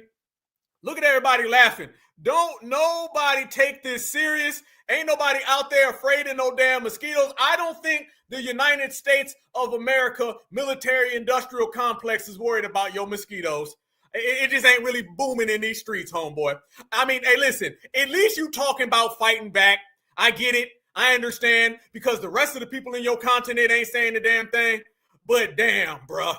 Look at everybody laughing. Don't nobody take this serious. Ain't nobody out there afraid of no damn mosquitoes. I don't think the United States of America military industrial complex is worried about your mosquitoes. It just ain't really booming in these streets, homeboy. I mean, hey, listen, at least you talking about fighting back. I get it. I understand, because the rest of the people in your continent ain't saying the damn thing. But damn, bruh.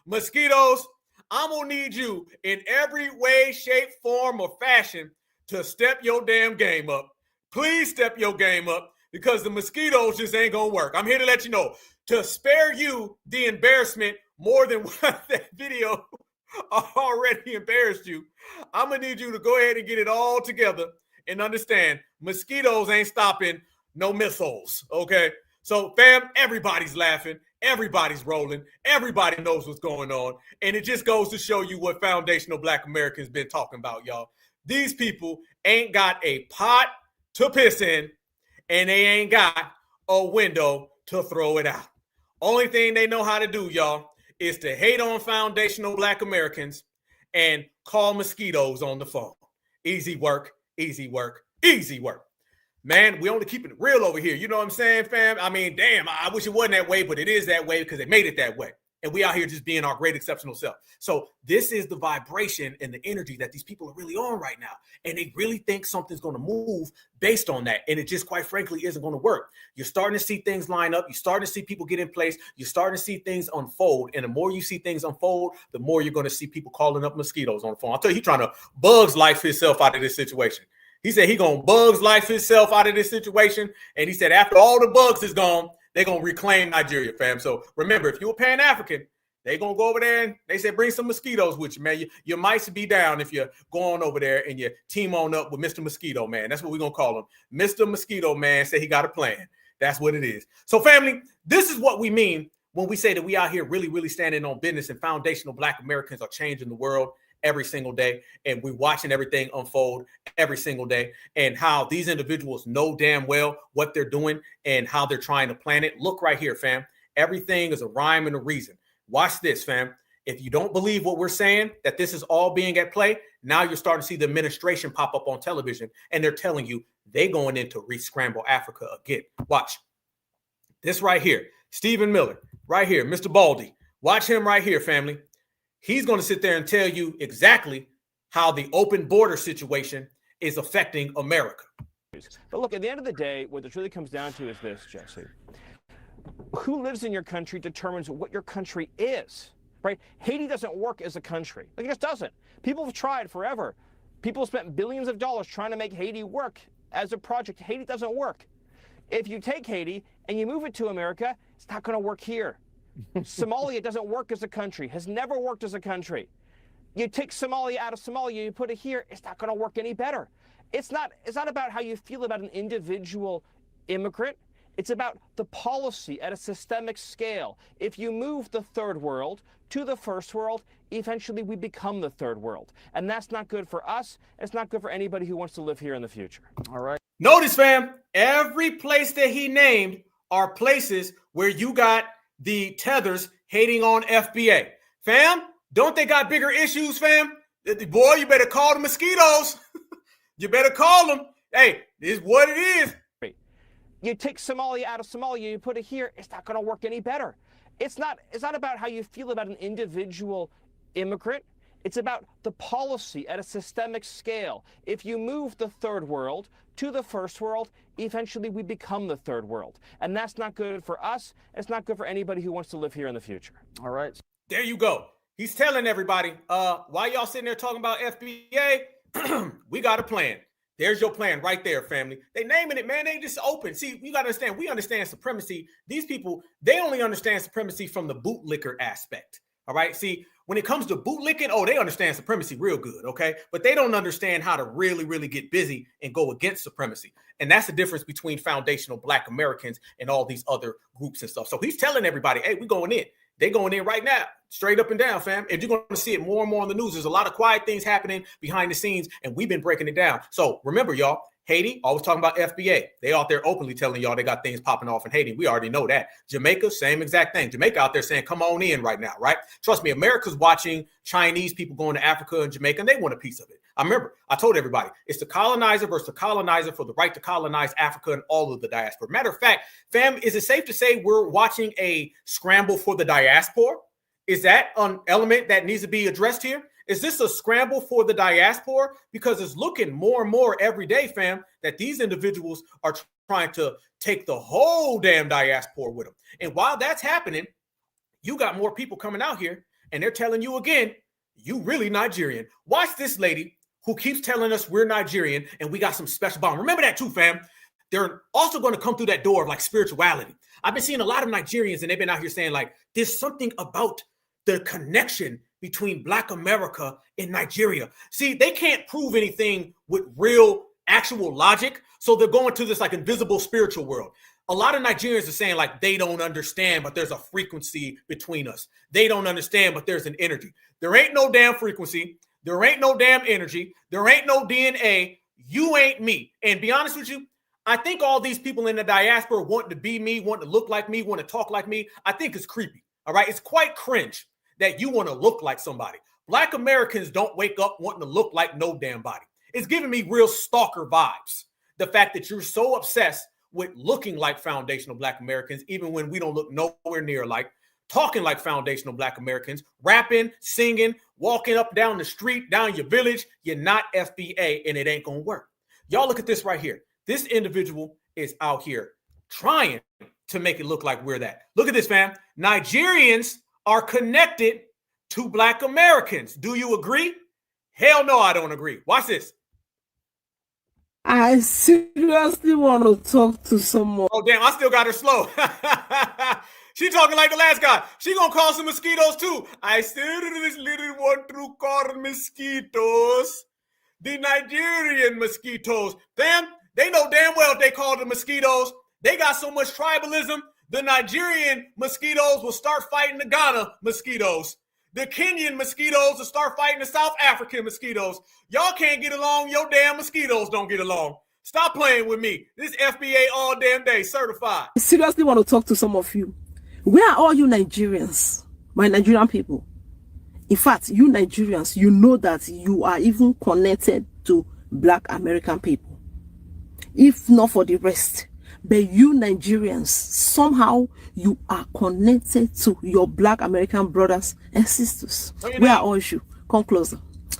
Mosquitoes, I'm going to need you in every way, shape, form, or fashion to step your damn game up. Please step your game up, because the mosquitoes just ain't going to work. I'm here to let you know, to spare you the embarrassment more than what that video already embarrassed you, I'm going to need you to go ahead and get it all together and understand mosquitoes ain't stopping no missiles, okay? So, fam, everybody's laughing. Everybody's rolling. Everybody knows what's going on. And it just goes to show you what foundational Black Americans been talking about, y'all. these people ain't got a pot to piss in, and they ain't got a window to throw it out. Only thing they know how to do, y'all, is to hate on foundational Black Americans and call mosquitoes on the phone. Easy work, easy work, easy work. Man, we only keeping it real over here. You know what I'm saying, fam? I mean, damn, I wish it wasn't that way, but it is that way because they made it that way. And we out here just being our great exceptional self. So this is the vibration and the energy that these people are really on right now. And they really think something's going to move based on that. And it just, quite frankly, isn't going to work. You're starting to see things line up. You're starting to see people get in place. You're starting to see things unfold. And the more you see things unfold, the more you're going to see people calling up mosquitoes on the phone. I'll tell you, he's trying to Bugs Life himself out of this situation. He said he's going to Bugs Life himself out of this situation. And he said after all the bugs is gone, they're going to reclaim Nigeria, fam. So remember, if you're a Pan-African, they're going to go over there and they said bring some mosquitoes with you, man. You might be down if you're going over there and you team on up with Mr. Mosquito Man. That's what we're going to call him. Mr. Mosquito Man said he got a plan. That's what it is. So, family, this is what we mean when we say that we out here really, really standing on business and foundational Black Americans are changing the world every single day. And we're watching everything unfold every single day and how these individuals know damn well what they're doing and how they're trying to plan it. Look right here, fam. Everything is a rhyme and a reason. Watch this, fam. If you don't believe what we're saying, that this is all being at play, now you're starting to see the administration pop up on television and they're telling you they're going in to re-scramble Africa again. Watch this right here. Stephen Miller, right here, Mr. Baldy. Watch him right here, family. He's going to sit there and tell you exactly how the open border situation is affecting America. But look, at the end of the day, what it really comes down to is this, Jesse. Who lives in your country determines what your country is, right? Haiti doesn't work as a country. Like, it just doesn't. People have tried forever. People have spent billions of dollars trying to make Haiti work as a project. Haiti doesn't work. If you take Haiti and you move it to America, it's not going to work here. Somalia doesn't work as a country, has never worked as a country. You take Somalia out of Somalia, you put it here, it's not going to work any better. It's not about how you feel about an individual immigrant. It's about the policy at a systemic scale. If you move the third world to the first world, eventually we become the third world. And that's not good for us. It's not good for anybody who wants to live here in the future. All right. Notice, fam, every place that he named are places where you got the tethers hating on FBA. Fam, don't they got bigger issues, fam? Boy, you better call the mosquitoes. You better call them. Hey, this is what it is. You take Somalia out of Somalia, you put it here, it's not going to work any better. It's not about how you feel about an individual immigrant. It's about the policy at a systemic scale. If you move the third world to the first world, eventually we become the third world. And that's not good for us. It's not good for anybody who wants to live here in the future. All right. There you go. He's telling everybody, why y'all sitting there talking about FBA? We got a plan. There's your plan right there, family. They naming it, man. They just open. See, you got to understand, we understand supremacy. These people, they only understand supremacy from the bootlicker aspect. All right. See, when it comes to bootlicking, oh, they understand supremacy real good. Okay. But they don't understand how to really, really get busy and go against supremacy. And that's the difference between foundational Black Americans and all these other groups and stuff. So he's telling everybody, hey, we're going in. They're going in right now, straight up and down, fam. And you're going to see it more and more on the news. There's a lot of quiet things happening behind the scenes, and we've been breaking it down. So remember, y'all, Haiti, always talking about FBA. They out there openly telling y'all they got things popping off in Haiti. We already know that. Jamaica, same exact thing. Jamaica out there saying, come on in right now, right? Trust me, America's watching Chinese people going to Africa and Jamaica, and they want a piece of it. I told everybody, it's the colonizer versus the colonizer for the right to colonize Africa and all of the diaspora. Matter of fact, fam, is it safe to say we're watching a scramble for the diaspora? Is that an element that needs to be addressed here? Is this a scramble for the diaspora? Because it's looking more and more every day, fam, that these individuals are trying to take the whole damn diaspora with them. And while that's happening, you got more people coming out here and they're telling you again, you really Nigerian. Watch this lady who keeps telling us we're Nigerian and we got some special bond. Remember that too, fam. They're also going to come through that door of like spirituality. I've been seeing a lot of Nigerians and they've been out here saying like, there's something about the connection between Black America and Nigeria. See, they can't prove anything with real actual logic. So they're going to this like invisible spiritual world. A lot of Nigerians are saying like, they don't understand, but there's a frequency between us. They don't understand, but there's an energy. There ain't no damn frequency. There ain't no damn energy. There ain't no DNA. You ain't me. And be honest with you, I think all these people in the diaspora want to be me, want to look like me, want to talk like me. I think it's creepy. All right. It's quite cringe that you want to look like somebody. Black Americans don't wake up wanting to look like no damn body. It's giving me real stalker vibes. The fact that you're so obsessed with looking like foundational Black Americans, even when we don't look nowhere near like, talking like foundational Black Americans, rapping, singing, walking up down the street, down your village. You're not FBA and it ain't going to work. Y'all look at this right here. This individual is out here trying to make it look like we're that. Look at this, fam. Nigerians are connected to Black Americans. Do you agree? Hell no, I don't agree. Watch this. I seriously want to talk to someone. Oh, damn, I still got her slow. She talking like the last guy. She gonna call some mosquitoes too. I still really want to call mosquitoes. The Nigerian mosquitoes. Damn, they know damn well if they call the mosquitoes. They got so much tribalism. The Nigerian mosquitoes will start fighting the Ghana mosquitoes. The Kenyan mosquitoes will start fighting the South African mosquitoes. Y'all can't get along. Your damn mosquitoes don't get along. Stop playing with me. This FBA all damn day certified. I seriously want to talk to some of you. Where are all you Nigerians, my Nigerian people? In fact, you Nigerians, you know that you are even connected to Black American people. If not for the rest, but you Nigerians, somehow you are connected to your Black American brothers and sisters. Where are all you? Come closer.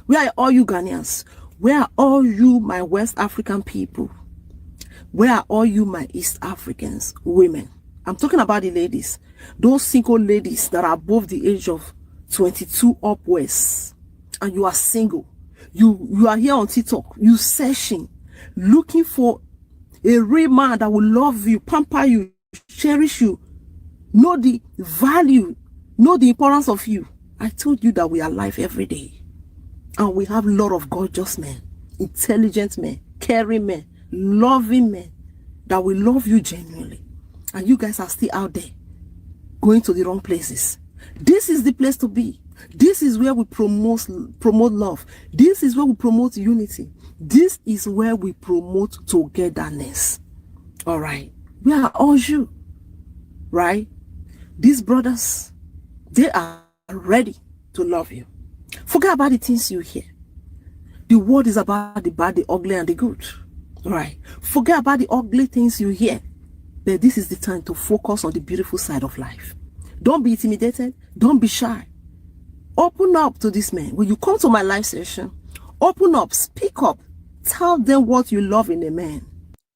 Where are all you Ghanaians? Where are all you my West African people? Where are all you my East Africans, women? I'm talking about the ladies. Those single ladies that are above the age of 22 upwards. And you are single. You are here on TikTok. You searching, looking for a real man that will love you, pamper you, cherish you, know the value, know the importance of you. I told you that we are alive every day. And we have a lot of gorgeous men, intelligent men, caring men, loving men that will love you genuinely. And you guys are still out there going to the wrong places. This is the place to be. This is where we promote love. This is where we promote unity. This is where we promote togetherness. All right. We are all you. Right? These brothers, they are ready to love you. Forget about the things you hear. The word is about the bad, the ugly, and the good. All right. Forget about the ugly things you hear. But this is the time to focus on the beautiful side of life. Don't be intimidated. Don't be shy. Open up to this man. When you come to my live session, open up, speak up. Tell them what you love in a man.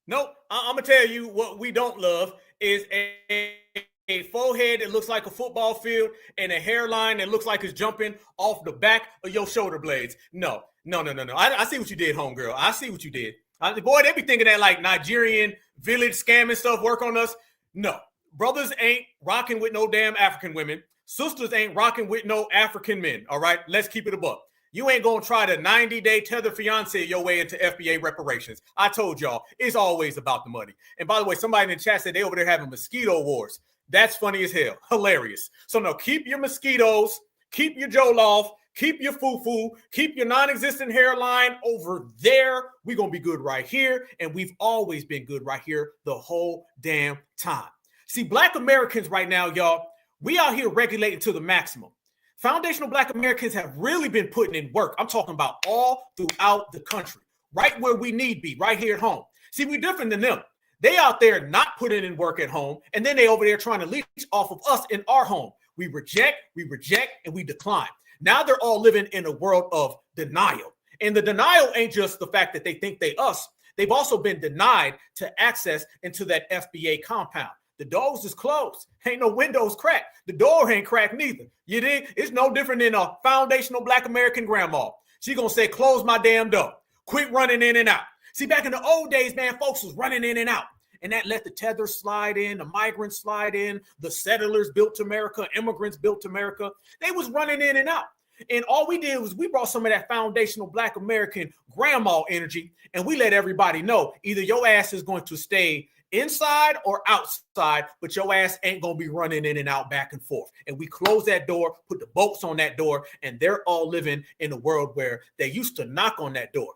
Nope. I'm going to tell you what we don't love is a forehead that looks like a football field and a hairline that looks like it's jumping off the back of your shoulder blades. No. I see what you did, homegirl. I see what you did. Boy, they be thinking that like Nigerian village scamming stuff work on us. No. Brothers ain't rocking with no damn African women. Sisters ain't rocking with no African men. All right, let's keep it a buck. You ain't gonna try to 90-day tether fiance your way into FBA reparations. I told y'all, it's always about the money. And by the way, somebody in the chat said they over there having mosquito wars. That's funny as hell. Hilarious. So no, keep your mosquitoes, keep your Jollof, keep your foo-foo, keep your non-existent hairline over there. We're gonna be good right here. And we've always been good right here the whole damn time. See, Black Americans right now, y'all, we out here regulating to the maximum. Foundational Black Americans have really been putting in work. I'm talking about all throughout the country, right where we need be, right here at home. See, we're different than them. They out there not putting in work at home, and then they over there trying to leech off of us in our home. We reject, and we decline. Now they're all living in a world of denial. And the denial ain't just the fact that they think they us. They've also been denied to access into that FBA compound. The doors is closed. Ain't no windows cracked. The door ain't cracked neither. You dig? It's no different than a foundational Black American grandma. She gonna say, close my damn door. Quit running in and out. See, back in the old days, man, folks was running in and out. And that let the tether slide in, the migrants slide in, the settlers built America, immigrants built America. They was running in and out. And all we did was we brought some of that foundational Black American grandma energy, and we let everybody know either your ass is going to stay inside or outside, but your ass ain't going to be running in and out back and forth. And we close that door, put the bolts on that door, and they're all living in a world where they used to knock on that door.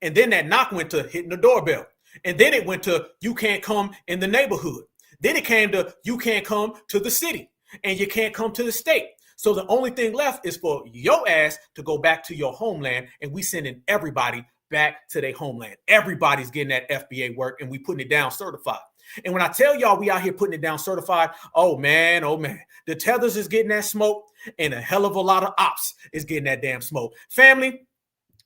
And then that knock went to hitting the doorbell. And then it went to you can't come in the neighborhood. Then it came to you can't come to the city and you can't come to the state. So the only thing left is for your ass to go back to your homeland, and we sending everybody back to their homeland. Everybody's getting that FBA work, and we putting it down certified. And when I tell y'all we out here putting it down certified, oh man, the tethers is getting that smoke, and a hell of a lot of ops is getting that damn smoke. Family,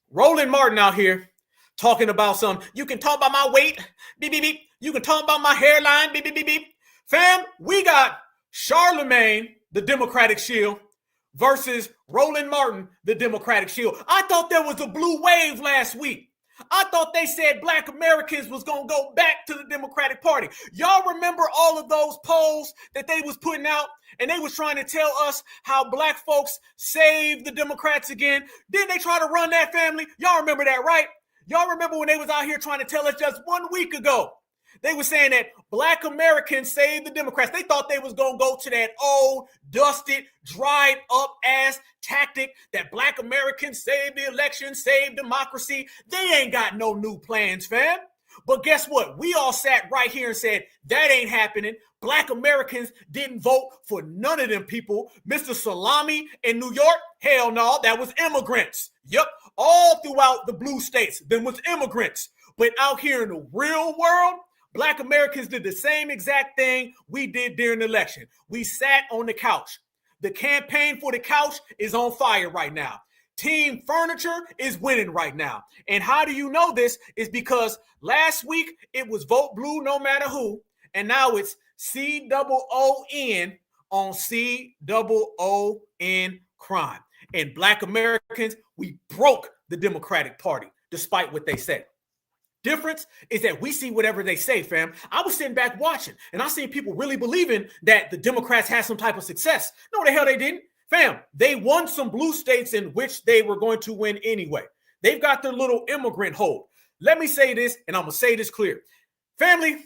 Roland Martin out here talking about you can talk about my weight, beep, beep, beep. You can talk about my hairline, beep, beep, beep, beep. Fam, we got Charlemagne, the Democratic shield, versus Roland Martin, the Democratic shield. I thought there was a blue wave last week. I thought they said Black Americans was going to go back to the Democratic Party. Y'all remember all of those polls that they was putting out, and they was trying to tell us how Black folks saved the Democrats again? Didn't they try to run that, family? Y'all remember that, right? Y'all remember when they was out here trying to tell us just 1 week ago? They were saying that Black Americans saved the Democrats. They thought they was going to go to that old, dusted, dried up ass tactic that Black Americans saved the election, saved democracy. They ain't got no new plans, fam. But guess what? We all sat right here and said, that ain't happening. Black Americans didn't vote for none of them people. Mr. Salami in New York, hell no, that was immigrants. Yep, all throughout the blue states, them was immigrants. But out here in the real world, Black Americans did the same exact thing we did during the election. We sat on the couch. The campaign for the couch is on fire right now. Team Furniture is winning right now. And how do you know this? Is because last week it was vote blue no matter who, and now it's COON on COON crime. And Black Americans, we broke the Democratic Party, despite what they said. Difference is that we see whatever they say, fam. I was sitting back watching, and I seen people really believing that the Democrats had some type of success. No, the hell they didn't. Fam, they won some blue states in which they were going to win anyway. They've got their little immigrant hold. Let me say this, and I'm going to say this clear. Family,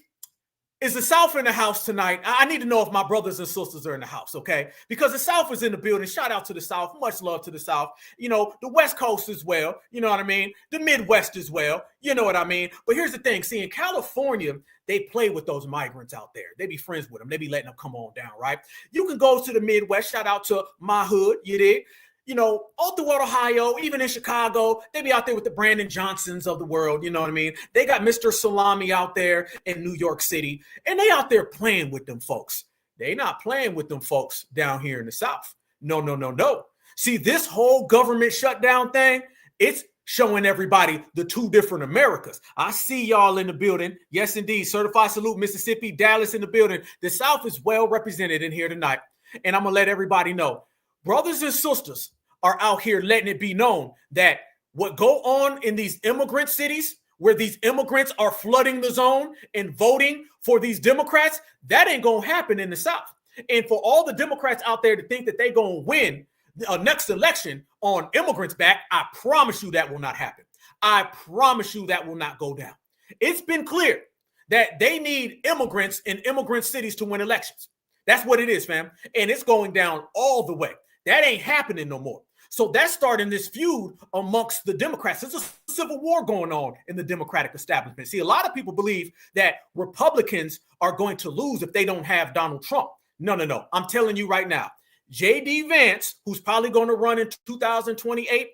is the South in the house tonight? I need to know if my brothers and sisters are in the house, okay? Because the South is in the building. Shout out to the South. Much love to the South. You know, the West Coast as well. You know what I mean? The Midwest as well. You know what I mean? But here's the thing. See, in California, they play with those migrants out there. They be friends with them. They be letting them come on down, right? You can go to the Midwest. Shout out to my hood. You did. You know, all throughout Ohio, even in Chicago, they be out there with the Brandon Johnsons of the world. You know what I mean? They got Mr. Salami out there in New York City, and they out there playing with them folks. They not playing with them folks down here in the South. No, no, no, no. See, this whole government shutdown thing, it's showing everybody the two different Americas. I see y'all in the building. Yes, indeed. Certified salute, Mississippi, Dallas in the building. The South is well represented in here tonight. And I'm going to let everybody know. Brothers and sisters are out here letting it be known that what go on in these immigrant cities where these immigrants are flooding the zone and voting for these Democrats, that ain't going to happen in the South. And for all the Democrats out there to think that they're going to win the next election on immigrants back, I promise you that will not happen. I promise you that will not go down. It's been clear that they need immigrants in immigrant cities to win elections. That's what it is, fam. And it's going down all the way. That ain't happening no more. So that's starting this feud amongst the Democrats. There's a civil war going on in the Democratic establishment. See, a lot of people believe that Republicans are going to lose if they don't have Donald Trump. No, no, no. I'm telling you right now, J.D. Vance, who's probably going to run in 2028,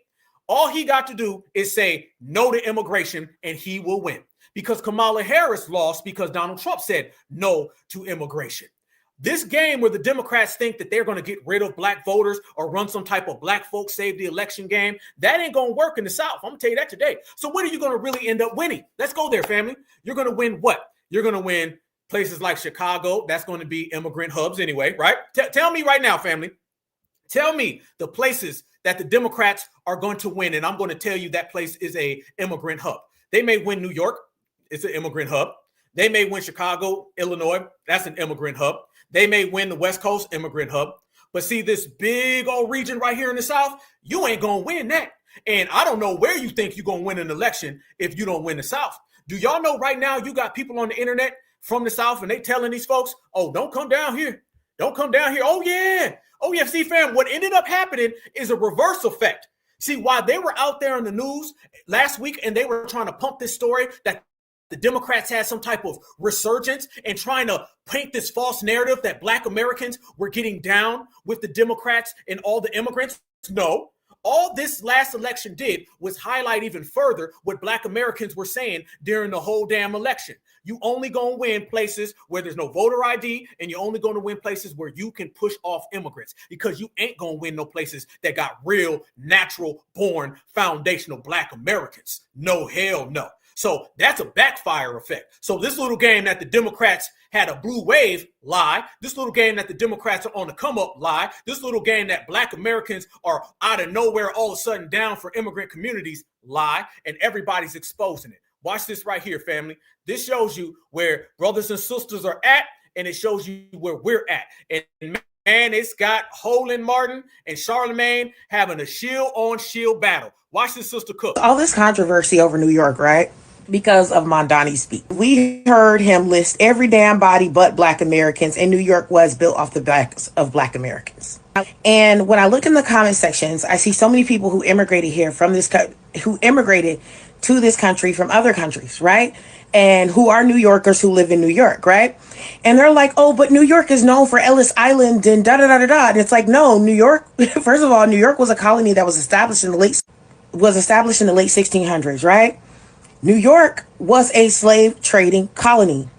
all he got to do is say no to immigration and he will win. Because Kamala Harris lost because Donald Trump said no to immigration. This game where the Democrats think that they're going to get rid of black voters or run some type of black folks save the election game, that ain't going to work in the South. I'm going to tell you that today. So what are you going to really end up winning? Let's go there, family. You're going to win what? You're going to win places like Chicago. That's going to be immigrant hubs anyway, right? Tell me right now, family. Tell me the places that the Democrats are going to win, and I'm going to tell you that place is a immigrant hub. They may win New York. It's an immigrant hub. They may win Chicago, Illinois. That's an immigrant hub. They may win the West Coast immigrant hub. But see, this big old region right here in the South, you ain't going to win that. And I don't know where you think you're going to win an election if you don't win the South. Do y'all know right now you got people on the internet from the South, and they telling these folks, oh, don't come down here. Don't come down here. Oh, yeah. Oh, yeah. See, fam, what ended up happening is a reverse effect. See, while they were out there in the news last week and they were trying to pump this story that the Democrats had some type of resurgence and trying to paint this false narrative that Black Americans were getting down with the Democrats and all the immigrants. No, all this last election did was highlight even further what Black Americans were saying during the whole damn election. You only gonna win places where there's no voter ID, and you're only gonna win places where you can push off immigrants, because you ain't gonna win no places that got real, natural born, foundational Black Americans. No, hell no. So that's a backfire effect. So this little game that the Democrats had a blue wave, lie. This little game that the Democrats are on the come up, lie. This little game that Black Americans are out of nowhere all of a sudden down for immigrant communities, lie. And everybody's exposing it. Watch this right here, family. This shows you where brothers and sisters are at, and it shows you where we're at. And man, it's got Roland Martin and Charlemagne having a shield-on-shield battle. Watch this sister cook. All this controversy over New York, right? Because of Mondani's speech. We heard him list every damn body but Black Americans, and New York was built off the backs of Black Americans. And when I look in the comment sections, I see so many people who immigrated here from this who immigrated to this country from other countries, right? And who are New Yorkers who live in New York, right? And they're like, oh, but New York is known for Ellis Island and da-da-da-da-da. And it's like, no, New York, first of all, New York was a colony that was established in the late 1600s, right? New York was a slave trading colony.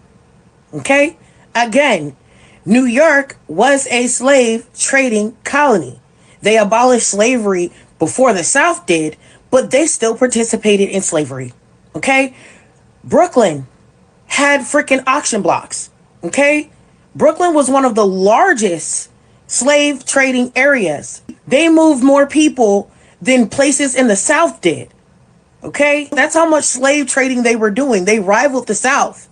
Okay? Again, New York was a slave trading colony. They abolished slavery before the South did, but they still participated in slavery. Okay? Brooklyn had freaking auction blocks. Okay? Brooklyn was one of the largest slave trading areas. They moved more people than places in the South did. Okay? That's how much slave trading they were doing. They rivaled the South.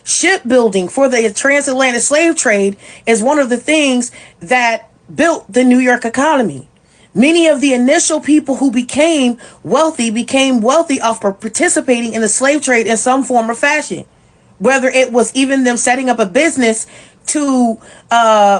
Shipbuilding for the transatlantic slave trade is one of the things that built the New York economy. Many of the initial people who became wealthy off of participating in the slave trade in some form or fashion. Whether it was even them setting up a business to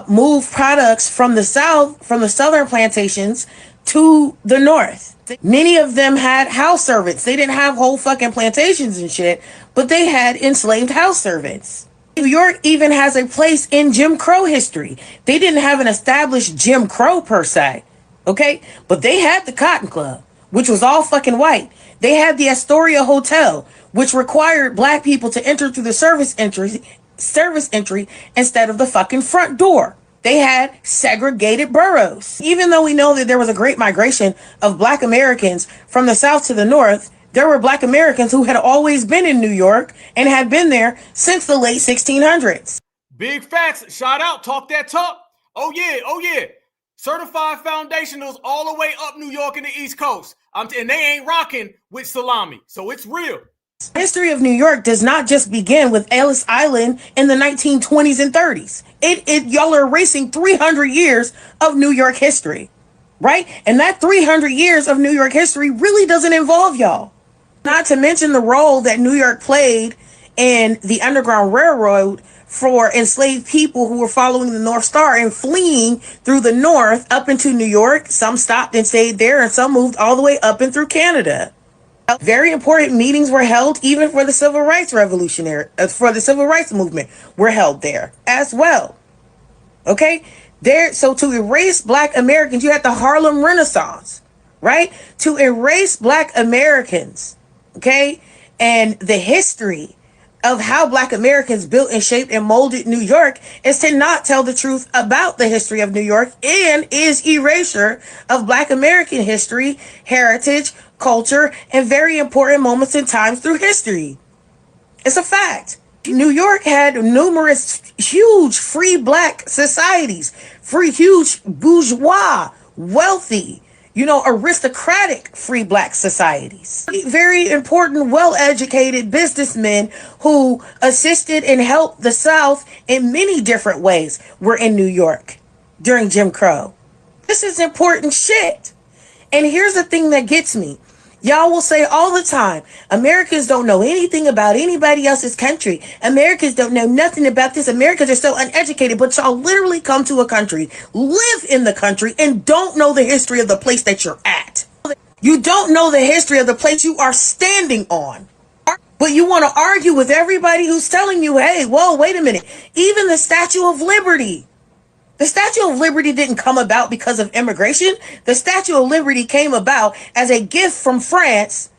move products from the South, from the southern plantations to the North. Many of them had house servants. They didn't have whole fucking plantations and shit, but they had enslaved house servants. New York even has a place in Jim Crow history. They didn't have an established Jim Crow per se, okay? But they had the Cotton Club, which was all fucking white. They had the Astoria Hotel, which required Black people to enter through the service entry instead of the fucking front door. They had segregated boroughs. Even though we know that there was a great migration of Black Americans from the South to the North, there were Black Americans who had always been in New York and had been there since the late 1600s. Big facts. Shout out. Talk that talk. Oh, yeah. Oh, yeah. Certified foundationals all the way up New York and the East Coast. And they ain't rocking with salami. So it's real. History of New York does not just begin with Ellis Island in the 1920s and 30s. Y'all are erasing 300 years of New York history, right? And that 300 years of New York history really doesn't involve y'all. Not to mention the role that New York played in the Underground Railroad for enslaved people who were following the North Star and fleeing through the North up into New York. Some stopped and stayed there, and some moved all the way up and through Canada. Very important meetings were held even for the Civil Rights movement were held there as well. Okay? So to erase Black Americans, you had the Harlem Renaissance, right? To erase Black Americans, okay? And the history of how Black Americans built and shaped and molded New York is to not tell the truth about the history of New York, and is erasure of Black American history, heritage, culture, and very important moments and times through history. It's a fact. New York had numerous huge free Black societies, free huge bourgeois, wealthy, aristocratic free Black societies. Very important, well-educated businessmen who assisted and helped the South in many different ways were in New York during Jim Crow. This is important shit. And here's the thing that gets me. Y'all will say all the time, Americans don't know anything about anybody else's country. Americans don't know nothing about this. Americans are so uneducated, but y'all literally come to a country, live in the country, and don't know the history of the place that you're at. You don't know the history of the place you are standing on. But you want to argue with everybody who's telling you, hey, whoa, wait a minute. Even the Statue of Liberty. The Statue of Liberty didn't come about because of immigration. The Statue of Liberty came about as a gift from France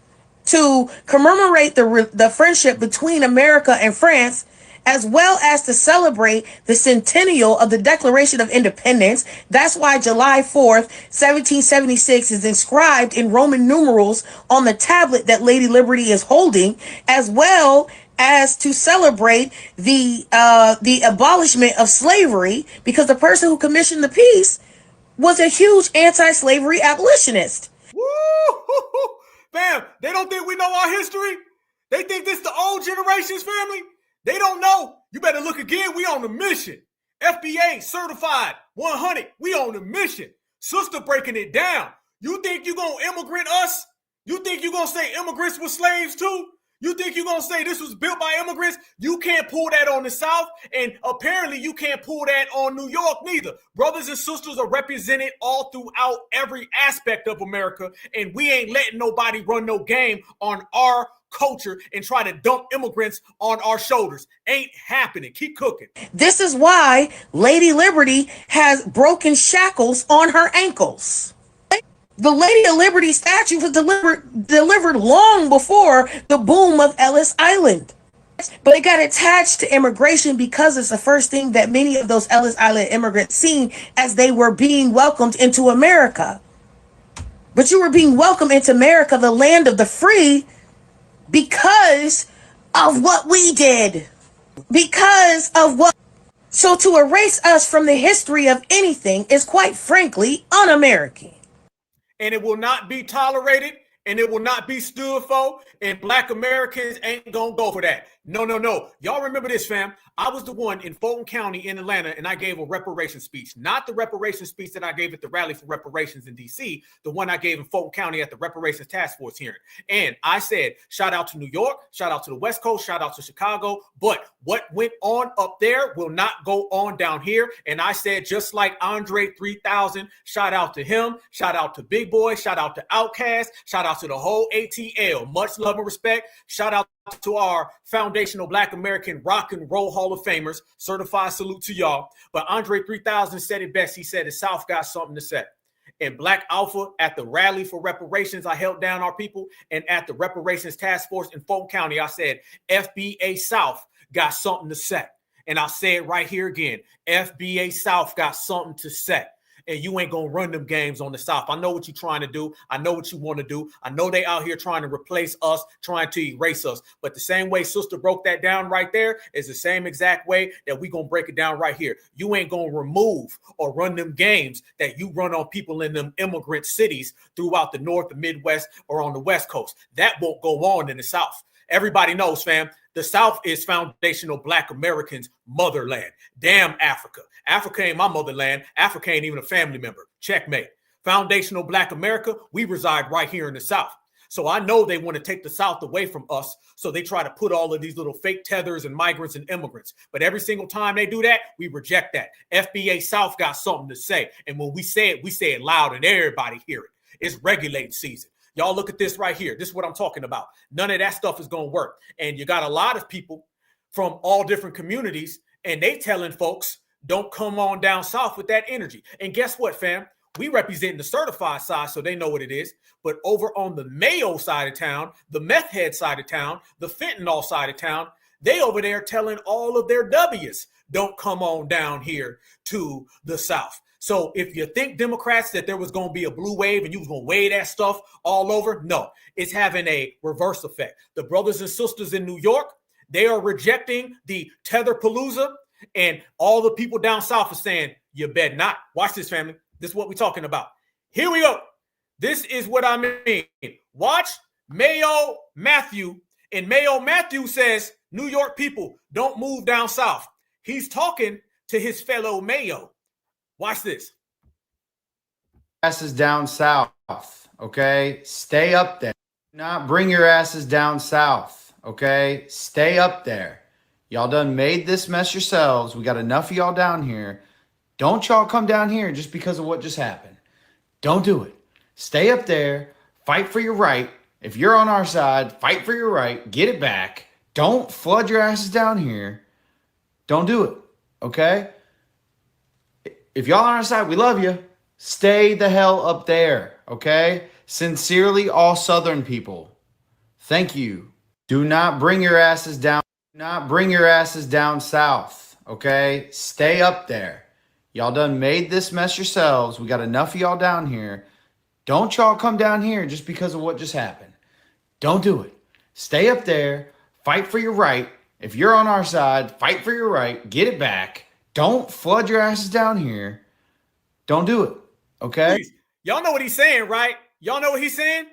to commemorate the friendship between America and France, as well as to celebrate the centennial of the Declaration of Independence. That's why July 4th, 1776 is inscribed in Roman numerals on the tablet that Lady Liberty is holding, as well as to celebrate the abolishment of slavery, because the person who commissioned the piece was a huge anti-slavery abolitionist. Woo! Fam, they don't think we know our history. They think this the old generation's family. They don't know. You better look again. We on the mission. FBA certified 100. We on the mission. Sister breaking it down. You think you gonna immigrant us? You think you gonna say immigrants were slaves too? You think you're going to say this was built by immigrants? You can't pull that on the South, and apparently you can't pull that on New York neither. Brothers and sisters are represented all throughout every aspect of America, and we ain't letting nobody run no game on our culture and try to dump immigrants on our shoulders. Ain't happening. Keep cooking. This is why Lady Liberty has broken shackles on her ankles. The Lady of Liberty statue was delivered long before the boom of Ellis Island. But it got attached to immigration because it's the first thing that many of those Ellis Island immigrants seen as they were being welcomed into America. But you were being welcomed into America, the land of the free, because of what we did. Because of what... So to erase us from the history of anything is quite frankly un-American. And it will not be tolerated, and it will not be stood for, and Black Americans ain't gonna go for that. No. Y'all remember this, fam. I was the one in Fulton County in Atlanta, and I gave a reparation speech. Not the reparation speech that I gave at the rally for reparations in D.C., the one I gave in Fulton County at the reparations task force hearing. And I said, shout out to New York, shout out to the West Coast, shout out to Chicago, but what went on up there will not go on down here. And I said, just like Andre 3000, shout out to him, shout out to Big Boy, shout out to Outkast, shout out to the whole ATL. Much love and respect. Shout out to our foundational Black American rock and roll Hall of Famers. Certified salute to y'all. But Andre 3000 said it best. He said the South got something to say. And Black Alpha at the rally for reparations, I held down our people. And at the reparations task force in Fulton County, I said FBA South got something to say. And I'll say it right here again. FBA South got something to say. And you ain't going to run them games on the South. I know what you're trying to do. I know what you want to do. I know they out here trying to replace us, trying to erase us. But the same way Sister broke that down right there is the same exact way that we going to break it down right here. You ain't going to remove or run them games that you run on people in them immigrant cities throughout the North, the Midwest, or on the West Coast. That won't go on in the South. Everybody knows, fam, the South is foundational Black Americans' motherland. Damn Africa. Africa ain't my motherland. Africa ain't even a family member. Checkmate. Foundational Black America, we reside right here in the South. So I know they want to take the South away from us. So they try to put all of these little fake tethers and migrants and immigrants. But every single time they do that, we reject that. FBA South got something to say. And when we say it loud and everybody hear it. It's regulating season. Y'all look at this right here. This is what I'm talking about. None of that stuff is going to work. And you got a lot of people from all different communities, and they telling folks, don't come on down south with that energy. And guess what, fam? We represent the certified side, so they know what it is. But over on the Mayo side of town, the meth head side of town, the fentanyl side of town, they over there telling all of their W's, don't come on down here to the South. So if you think Democrats that there was going to be a blue wave and you was going to wave that stuff all over, no, it's having a reverse effect. The brothers and sisters in New York, they are rejecting the Tetherpalooza, and all the people down south are saying, you bet not. Watch this, family. This is what we're talking about. Here we go. This is what I mean. Watch Mayo Matthew, and Mayo Matthew says, New York people, don't move down south. He's talking to his fellow Mayo. Watch this. Is down south, okay? Stay up there. Not bring your asses down south, okay? Stay up there. Y'all done made this mess yourselves. We got enough of y'all down here. Don't y'all come down here just because of what just happened. Don't do it. Stay up there. Fight for your right. If you're on our side, fight for your right. Get it back. Don't flood your asses down here. Don't do it, okay? If y'all on our side, we love you. Stay the hell up there, okay? Sincerely, all Southern people. Thank you. Do not bring your asses down. Do not bring your asses down south, okay? Stay up there. Y'all done made this mess yourselves. We got enough of y'all down here. Don't y'all come down here just because of what just happened. Don't do it. Stay up there. Fight for your right. If you're on our side, fight for your right. Get it back. Don't flood your asses down here. Don't do it, okay? Please. Y'all know what he's saying, right? Y'all know what he's saying?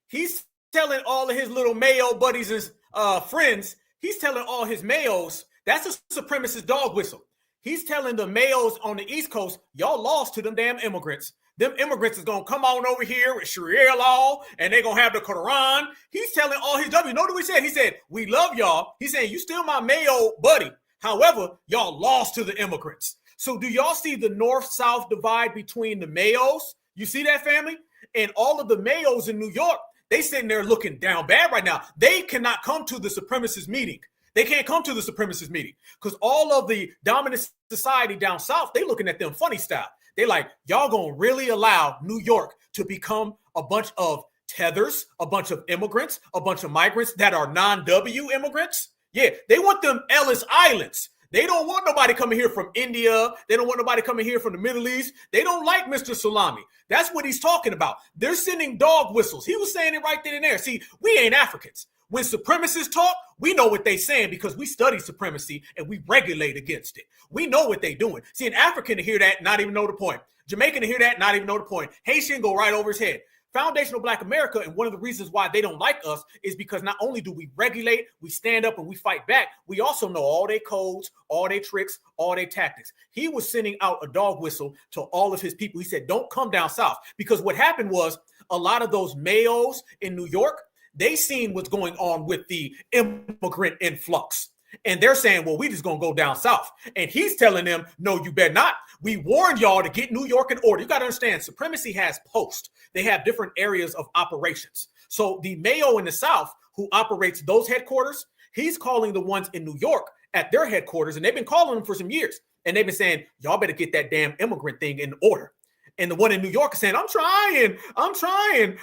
He's telling all of his little Mayo buddies and friends, he's telling all his Mayos, that's a supremacist dog whistle. He's telling the Mayos on the East Coast, y'all lost to them damn immigrants. Them immigrants is going to come on over here with Sharia law, and they're going to have the Quran. He's telling all his W. Know what he said? He said, we love y'all. He's saying, you still my Mayo buddy. However, y'all lost to the immigrants. So do y'all see the north-south divide between the Mayos? You see that, family? And all of the Mayos in New York, they sitting there looking down bad right now. They cannot come to the supremacist meeting. They can't come to the supremacist meeting because all of the dominant society down south, they looking at them funny style. They like, y'all gonna really allow New York to become a bunch of tethers, a bunch of immigrants, a bunch of migrants that are non-W immigrants? Yeah, they want them Ellis Islands. They don't want nobody coming here from India. They don't want nobody coming here from the Middle East. They don't like Mr. Salami. That's what he's talking about. They're sending dog whistles. He was saying it right then and there. See, we ain't Africans. When supremacists talk, we know what they saying because we study supremacy and we regulate against it. We know what they doing. See, an African to hear that, not even know the point. Jamaican to hear that, not even know the point. Haitian go right over his head. Foundational Black America, and one of the reasons why they don't like us is because not only do we regulate, we stand up and we fight back, we also know all their codes, all their tricks, all their tactics. He was sending out a dog whistle to all of his people. He said, don't come down south. Because what happened was a lot of those Mayos in New York, they seen what's going on with the immigrant influx. And they're saying, well, we just going to go down south. And he's telling them, no, you better not. We warned y'all to get New York in order. You got to understand, supremacy has posts. They have different areas of operations. So the Mayo in the South, who operates those headquarters, he's calling the ones in New York at their headquarters. And they've been calling them for some years. And they've been saying, y'all better get that damn immigrant thing in order. And the one in New York is saying, I'm trying.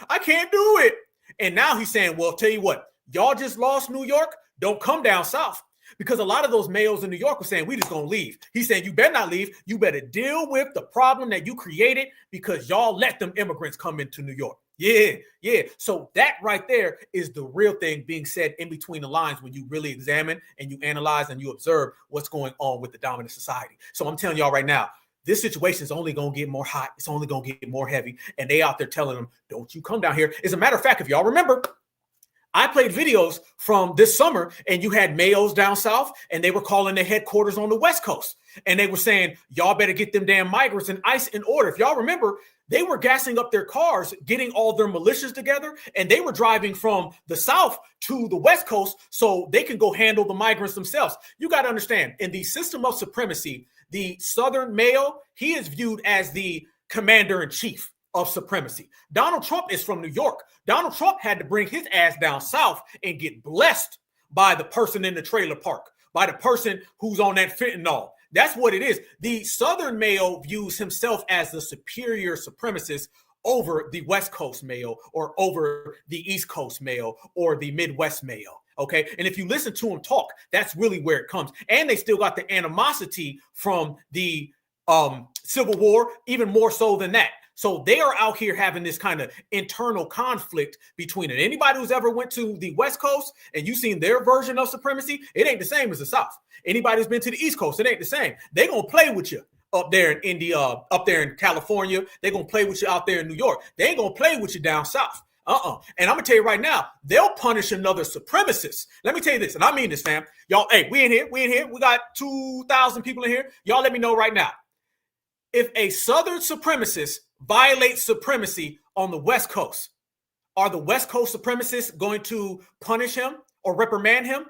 I can't do it. And now he's saying, well, tell you what, y'all just lost New York. Don't come down south. Because a lot of those Mayos in New York were saying, we just going to leave. He's saying, you better not leave. You better deal with the problem that you created because y'all let them immigrants come into New York. Yeah. So that right there is the real thing being said in between the lines when you really examine and you analyze and you observe what's going on with the dominant society. So I'm telling y'all right now, this situation is only going to get more hot. It's only going to get more heavy. And they out there telling them, don't you come down here. As a matter of fact, if y'all remember, I played videos from this summer and you had Mayos down south and they were calling their headquarters on the West Coast. And they were saying, y'all better get them damn migrants and ICE in order. If y'all remember, they were gassing up their cars, getting all their militias together, and they were driving from the South to the West Coast so they can go handle the migrants themselves. You got to understand, in the system of supremacy, the Southern Mayo, he is viewed as the commander-in-chief of supremacy. Donald Trump is from New York. Donald Trump had to bring his ass down south and get blessed by the person in the trailer park, by the person who's on that fentanyl. That's what it is. The Southern Mayo views himself as the superior supremacist over the West Coast Mayo or over the East Coast Mayo or the Midwest Mayo. Okay. And if you listen to him talk, that's really where it comes. And they still got the animosity from the Civil War, even more so than that. So they are out here having this kind of internal conflict between it. Anybody who's ever went to the West Coast and you've seen their version of supremacy, it ain't the same as the South. Anybody who's been to the East Coast, it ain't the same. They're going to play with you up there in India, up there in California. They're going to play with you out there in New York. They ain't going to play with you down south. And I'm going to tell you right now, they'll punish another supremacist. Let me tell you this, and I mean this, fam. Y'all, hey, we in here. We got 2,000 people in here. Y'all let me know right now. If a Southern supremacist violates supremacy on the West Coast, are the West Coast supremacists going to punish him or reprimand him?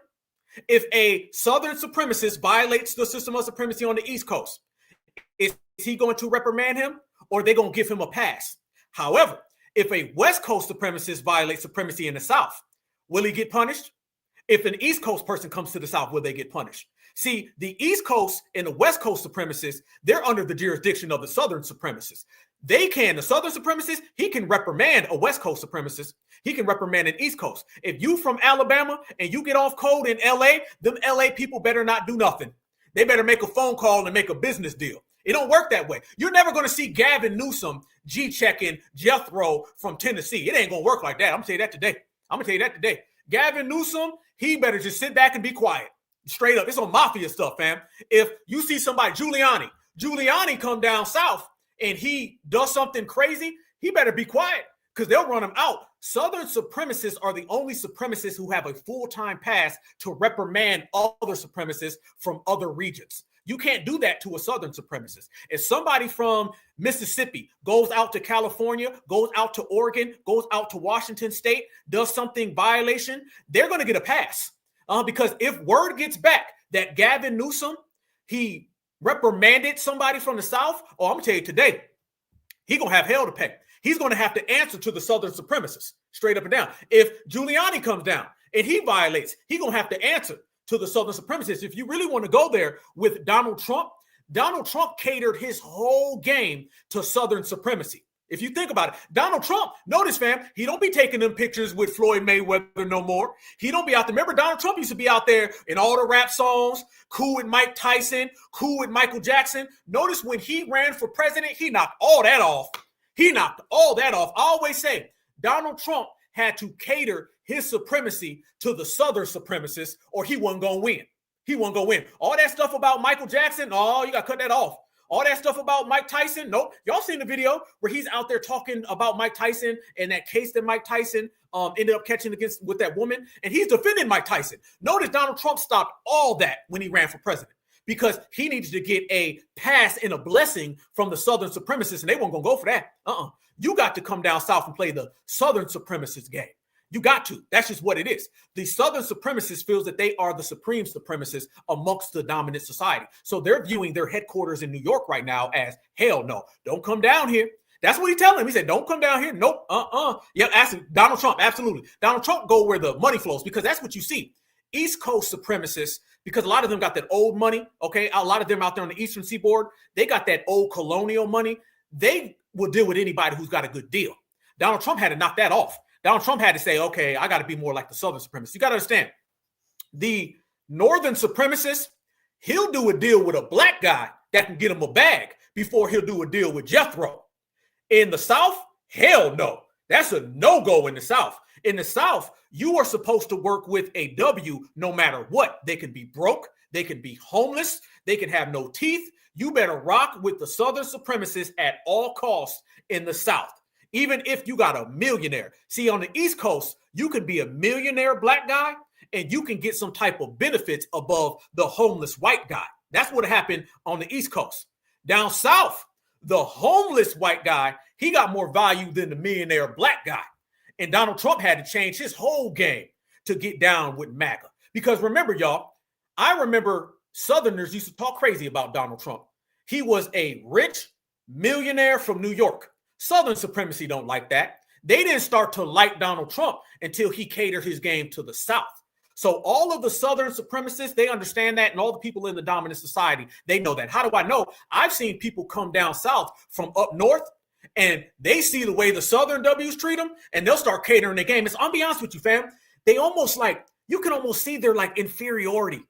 If a Southern supremacist violates the system of supremacy on the East Coast, is he going to reprimand him, or are they going to give him a pass? However, if a West Coast supremacist violates supremacy in the South, will he get punished? If an East Coast person comes to the South, will they get punished? See, the East Coast and the West Coast supremacists, they're under the jurisdiction of the Southern supremacists. The Southern supremacist, he can reprimand a West Coast supremacist. He can reprimand an East Coast. If you from Alabama and you get off code in LA, them LA people better not do nothing. They better make a phone call and make a business deal. It don't work that way. You're never going to see Gavin Newsom G-checking Jethro from Tennessee. It ain't going to work like that. I'm going to tell you that today. Gavin Newsom, he better just sit back and be quiet. Straight up. It's on mafia stuff, fam. If you see somebody, Giuliani come down south and he does something crazy, he better be quiet because they'll run him out. Southern supremacists are the only supremacists who have a full-time pass to reprimand other supremacists from other regions. You can't do that to a Southern supremacist. If somebody from Mississippi goes out to California, goes out to Oregon, goes out to Washington State, does something violation, they're going to get a pass. Because if word gets back that Gavin Newsom, he reprimanded somebody from the South, I'm going to tell you today, he's going to have hell to pay. He's going to have to answer to the Southern supremacists, straight up and down. If Giuliani comes down and he violates, he's going to have to answer to the Southern supremacists. If you really want to go there with Donald Trump catered his whole game to Southern supremacy. If you think about it, Donald Trump, notice, fam, he don't be taking them pictures with Floyd Mayweather no more. He don't be out there. Remember, Donald Trump used to be out there in all the rap songs, cool with Mike Tyson, cool with Michael Jackson. Notice when he ran for president, he knocked all that off. I always say Donald Trump had to cater his supremacy to the Southern supremacists or he wasn't going to win. All that stuff about Michael Jackson, you got to cut that off. All that stuff about Mike Tyson, nope. Y'all seen the video where he's out there talking about Mike Tyson and that case that Mike Tyson ended up catching with that woman, and he's defending Mike Tyson. Notice Donald Trump stopped all that when he ran for president because he needed to get a pass and a blessing from the Southern supremacists, and they weren't going to go for that. You got to come down south and play the Southern supremacist game. You got to. That's just what it is. The Southern supremacists feels that they are the supreme supremacists amongst the dominant society. So they're viewing their headquarters in New York right now as, hell no, don't come down here. That's what he's telling him. He said, don't come down here. Nope. Yeah, ask Donald Trump. Absolutely. Donald Trump go where the money flows because that's what you see. East Coast supremacists, because a lot of them got that old money, okay? A lot of them out there on the Eastern Seaboard, they got that old colonial money. They will deal with anybody who's got a good deal. Donald Trump had to knock that off. Donald Trump had to say, okay, I got to be more like the Southern supremacists. You got to understand, the Northern supremacist, he'll do a deal with a black guy that can get him a bag before he'll do a deal with Jethro. In the South, hell no. That's a no-go in the South. In the South, you are supposed to work with a W no matter what. They can be broke. They can be homeless. They can have no teeth. You better rock with the Southern supremacists at all costs in the South. Even if you got a millionaire. See, on the East Coast, you can be a millionaire black guy and you can get some type of benefits above the homeless white guy. That's what happened on the East Coast. Down South, the homeless white guy, he got more value than the millionaire black guy. And Donald Trump had to change his whole game to get down with MAGA. Because remember, y'all, I remember Southerners used to talk crazy about Donald Trump. He was a rich millionaire from New York. Southern supremacy don't like that. They didn't start to like Donald Trump until he catered his game to the South. So all of the Southern supremacists, they understand that, and all the people in the dominant society, they know that. How do I know? I've seen people come down south from up north, and they see the way the Southern W's treat them, and they'll start catering their game. I'll be honest with you, fam. They almost you can almost see their inferiority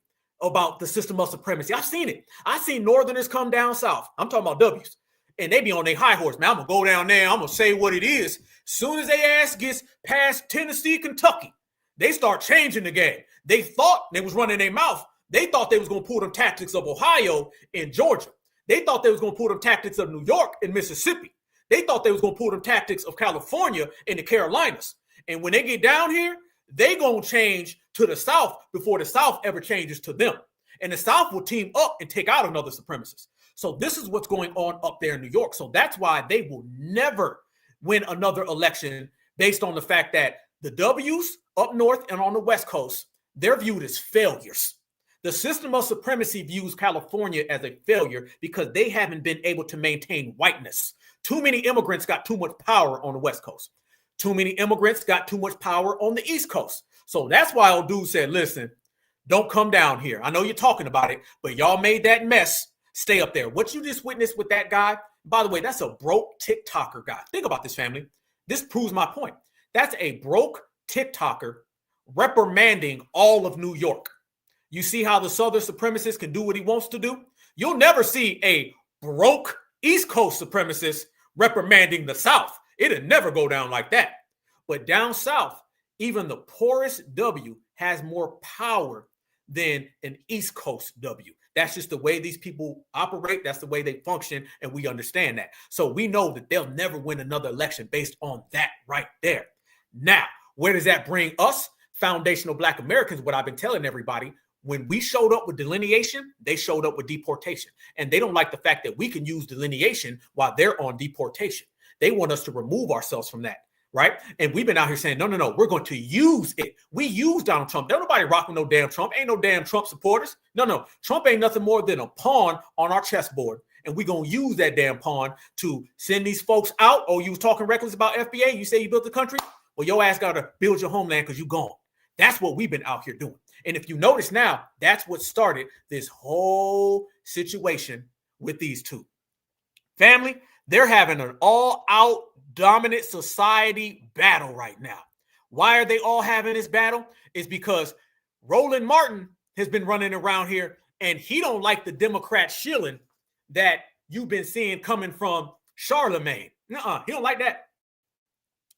about the system of supremacy. I've seen it. I've seen Northerners come down south. I'm talking about W's. And they be on their high horse, man. I'm going to go down there. I'm going to say what it is. Soon as their ass gets past Tennessee, Kentucky, they start changing the game. They thought they was running their mouth. They thought they was going to pull them tactics of Ohio and Georgia. They thought they was going to pull them tactics of New York and Mississippi. They thought they was going to pull them tactics of California and the Carolinas. And when they get down here, they going to change to the South before the South ever changes to them. And the South will team up and take out another supremacist. So this is what's going on up there in New York. So that's why they will never win another election based on the fact that the W's up north and on the West Coast, they're viewed as failures. The system of supremacy views California as a failure because they haven't been able to maintain whiteness. Too many immigrants got too much power on the West Coast. Too many immigrants got too much power on the East Coast. So that's why old dude said, listen, don't come down here. I know you're talking about it, but y'all made that mess. Stay up there. What you just witnessed with that guy, by the way, that's a broke TikToker guy. Think about this, family. This proves my point. That's a broke TikToker reprimanding all of New York. You see how the Southern supremacist can do what he wants to do? You'll never see a broke East Coast supremacist reprimanding the South. It'll never go down like that. But down South, even the poorest W has more power than an East Coast W. That's just the way these people operate. That's the way they function. And we understand that. So we know that they'll never win another election based on that right there. Now, where does that bring us, foundational Black Americans? What I've been telling everybody, when we showed up with delineation, they showed up with deportation. And they don't like the fact that we can use delineation while they're on deportation. They want us to remove ourselves from that, right? And we've been out here saying, no, we're going to use it. We use Donald Trump. Don't nobody rock with no damn Trump. Ain't no damn Trump supporters. No. Trump ain't nothing more than a pawn on our chessboard. And we're going to use that damn pawn to send these folks out. Oh, you was talking reckless about FBA. You say you built the country? Well, your ass got to build your homeland because you gone. That's what we've been out here doing. And if you notice now, that's what started this whole situation with these two. Family, they're having an all-out dominant society battle right now. Why are they all having this battle? It's because Roland Martin has been running around here and he don't like the Democrat shilling that you've been seeing coming from Charlemagne. He don't like that.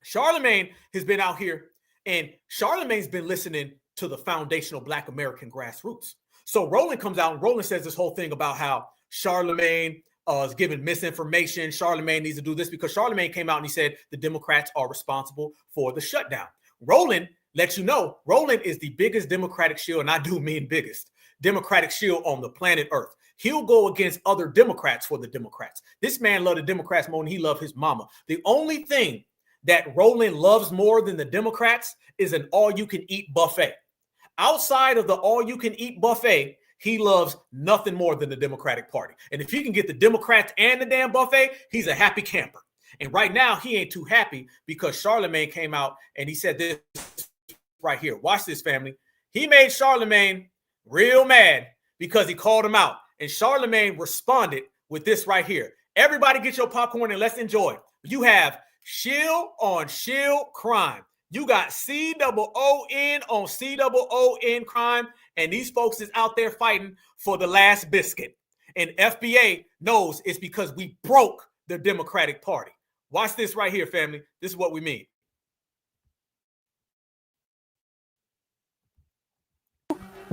Charlemagne has been out here and Charlemagne's been listening to the foundational Black American grassroots. So Roland comes out and Roland says this whole thing about how Charlemagne is giving misinformation. Charlemagne needs to do this because Charlemagne came out and he said the Democrats are responsible for the shutdown. Roland lets you know Roland is the biggest Democratic shield, and I do mean biggest Democratic shield on the planet Earth. He'll go against other Democrats for the Democrats. This man loved the Democrats more than he loved his mama. The only thing that Roland loves more than the Democrats is an all-you-can-eat buffet. Outside of the all-you-can-eat buffet, he loves nothing more than the Democratic Party. And if he can get the Democrats and the damn buffet, he's a happy camper. And right now, he ain't too happy because Charlemagne came out and he said this right here. Watch this, family. He made Charlemagne real mad because he called him out. And Charlemagne responded with this right here. Everybody get your popcorn and let's enjoy. You have shield on shield crime. You got COON on COON crime, and these folks is out there fighting for the last biscuit. And FBA knows it's because we broke the Democratic Party. Watch this right here, family. This is what we mean.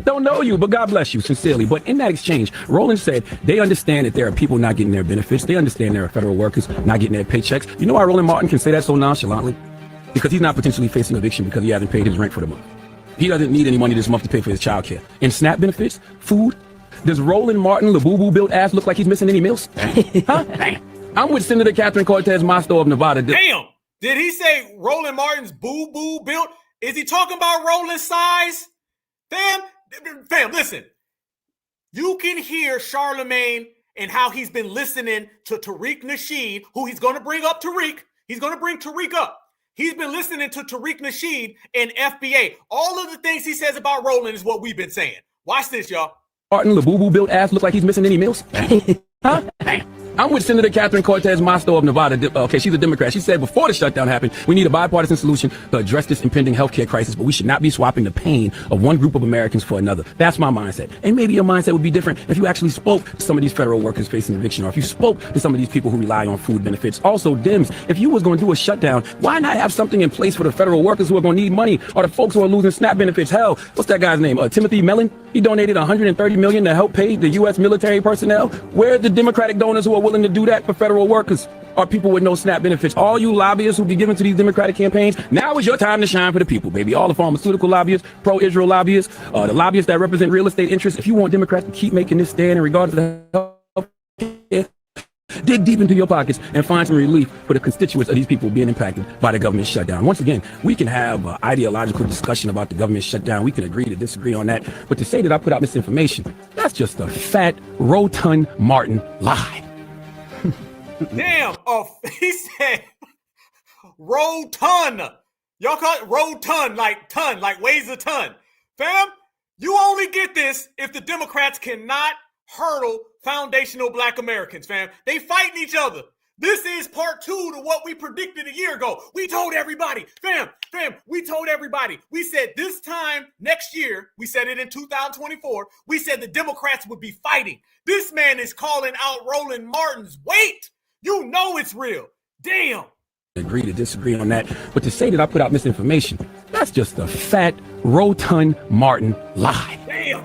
Don't know you, but God bless you, sincerely. But in that exchange, Roland said they understand that there are people not getting their benefits. They understand there are federal workers not getting their paychecks. You know why Roland Martin can say that so nonchalantly? Because he's not potentially facing eviction because he hasn't paid his rent for the month. He doesn't need any money this month to pay for his child care. And SNAP benefits, food. Does Roland Martin, the boo-boo built ass, look like he's missing any meals? Huh? I'm with Senator Catherine Cortez Masto of Nevada. Damn! Did he say Roland Martin's boo-boo built? Is he talking about Roland's size? Fam, listen. You can hear Charlemagne and how he's been listening to Tariq Nasheed, who he's going to bring up Tariq. He's going to bring Tariq up. He's been listening to Tariq Nasheed and FBA. All of the things he says about Roland is what we've been saying. Watch this, y'all. Martin, the boo-boo built ass, look like he's missing any meals? Huh? I'm with Senator Catherine Cortez Masto of Nevada. Okay, she's a Democrat. She said before the shutdown happened, we need a bipartisan solution to address this impending healthcare crisis, but we should not be swapping the pain of one group of Americans for another. That's my mindset. And maybe your mindset would be different if you actually spoke to some of these federal workers facing eviction, or if you spoke to some of these people who rely on food benefits. Also, Dems, if you was going to do a shutdown, why not have something in place for the federal workers who are going to need money, or the folks who are losing SNAP benefits? Hell, what's that guy's name? Timothy Mellon? He donated $130 million to help pay the U.S. military personnel. Where are the Democratic donors who are willing to do that for federal workers or people with no SNAP benefits? All you lobbyists who be given to these Democratic campaigns, now is your time to shine for the people, baby. All the pharmaceutical lobbyists, pro-Israel lobbyists, the lobbyists that represent real estate interests. If you want Democrats to keep making this stand in regard to the health care, dig deep into your pockets and find some relief for the constituents of these people being impacted by the government shutdown. Once again, we can have an ideological discussion about the government shutdown. We can agree to disagree on that. But to say that I put out misinformation, that's just a fat, rotund Martin lie. Damn, he said rotund. Y'all call it rotund, like weighs a ton. Fam, you only get this if the Democrats cannot hurdle foundational Black Americans, fam. They fighting each other. This is part 2 to what we predicted a year ago. We told everybody, fam, we told everybody. We said this time next year, we said it in 2024, we said the Democrats would be fighting. This man is calling out Roland Martin's weight. You know it's real. Damn. Agree to disagree on that. But to say that I put out misinformation, that's just a fat, rotund Martin lie. Damn.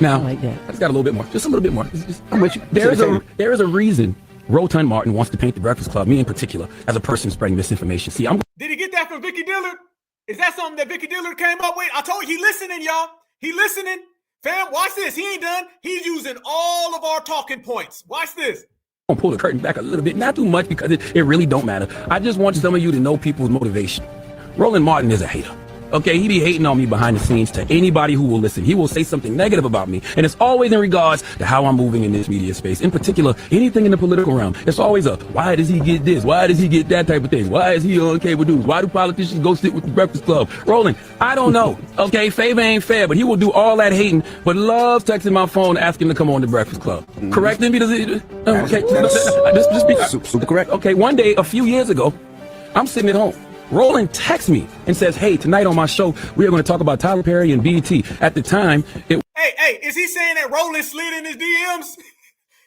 Now, I like that. I just got a little bit more. Just a little bit more. I'm with you. There is a reason Rotund Martin wants to paint the Breakfast Club, me in particular, as a person spreading misinformation. See, Did he get that from Vicky Dillard? Is that something that Vicky Dillard came up with? I told you, he listening, y'all. He listening. Fam, watch this. He ain't done. He's using all of our talking points. Watch this. I'm gonna pull the curtain back a little bit, not too much because it really don't matter. I just want some of you to know people's motivation. Roland Martin is a hater. Okay, he be hating on me behind the scenes to anybody who will listen. He will say something negative about me, and it's always in regards to how I'm moving in this media space. In particular, anything in the political realm. It's always a, why does he get this? Why does he get that type of thing? Why is he on cable news? Why do politicians go sit with the Breakfast Club? Roland, I don't know. Okay, favor ain't fair, but he will do all that hating, but loves texting my phone asking to come on the Breakfast Club. Correct? Okay, just be super correct. Okay, one day, a few years ago, I'm sitting at home. Roland texts me and says, hey, tonight on my show, we are going to talk about Tyler Perry and BET. At the time, Hey, is he saying that Roland slid in his DMs?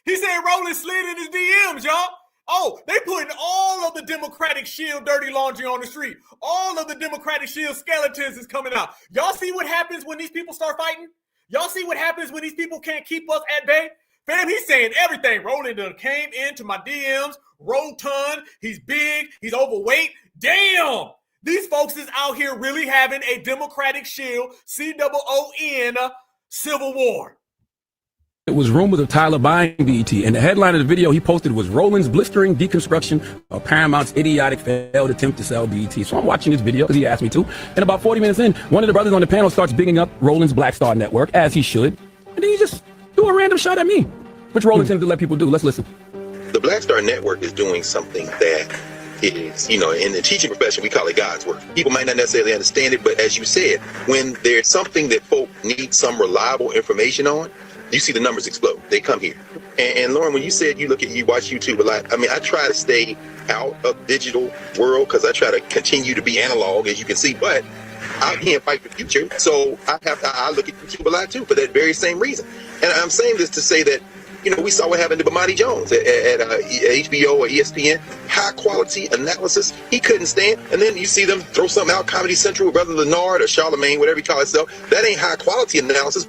He's saying Roland slid in his DMs, y'all. Oh, they putting all of the Democratic Shield dirty laundry on the street. All of the Democratic Shield skeletons is coming out. Y'all see what happens when these people start fighting? Y'all see what happens when these people can't keep us at bay? Fam, he's saying everything. Roland done came into my DMs, rotund, he's big, he's overweight. Damn! These folks is out here really having a Democratic Shield, COON, civil war. It was rumors of Tyler buying BET, and the headline of the video he posted was Roland's blistering deconstruction of Paramount's idiotic failed attempt to sell BET. So I'm watching this video because he asked me to, and about 40 minutes in, one of the brothers on the panel starts bigging up Roland's Black Star Network, as he should, and then he just threw a random shot at me, which Roland tended to let people do. Let's listen. The Black Star Network is doing something that is, in the teaching profession, we call it God's work. People might not necessarily understand it, but as you said, when there's something that folk need some reliable information on, you see the numbers explode. They come here. And Lauren, when you said you watch YouTube a lot, I try to stay out of digital world because I try to continue to be analog, as you can see, but I can't fight the future. So I look at YouTube a lot too for that very same reason. And I'm saying this to say that, we saw what happened to Bomani Jones at HBO or ESPN. High quality analysis he couldn't stand. And then you see them throw something out, Comedy Central, Brother Leonard or Charlemagne, whatever you call itself. That ain't high quality analysis.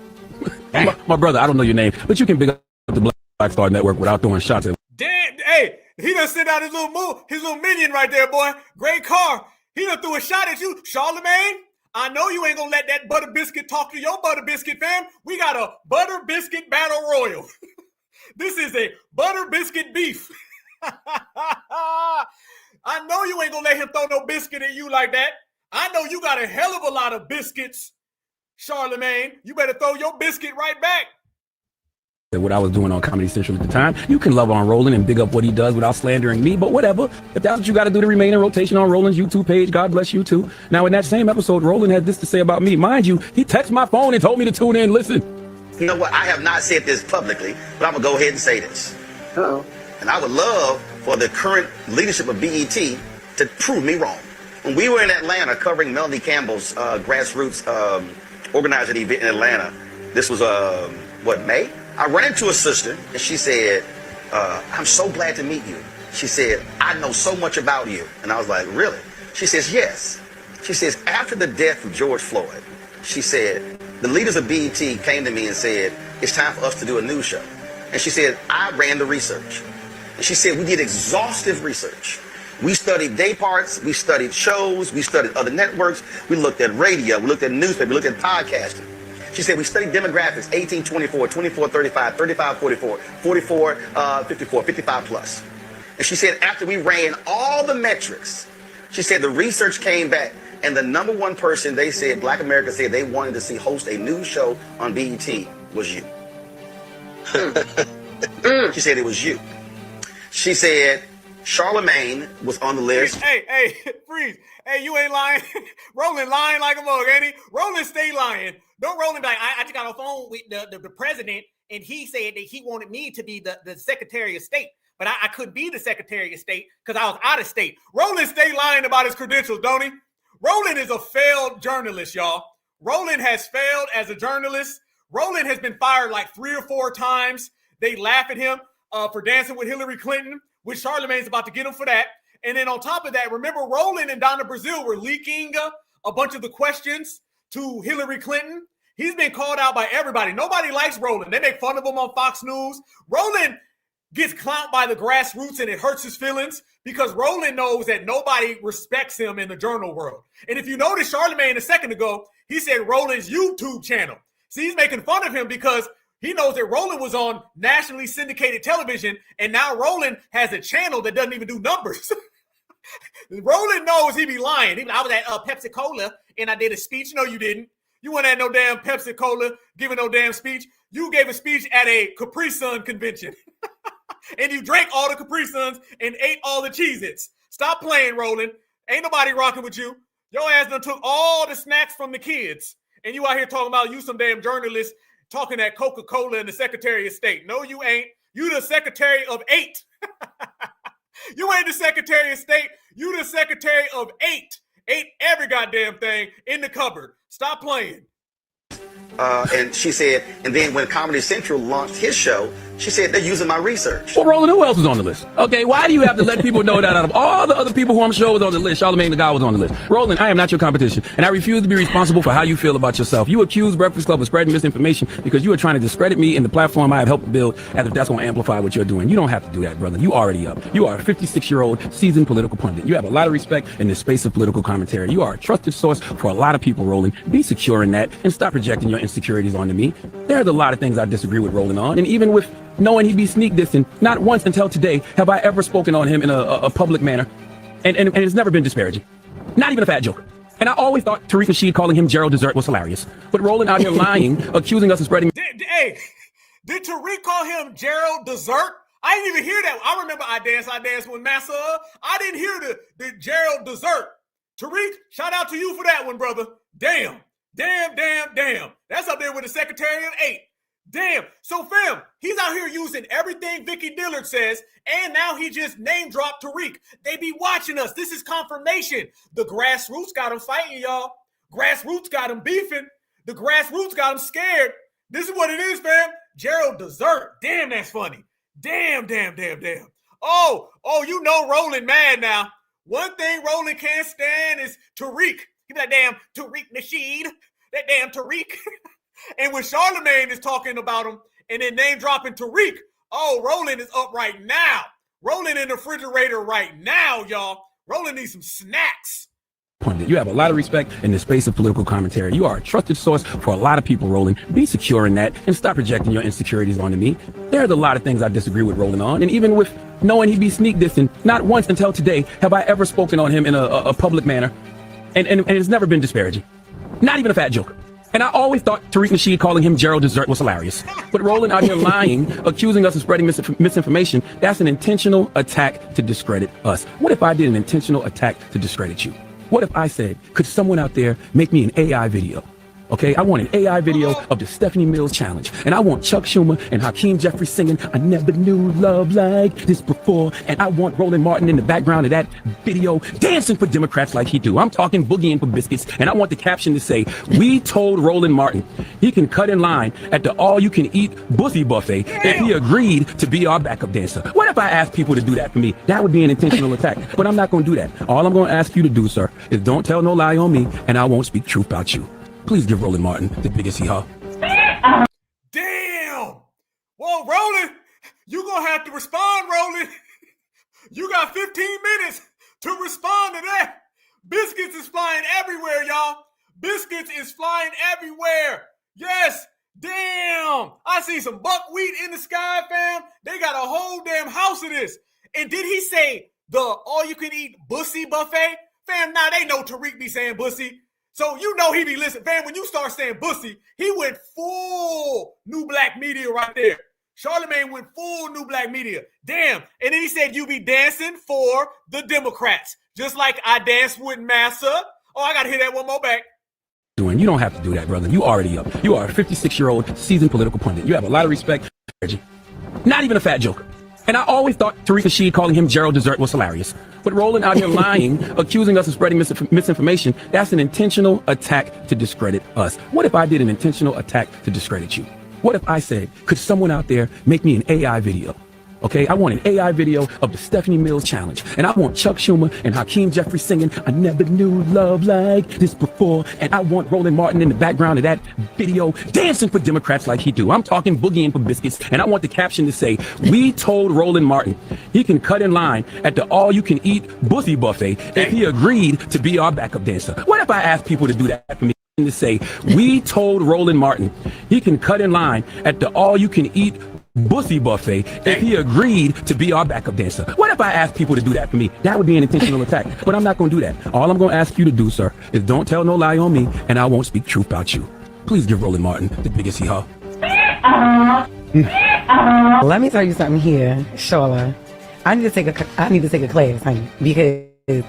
My brother, I don't know your name, but you can big up the Black Star Network without throwing shots at. Damn, hey, he done sent out his little minion right there, boy. Great car. He done threw a shot at you, Charlemagne. I know you ain't gonna let that Butter Biscuit talk to your Butter Biscuit fam. We got a Butter Biscuit Battle Royal. This is a Butter Biscuit beef. I know you ain't gonna let him throw no biscuit at you like that. I know you got a hell of a lot of biscuits, Charlemagne. You better throw your biscuit right back. What I was doing on Comedy Central at the time. You can love on Roland and big up what he does without slandering me, but whatever. If that's what you got to do to remain in rotation on Roland's YouTube page, God bless you too. Now, in that same episode, Roland had this to say about me. Mind you, he texted my phone and told me to tune in and listen. You know what? I have not said this publicly, but I'm going to go ahead and say this. Uh-oh. And I would love for the current leadership of BET to prove me wrong. When we were in Atlanta covering Melanie Campbell's grassroots organizing event in Atlanta, this was, May? I ran into a sister, and she said, I'm so glad to meet you. She said, I know so much about you. And I was like, really? She says, yes. She says, after the death of George Floyd, she said, the leaders of BET came to me and said, it's time for us to do a news show. And she said, I ran the research. And she said, we did exhaustive research. We studied day parts, we studied shows, we studied other networks, we looked at radio, we looked at newspaper, we looked at podcasting. She said, we studied demographics, 18-24, 24-35, 35-44, 44-54, 55 plus. And she said, after we ran all the metrics, she said the research came back, and the number one person they said, Black America said they wanted to see host a news show on BET was you. She said it was you. She said Charlemagne was on the list. Hey, freeze. Hey, you ain't lying. Roland lying like a mug, ain't he? Roland stay lying. Don't Roland be like, I just got on the phone with the president, and he said that he wanted me to be the Secretary of State. But I couldn't be the Secretary of State because I was out of state. Roland stay lying about his credentials, don't he? Roland is a failed journalist, y'all. Roland has failed as a journalist. Roland has been fired like 3 or 4 times. They laugh at him for dancing with Hillary Clinton, which Charlemagne's about to get him for that. And then on top of that, remember Roland and Donna Brazile were leaking a bunch of the questions to Hillary Clinton. He's been called out by everybody. Nobody likes Roland. They make fun of him on Fox News. Roland gets clowned by the grassroots, and it hurts his feelings because Roland knows that nobody respects him in the journal world. And if you noticed Charlemagne a second ago, he said Roland's YouTube channel. See, he's making fun of him because he knows that Roland was on nationally syndicated television, and now Roland has a channel that doesn't even do numbers. Roland knows he be lying. I was at Pepsi Cola, and I did a speech. No, you didn't. You weren't at no damn Pepsi Cola giving no damn speech. You gave a speech at a Capri Sun convention. And you drank all the Capri Suns and ate all the Cheez-Its. Stop playing, Roland. Ain't nobody rocking with you. Your ass done took all the snacks from the kids. And you out here talking about you some damn journalist talking at Coca-Cola and the Secretary of State. No, you ain't. You the Secretary of 8. You ain't the Secretary of State. You the Secretary of 8. 8 every goddamn thing in the cupboard. Stop playing. And she said, and then when Comedy Central launched his show, she said they're using my research. Well, Roland, who else was on the list? Okay, why do you have to let people know that out of all the other people who I'm sure was on the list, Charlemagne the guy was on the list? Roland, I am not your competition, and I refuse to be responsible for how you feel about yourself. You accuse Breakfast Club of spreading misinformation because you are trying to discredit me and the platform I have helped build as if that's going to amplify what you're doing. You don't have to do that, brother. You already up. You are a 56-year-old seasoned political pundit. You have a lot of respect in the space of political commentary. You are a trusted source for a lot of people, Roland. Be secure in that and stop projecting your insecurities onto me. There's a lot of things I disagree with Roland on, and even with knowing he'd be sneak dissing, not once until today have I ever spoken on him in a public manner, and it's never been disparaging, not even a fat joke. And I always thought Tariq Nasheed calling him Gerald Dessert was hilarious, but Roland out here lying, accusing us of spreading. Hey, did Tariq call him Gerald Dessert? I didn't even hear that. I remember I Danced with Massa. I didn't hear the Gerald Dessert. Tariq, shout out to you for that one, brother. Damn. That's up there with the Secretary of 8. Damn. So, fam, he's out here using everything Vicky Dillard says, and now he just name-dropped Tariq. They be watching us. This is confirmation. The grassroots got him fighting, y'all. Grassroots got him beefing. The grassroots got him scared. This is what it is, fam. Gerald Dessert. Damn, that's funny. Damn. Oh, you know Roland mad now. One thing Roland can't stand is Tariq. He be like, damn, Tariq Nasheed. That damn Tariq. And when Charlemagne is talking about him and then name dropping Tariq, oh, Roland is up right now. Roland in the refrigerator right now, y'all. Roland needs some snacks. You have a lot of respect in the space of political commentary. You are a trusted source for a lot of people, Roland. Be secure in that and stop projecting your insecurities onto me. There's a lot of things I disagree with Roland on, and even with knowing he'd be sneak dissing, not once until today have I ever spoken on him in a public manner, and it's never been disparaging, not even a fat joke. And I always thought Tariq Nasheed calling him Gerald Dessert was hilarious. But Roland out here lying, accusing us of spreading misinformation, that's an intentional attack to discredit us. What if I did an intentional attack to discredit you? What if I said, could someone out there make me an AI video? Okay, I want an AI video of the Stephanie Mills challenge. And I want Chuck Schumer and Hakeem Jeffries singing, I never knew love like this before. And I want Roland Martin in the background of that video dancing for Democrats like he do. I'm talking boogieing for biscuits. And I want the caption to say, we told Roland Martin he can cut in line at the all-you-can-eat buffet buffet if he agreed to be our backup dancer. What if I asked people to do that for me? That would be an intentional attack. But I'm not going to do that. All I'm going to ask you to do, sir, is don't tell no lie on me, and I won't speak truth about you. Please give Roland Martin the biggest hee-haw. Damn! Well, Roland, you gonna have to respond, Roland. You got 15 minutes to respond to that. Biscuits is flying everywhere, y'all. Biscuits is flying everywhere. Yes. Damn. I see some buckwheat in the sky, fam. They got a whole damn house of this. And did he say the all-you-can-eat bussy buffet? Fam, now they know Tariq be saying bussy. So you know he be listening. Fam, when you start saying bussy, he went full new black media right there. Charlemagne went full new black media. Damn. And then he said you be dancing for the Democrats, just like I danced with Massa. Oh, I got to hear that one more back. Doing. You don't have to do that, brother. You already up. You are a 56-year-old seasoned political pundit. You have a lot of respect. Not even a fat joke. And I always thought Tariq Nasheed calling him Gerald Dessert was hilarious. But Roland out here lying, accusing us of spreading misinformation, that's an intentional attack to discredit us. What if I did an intentional attack to discredit you? What if I said, could someone out there make me an AI video? Okay, I want an AI video of the Stephanie Mills challenge. And I want Chuck Schumer and Hakeem Jeffries singing, I never knew love like this before. And I want Roland Martin in the background of that video dancing for Democrats like he do. I'm talking boogieing for biscuits. And I want the caption to say, we told Roland Martin he can cut in line at the all-you-can-eat bussy buffet if he agreed to be our backup dancer. What if I asked people to do that for me? To say, we told Roland Martin he can cut in line at the all-you-can-eat bussy buffet if he agreed to be our backup dancer. What if I asked people to do that for me? That would be an intentional attack. But I'm not going to do that. All I'm going to ask you to do, sir, is don't tell no lie on me, and I won't speak truth about you. Please give Roland Martin the biggest hee-haw. Let me tell you something here, Shola. I need to take a class, honey, because.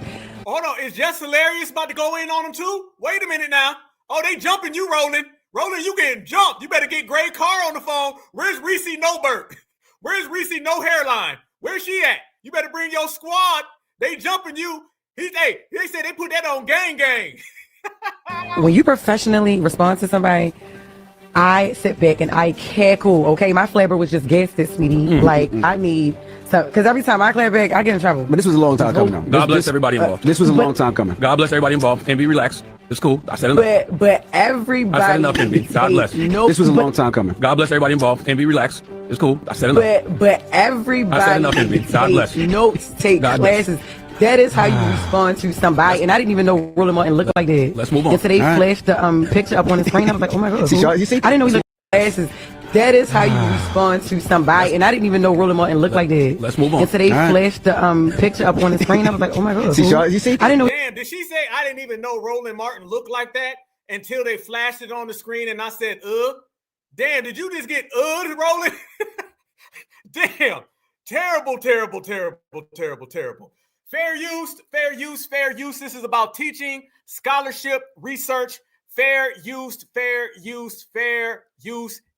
Hold on, is Just Hilarious about to go in on him too? Wait a minute now. Oh, they jumping you, Roland. Roland, you getting jumped. You better get Gray Carr on the phone. Where's Reese Noberg? Where's Reese No Hairline? Where's she at? You better bring your squad. They jumping you. They said they put that on Gang. When you professionally respond to somebody, I sit back and I cackle, okay? My flavor was just gasted, sweetie. Like, I need some, because every time I clap back, I get in trouble. But this was a long time coming now. God bless everybody involved. This was a long time coming. God bless everybody involved. And be relaxed. It's cool. I said enough. But everybody. I said enough, Envy. God bless. This was a long time coming. God bless everybody involved. And be relaxed. It's cool. I said enough. But everybody. I said enough, Envy. God bless. Notes, take God classes. That is how you respond to somebody. And I didn't even know Roland Martin looked like that. Let's move on. And today flashed the picture up on the screen. I was like, oh my God. You see? I didn't know he looked like glasses. That is how you respond to somebody. And I didn't even know Roland Martin looked like that. Let's move on. And today flashed the picture up on the screen. I was like, oh my God. You see? I didn't know. Damn, did she say I didn't even know Roland Martin looked like that until they flashed it on the screen and I said, Damn, did you just get Roland? Damn. Terrible. Fair use. This is about teaching, scholarship, research, fair use,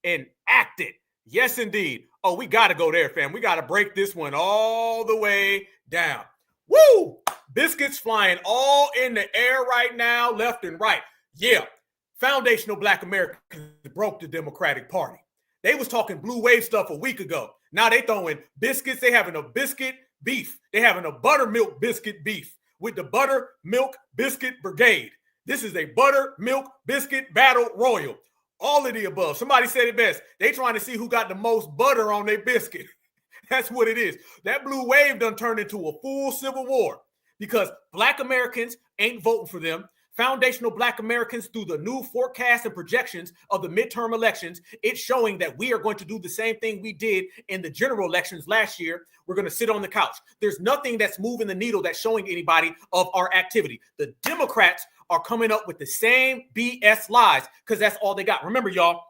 enacted. Yes, indeed. Oh, we got to go there, fam. We got to break this one all the way down. Woo! Biscuits flying all in the air right now, left and right. Yeah. Foundational Black Americans broke the Democratic Party. They was talking blue wave stuff a week ago. Now they throwing biscuits. They having a biscuit beef. They having a buttermilk biscuit beef with the Buttermilk Biscuit Brigade. This is a buttermilk biscuit battle royal. All of the above. Somebody said it best. They trying to see who got the most butter on their biscuit. That's what it is. That blue wave done turned into a full civil war because Black Americans ain't voting for them. Foundational Black Americans, through the new forecasts and projections of the midterm elections, it's showing that we are going to do the same thing we did in the general elections last year. We're going to sit on the couch. There's nothing that's moving the needle that's showing anybody of our activity. The Democrats are coming up with the same BS lies because that's all they got. Remember, y'all,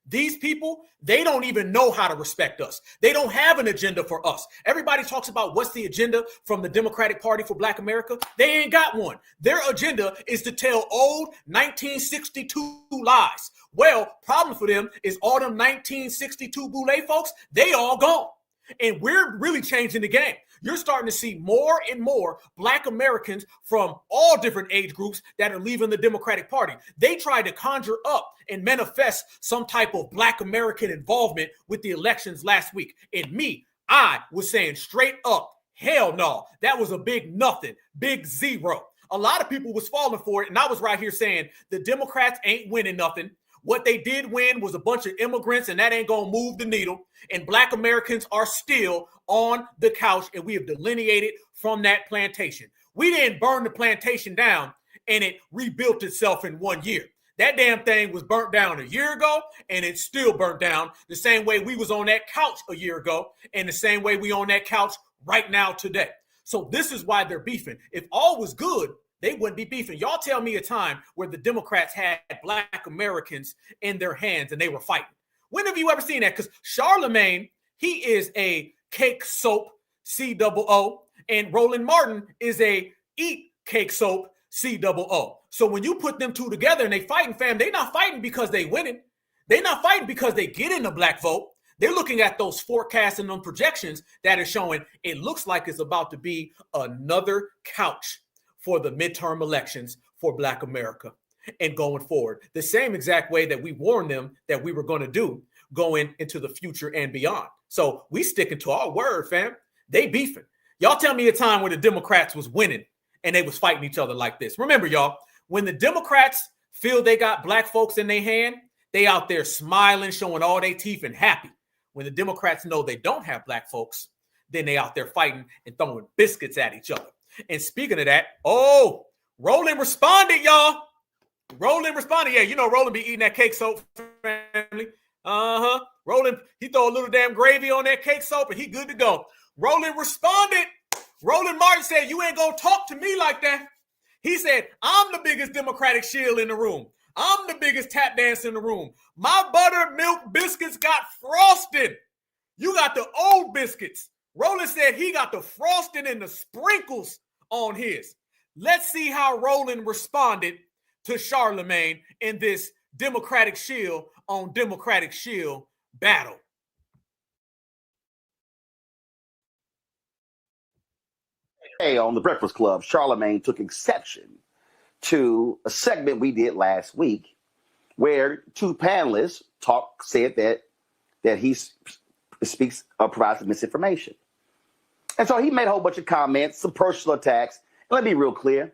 these people, they don't even know how to respect us. They don't have an agenda for us. Everybody talks about what's the agenda from the Democratic Party for Black America. They ain't got one. Their agenda is to tell old 1962 lies. Well, problem for them is all them 1962 Boulay folks, they all gone. And we're really changing the game. You're starting to see more and more Black Americans from all different age groups that are leaving the Democratic Party. They tried to conjure up and manifest some type of Black American involvement with the elections last week. And I was saying straight up, hell no, that was a big nothing, big zero. A lot of people was falling for it. And I was right here saying the Democrats ain't winning nothing. What they did win was a bunch of immigrants, and that ain't going to move the needle. And Black Americans are still on the couch, and we have delineated from that plantation. We didn't burn the plantation down, and it rebuilt itself in 1 year. That damn thing was burnt down a year ago, and it's still burnt down the same way we was on that couch a year ago, and the same way we on that couch right now today. So this is why they're beefing. If all was good, they wouldn't be beefing. Y'all tell me a time where the Democrats had Black Americans in their hands and they were fighting. When have you ever seen that? Because Charlemagne, he is a cake soap, COO, and Roland Martin is a eat cake soap, COO. So when you put them two together and they fighting, fam, they not fighting because they winning. They not fighting because they get in the black vote. They're looking at those forecasts and those projections that are showing it looks like it's about to be another couch for the midterm elections for Black America and going forward. The same exact way that we warned them that we were going to do going into the future and beyond. So we sticking to our word, fam. They beefing. Y'all tell me a time where the Democrats was winning and they was fighting each other like this. Remember, y'all, when the Democrats feel they got black folks in their hand, they out there smiling, showing all their teeth and happy. When the Democrats know they don't have black folks, then they out there fighting and throwing biscuits at each other. And speaking of that, Roland responded, y'all. Roland responded. Yeah, you know Roland be eating that cake soap, family. Roland, he throw a little damn gravy on that cake soap and he good to go. Roland responded. Roland Martin said, you ain't gonna talk to me like that. He said, I'm the biggest Democratic shield in the room. I'm the biggest tap dance in the room. My buttermilk biscuits got frosted. You got the old biscuits. Roland said he got the frosting and the sprinkles on his. Let's see how Roland responded to Charlemagne in this Democratic shield on Democratic shield battle. Hey, on the Breakfast Club, Charlemagne took exception to a segment we did last week where two panelists said that he provides misinformation. And so he made a whole bunch of comments, some personal attacks. And let me be real clear.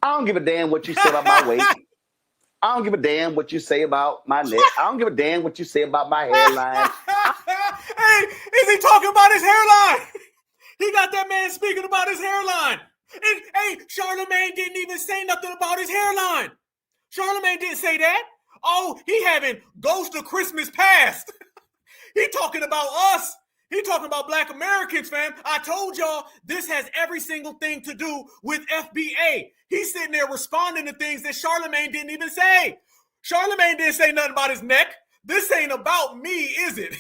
I don't give a damn what you say about my weight. I don't give a damn what you say about my neck. I don't give a damn what you say about my hairline. Hey, is he talking about his hairline? He got that man speaking about his hairline. And, hey, Charlemagne didn't even say nothing about his hairline. Charlemagne didn't say that. Oh, he having Ghost of Christmas Past. He talking about us. He talking about Black Americans, fam. I told y'all this has every single thing to do with FBA. He's sitting there responding to things that Charlemagne didn't even say. Charlemagne didn't say nothing about his neck. This ain't about me, is it?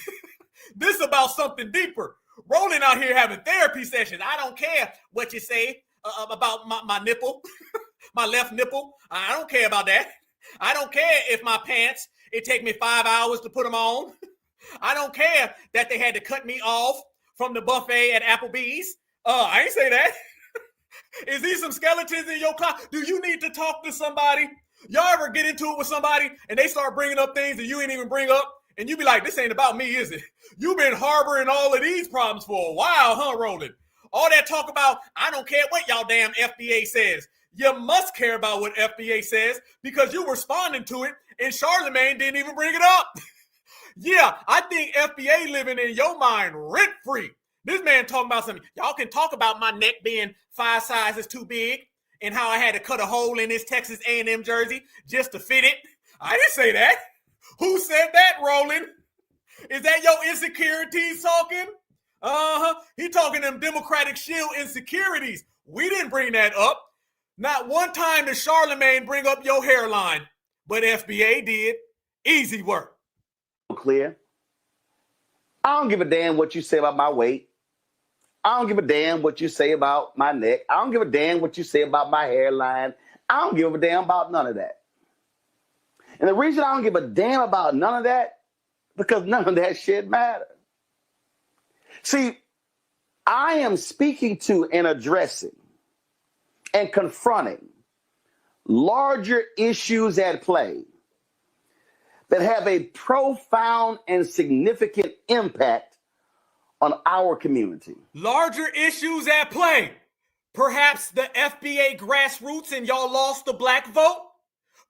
This is about something deeper. Roland out here having therapy sessions. I don't care what you say about my nipple, my left nipple. I don't care about that. I don't care if my pants, it take me 5 hours to put them on. I don't care that they had to cut me off from the buffet at Applebee's. I ain't say that. Is these some skeletons in your closet? Do you need to talk to somebody? Y'all ever get into it with somebody and they start bringing up things that you ain't even bring up? And you be like, this ain't about me, is it? You've been harboring all of these problems for a while, huh, Roland? All that talk about, I don't care what y'all damn FBA says. You must care about what FBA says because you responding to it and Charlemagne didn't even bring it up. Yeah, I think FBA living in your mind rent-free. This man talking about something. Y'all can talk about my neck being 5 sizes too big and how I had to cut a hole in this Texas A&M jersey just to fit it. I didn't say that. Who said that, Roland? Is that your insecurities talking? He talking them Democratic shield insecurities. We didn't bring that up. Not one time did Charlemagne bring up your hairline, but FBA did. Easy work. Clear. I don't give a damn what you say about my weight. I don't give a damn what you say about my neck. I don't give a damn what you say about my hairline. I don't give a damn about none of that. And the reason I don't give a damn about none of that, because none of that shit matters. See, I am speaking to and addressing and confronting larger issues at play that have a profound and significant impact on our community. Larger issues at play. Perhaps the FBA grassroots and y'all lost the black vote.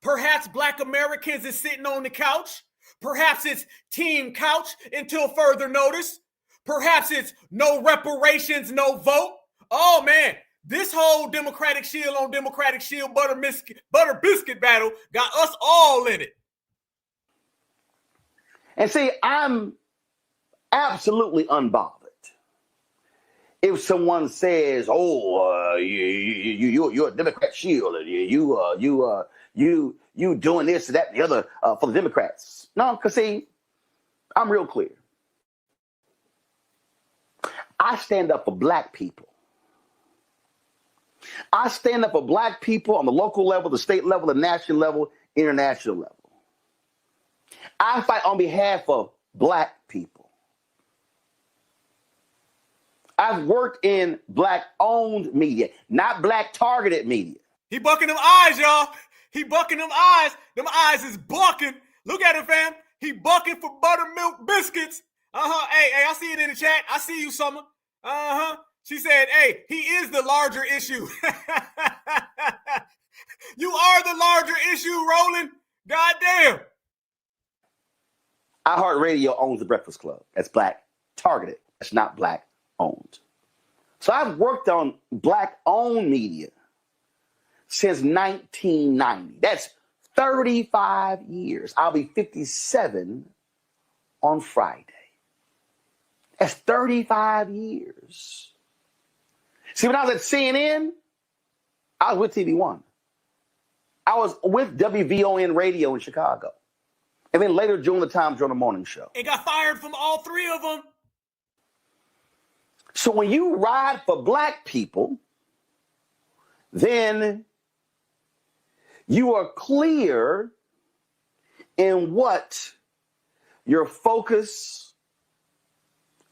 Perhaps Black Americans is sitting on the couch. Perhaps it's team couch until further notice. Perhaps it's no reparations, no vote. Oh man, This whole Democratic Shield on Democratic Shield butter biscuit battle got us all in it. And see, I'm absolutely unbothered if someone says, "Oh, you're a Democrat shield, and you doing this, that, and the other for the Democrats." No, because see, I'm real clear. I stand up for black people. I stand up for black people on the local level, the state level, the national level, international level. I fight on behalf of black people. I've worked in black-owned media, not black-targeted media. He bucking them eyes, y'all. He bucking them eyes. Them eyes is bucking. Look at him, fam. He bucking for buttermilk biscuits. Hey, I see it in the chat. I see you, Summer. She said, hey, he is the larger issue. You are the larger issue, Roland. Goddamn. iHeartRadio owns the Breakfast Club. That's black targeted. That's not black owned. So I've worked on black owned media since 1990. That's 35 years. I'll be 57 on Friday. That's 35 years. See, when I was at CNN, I was with TV One. I was with WVON Radio in Chicago. And then later during the Time Journal Morning Show. And got fired from all three of them. So when you ride for black people, then you are clear in what your focus,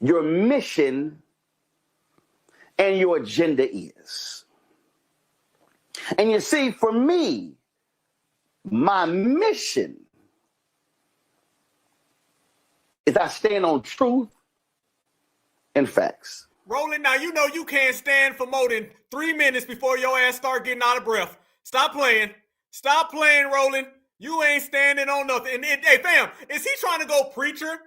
your mission, and your agenda is. And you see, for me, my mission is I stand on truth and facts. Roland, now you know you can't stand for more than 3 minutes before your ass start getting out of breath. Stop playing. Stop playing, Roland. You ain't standing on nothing. And hey, fam, is he trying to go preacher?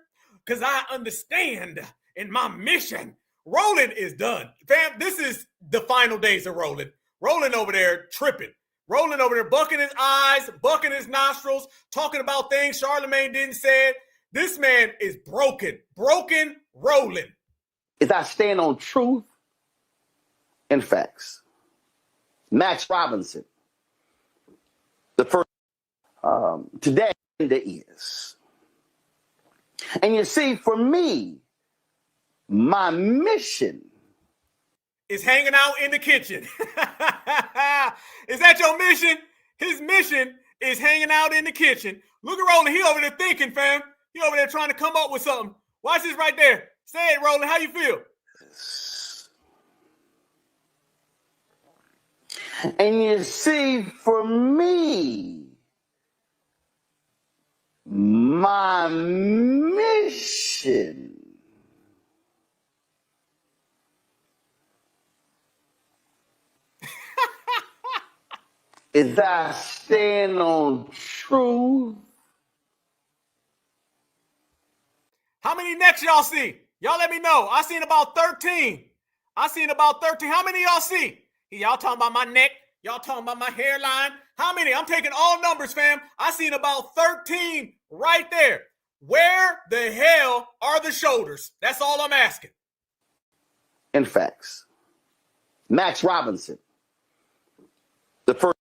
Because I understand in my mission. Roland is done. Fam, this is the final days of Roland. Roland over there tripping. Roland over there bucking his eyes, bucking his nostrils, talking about things Charlemagne didn't say. This man is broken. Broken Roland. Is I stand on truth and facts. Max Robinson. The first today is. And you see, for me, my mission is hanging out in the kitchen. Is that your mission? His mission is hanging out in the kitchen. Look at Roland. He over there thinking, fam. He over there trying to come up with something. Watch this right there. Say it, Roland. How you feel? And you see, for me, my mission is I stand on truth. How many necks y'all see? Y'all let me know. I seen about 13. How many y'all see? Y'all talking about my neck? Y'all talking about my hairline? How many? I'm taking all numbers, fam. I seen about 13 right there. Where the hell are the shoulders? That's all I'm asking. And facts. Max Robinson. The first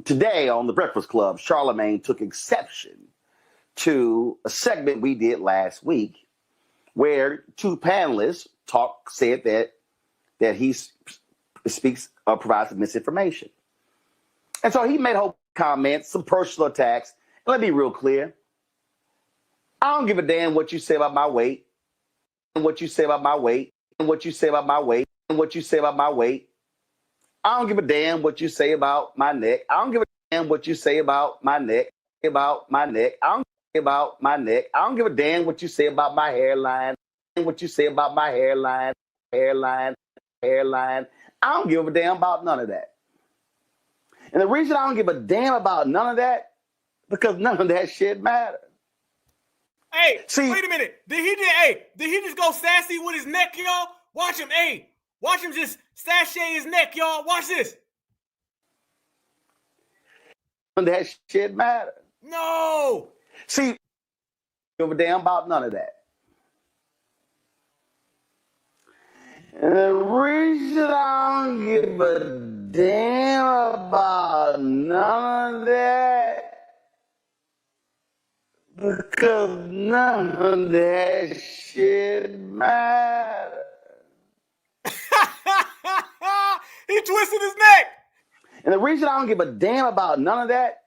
today on the Breakfast Club, Charlemagne took exception to a segment we did last week where two panelists said that he speaks or provides misinformation. And so he made whole comments, some personal attacks. And let me be real clear. I don't give a damn what you say about my weight, and what you say about my weight, and what you say about my weight, and what you say about my weight. I don't give a damn what you say about my neck. I don't give a damn what you say about my neck, about my neck. I don't give about my neck. I don't give a damn what you say about my hairline, and what you say about my hairline. I don't give a damn about none of that. And the reason I don't give a damn about none of that, because none of that shit matters. Hey, wait a minute. Did he just go sassy with his neck, y'all? Watch him. Hey, Watch him just sashay his neck, y'all. Watch this. That shit matter. No. See, give a damn about none of that. And the reason I don't give a damn about none of that, because none of that shit matters. He twisted his neck. And the reason I don't give a damn about none of that,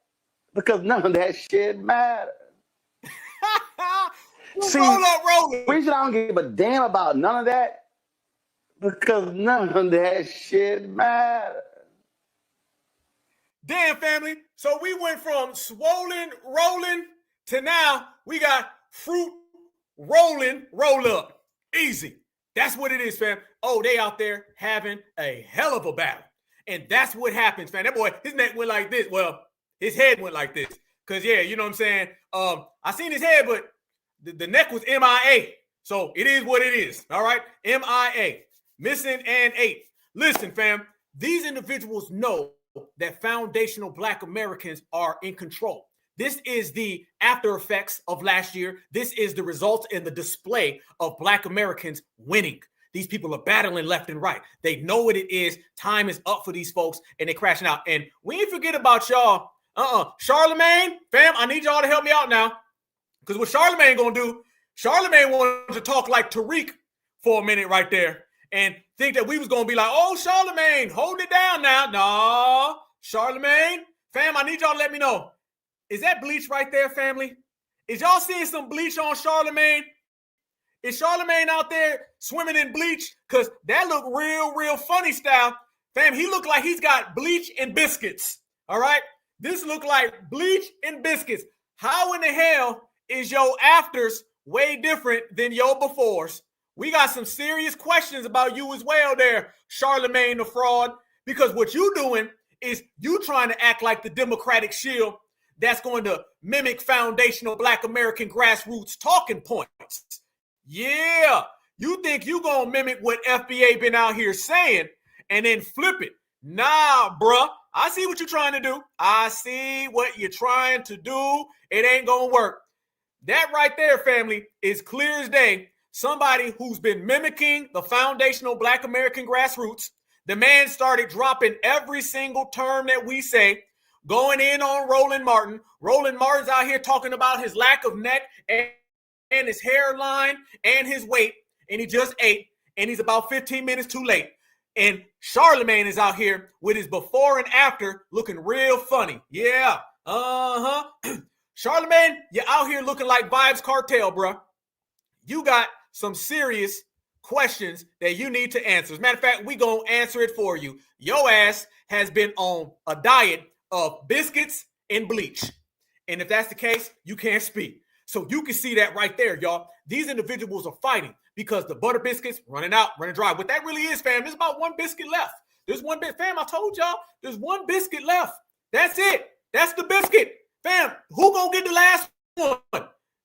because none of that shit matters. See, roll up, Roland. The reason I don't give a damn about none of that, because none of that shit matters. Damn, family. So we went from swollen rolling to now we got fruit rolling roll up. Easy. That's what it is, fam. Oh, they out there having a hell of a battle. And that's what happens, fam. That boy, his neck went like this. Well, his head went like this. Because, yeah, you know what I'm saying? I seen his head, but the neck was MIA. So it is what it is. All right? MIA. Missing and 8. Listen, fam. These individuals know that foundational Black Americans are in control. This is the after effects of last year. This is the result and the display of Black Americans winning. These people are battling left and right. They know what it is. Time is up for these folks, and they're crashing out. And we ain't forget about y'all. Charlemagne, fam, I need y'all to help me out now. Because what Charlemagne gonna do, Charlemagne wanted to talk like Tariq for a minute right there and think that we was gonna be like, oh, Charlemagne, hold it down now. No, Charlemagne, fam, I need y'all to let me know. Is that bleach right there, family? Is y'all seeing some bleach on Charlemagne? Is Charlemagne out there swimming in bleach? Because that look real funny style. Fam, he look like he's got bleach and biscuits. All right? This look like bleach and biscuits. How in the hell is your afters way different than your befores? We got some serious questions about you as well there, Charlemagne the fraud. Because what you doing is you trying to act like the Democratic shield that's going to mimic foundational Black American grassroots talking points. Yeah, you think you gonna mimic what FBA been out here saying and then flip it. Nah, bruh. I see what you're trying to do. I see what you're trying to do. It ain't gonna work. That right there, family, is clear as day. Somebody who's been mimicking the foundational Black American grassroots. The man started dropping every single term that we say, going in on Roland Martin. Roland Martin's out here talking about his lack of neck and his hairline and his weight, and he just ate, and he's about 15 minutes too late. And Charlemagne is out here with his before and after looking real funny. Yeah, Charlemagne, you're out here looking like Vibes Cartel, bro. You got some serious questions that you need to answer. As a matter of fact, we gonna answer it for you. Your ass has been on a diet of biscuits and bleach. And if that's the case, you can't speak. So you can see that right there, y'all. These individuals are fighting because the butter biscuits running out, running dry. What that really is, fam, there's about one biscuit left. There's one bit, fam, I told y'all, there's one biscuit left. That's it. That's the biscuit. Fam, who gonna get the last one?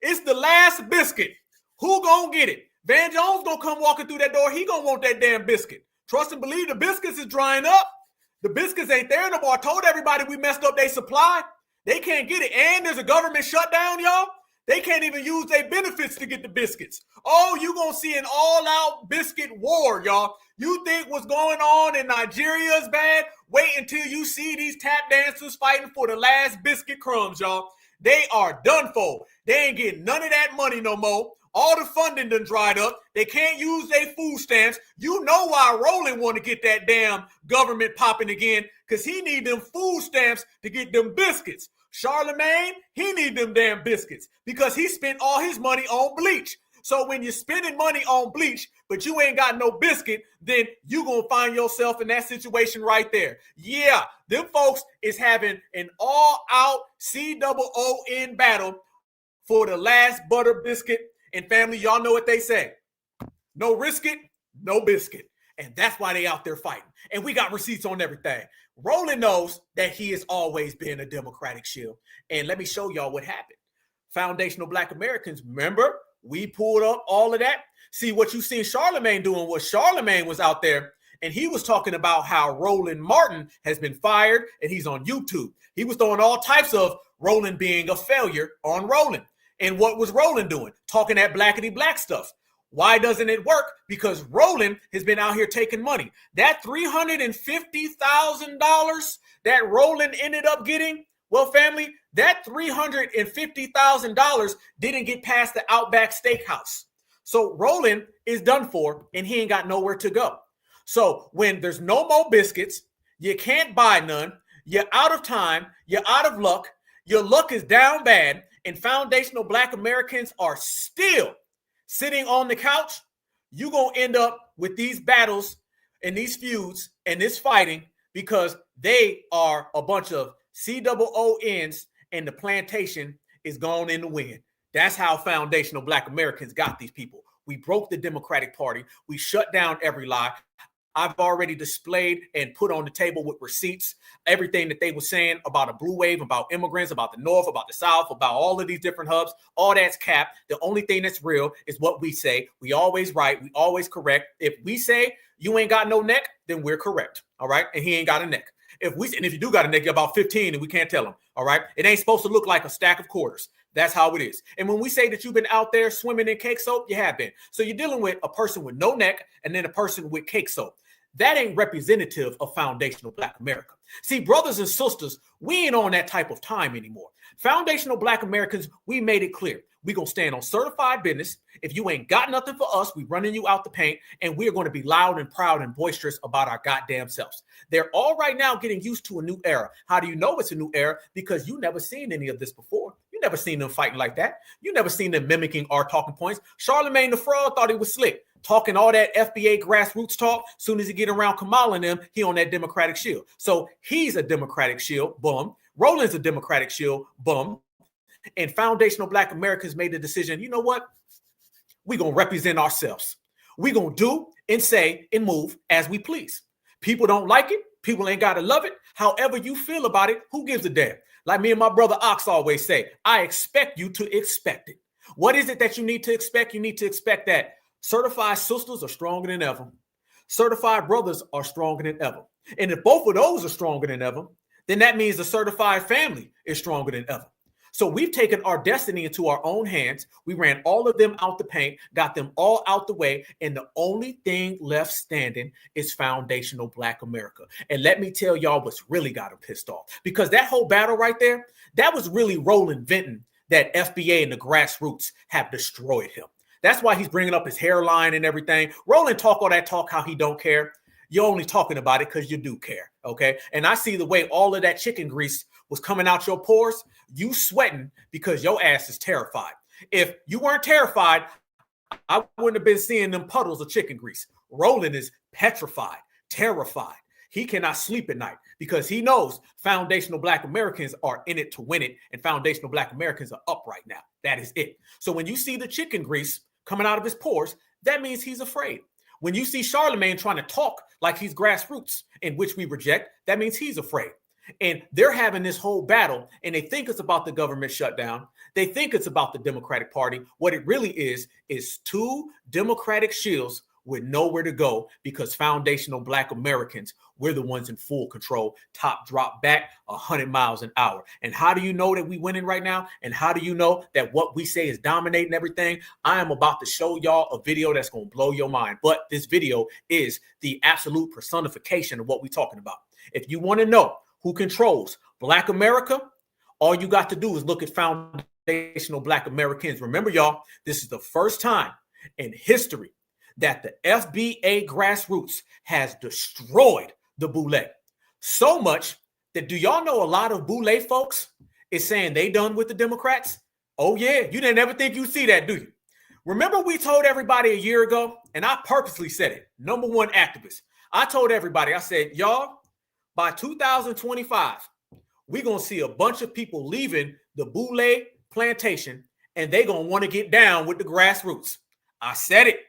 It's the last biscuit. Who gonna get it? Van Jones gonna come walking through that door. He gonna want that damn biscuit. Trust and believe the biscuits is drying up. The biscuits ain't there no more. I told everybody we messed up their supply. They can't get it. And there's a government shutdown, y'all. They can't even use their benefits to get the biscuits. Oh, you gonna see an all-out biscuit war, y'all. You think what's going on in Nigeria is bad? Wait until you see these tap dancers fighting for the last biscuit crumbs, y'all. They are done for. They ain't getting none of that money no more. All the funding done dried up. They can't use their food stamps. You know why Roland want to get that damn government popping again, because he need them food stamps to get them biscuits. Charlemagne, he need them damn biscuits because he spent all his money on bleach. So when you're spending money on bleach, but you ain't got no biscuit, then you gonna find yourself in that situation right there. Yeah, them folks is having an all-out COON battle for the last butter biscuit. And family, y'all know what they say. No risk it, no biscuit. And that's why they out there fighting. And we got receipts on everything. Roland knows that he has always been a Democratic shield. And let me show y'all what happened. Foundational Black Americans, remember, we pulled up all of that. See, what you seen Charlemagne doing was Charlemagne was out there and he was talking about how Roland Martin has been fired and he's on YouTube. He was throwing all types of Roland being a failure on Roland. And what was Roland doing? Talking that blackity black stuff. Why doesn't it work? Because Roland has been out here taking money. That $350,000 that Roland ended up getting, well, family, that $350,000 didn't get past the Outback Steakhouse. So Roland is done for, and he ain't got nowhere to go. So when there's no more biscuits, you can't buy none, you're out of time, you're out of luck, your luck is down bad, and foundational Black Americans are still sitting on the couch, you're going to end up with these battles and these feuds and this fighting because they are a bunch of COONs and the plantation is gone in the wind. That's how foundational Black Americans got these people. We broke the Democratic Party. We shut down every lie. I've already displayed and put on the table with receipts everything that they were saying about a blue wave, about immigrants, about the North, about the South, about all of these different hubs. All that's cap. The only thing that's real is what we say. We always right. We always correct. If we say you ain't got no neck, then we're correct. All right. And he ain't got a neck. If you do got a neck, you're about 15 and we can't tell him. All right. It ain't supposed to look like a stack of quarters. That's how it is. And when we say that you've been out there swimming in cake soap, you have been. So you're dealing with a person with no neck and then a person with cake soap. That ain't representative of foundational Black America. See, brothers and sisters, we ain't on that type of time anymore. Foundational Black Americans, we made it clear. We're going to stand on certified business. If you ain't got nothing for us, we running you out the paint, and we're going to be loud and proud and boisterous about our goddamn selves. They're all right now getting used to a new era. How do you know it's a new era? Because you never seen any of this before. You never seen them fighting like that. You never seen them mimicking our talking points. Charlemagne the fraud thought he was slick. Talking all that FBA grassroots talk. Soon as he get around Kamala and them, he on that Democratic shield. So he's a Democratic shield, bum. Roland's a Democratic shield, bum. And foundational Black Americans made the decision, you know what? We're going to represent ourselves. We're going to do and say and move as we please. People don't like it. People ain't got to love it. However you feel about it, who gives a damn? Like me and my brother Ox always say, I expect you to expect it. What is it that you need to expect? You need to expect that certified sisters are stronger than ever. Certified brothers are stronger than ever. And if both of those are stronger than ever, then that means the certified family is stronger than ever. So we've taken our destiny into our own hands. We ran all of them out the paint, got them all out the way. And the only thing left standing is foundational Black America. And let me tell y'all what's really got him pissed off. Because that whole battle right there, that was really Roland venting that FBA and the grassroots have destroyed him. That's why he's bringing up his hairline and everything. Roland talk all that talk how he don't care. You're only talking about it because you do care, okay? And I see the way all of that chicken grease was coming out your pores. You sweating because your ass is terrified. If you weren't terrified, I wouldn't have been seeing them puddles of chicken grease. Roland is petrified, terrified. He cannot sleep at night because he knows foundational Black Americans are in it to win it, and foundational Black Americans are up right now. That is it. So when you see the chicken grease coming out of his pores, that means he's afraid. When you see Charlemagne trying to talk like he's grassroots, in which we reject, that means he's afraid. And they're having this whole battle, and they think it's about the government shutdown. They think it's about the Democratic Party. What it really is two Democratic shields with nowhere to go because foundational Black Americans, we're the ones in full control, top drop back 100 miles an hour. And how do you know that we winning right now? And how do you know that what we say is dominating everything? I am about to show y'all a video that's going to blow your mind. But this video is the absolute personification of what we're talking about. If you want to know who controls Black America, all you got to do is look at foundational Black Americans. Remember, y'all, this is the first time in history that the FBA grassroots has destroyed the boule. So much that do y'all know a lot of boule folks is saying they done with the Democrats? Oh yeah, you didn't ever think you'd see that, do you? Remember we told everybody a year ago, and I purposely said it, number one activist. I told everybody, I said, y'all, by 2025, we're going to see a bunch of people leaving the boule plantation, and they're going to want to get down with the grassroots. I said it.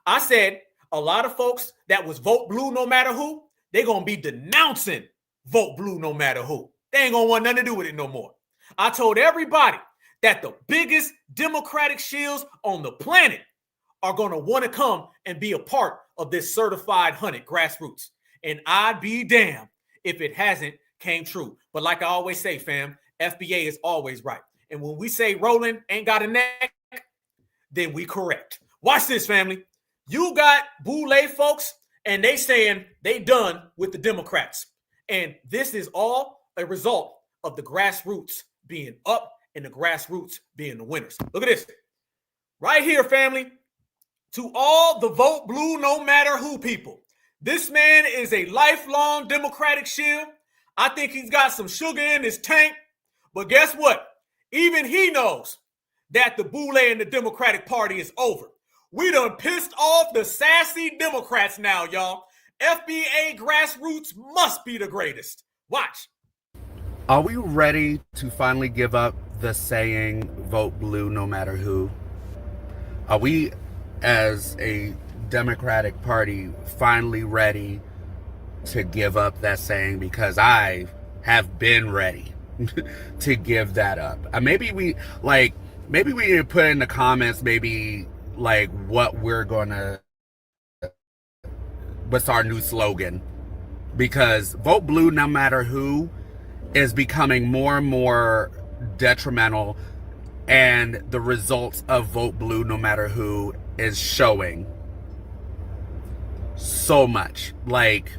I said a lot of folks that was vote blue no matter who, they're going to be denouncing vote blue no matter who. They ain't going to want nothing to do with it no more. I told everybody that the biggest Democratic shields on the planet are going to want to come and be a part of this certified 100 grassroots. And I'd be damned if it hasn't came true. But like I always say, fam, FBA is always right. And when we say Roland ain't got a neck, then we correct. Watch this, family. You got Boule folks, and they saying they done with the Democrats. And this is all a result of the grassroots being up and the grassroots being the winners. Look at this. Right here, family. To all the vote blue no matter who people. This man is a lifelong Democratic shield. I think he's got some sugar in his tank. But guess what? Even he knows that the Boule and the Democratic Party is over. We done pissed off the sassy Democrats now, y'all. FBA grassroots must be the greatest. Watch. Are we ready to finally give up the saying, vote blue no matter who? Are we, as a Democratic Party, finally ready to give up that saying? Because I have been ready to give that up. Maybe we need to put in the comments, maybe like what we're gonna, what's our new slogan? Because vote blue no matter who is becoming more and more detrimental, and the results of vote blue no matter who is showing so much. Like,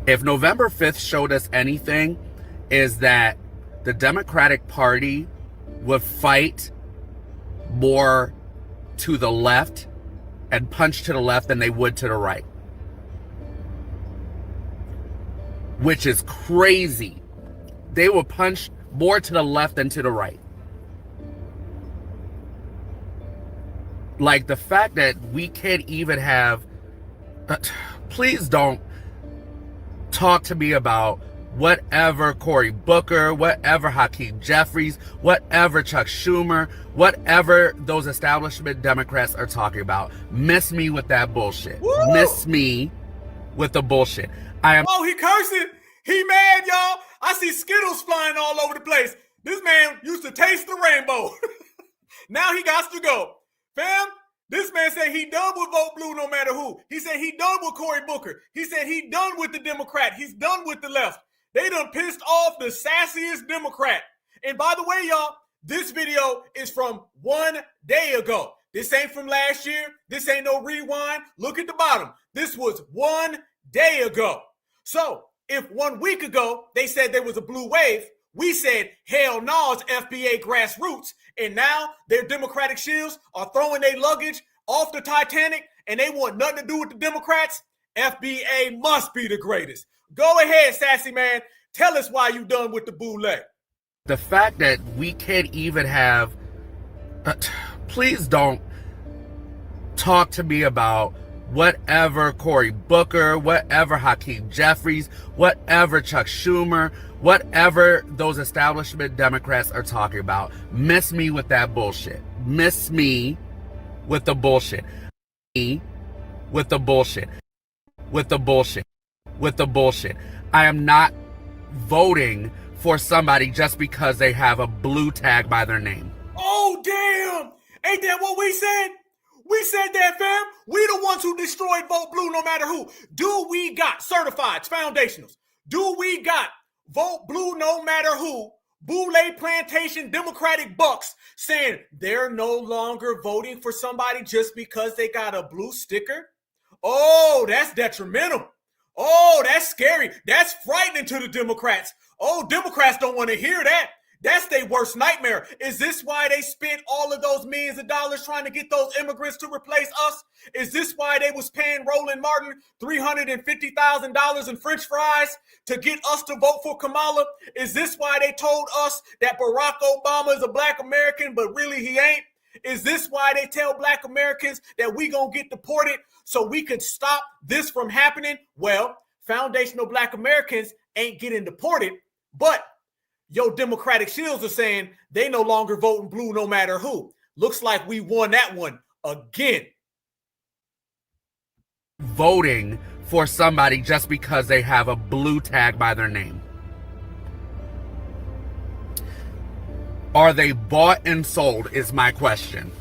if November 5th showed us anything, is that the Democratic Party would fight more to the left and punch to the left than they would to the right. Which is crazy. They will punch more to the left than to the right. Like the fact that we can't even have, please don't talk to me about whatever Cory Booker, whatever Hakeem Jeffries, whatever Chuck Schumer, whatever those establishment Democrats are talking about. Miss me with that bullshit. Woo! Miss me with the bullshit. Oh, he cursing. He mad, y'all. I see Skittles flying all over the place. This man used to taste the rainbow. Now he got to go. Fam, this man said he done with vote blue no matter who. He said he done with Cory Booker. He said he done with the Democrat. He's done with the left. They done pissed off the sassiest Democrat. And by the way, y'all, this video is from 1 day ago. This ain't from last year. This ain't no rewind. Look at the bottom. This was 1 day ago. So if 1 week ago they said there was a blue wave, we said, hell no, it's FBA grassroots. And now their Democratic shields are throwing their luggage off the Titanic and they want nothing to do with the Democrats. FBA must be the greatest. Go ahead, sassy man. Tell us why you done with the boule. The fact that we can't even have, please don't talk to me about whatever Cory Booker, whatever Hakeem Jeffries, whatever Chuck Schumer, whatever those establishment Democrats are talking about. Miss me with that bullshit. Miss me with the bullshit. Me with the bullshit. With the bullshit. With the bullshit. I am not voting for somebody just because they have a blue tag by their name. Oh, damn. Ain't that what we said? We said that, fam. We the ones who destroyed vote blue no matter who. Do we got certified foundationals? Do we got vote blue no matter who? Boule Plantation Democratic bucks saying they're no longer voting for somebody just because they got a blue sticker? Oh, that's detrimental. Oh, that's scary. That's frightening to the Democrats. Oh, Democrats don't want to hear that. That's their worst nightmare. Is this why they spent all of those millions of dollars trying to get those immigrants to replace us? Is this why they was paying Roland Martin $350,000 in French fries to get us to vote for Kamala? Is this why they told us that Barack Obama is a black American, but really he ain't? Is this why they tell black Americans that we gonna get deported so we can stop this from happening? Well, foundational black Americans ain't getting deported, but your Democratic shields are saying they no longer voting blue no matter who. Looks like we won that one again. Voting for somebody just because they have a blue tag by their name. Are they bought and sold is my question.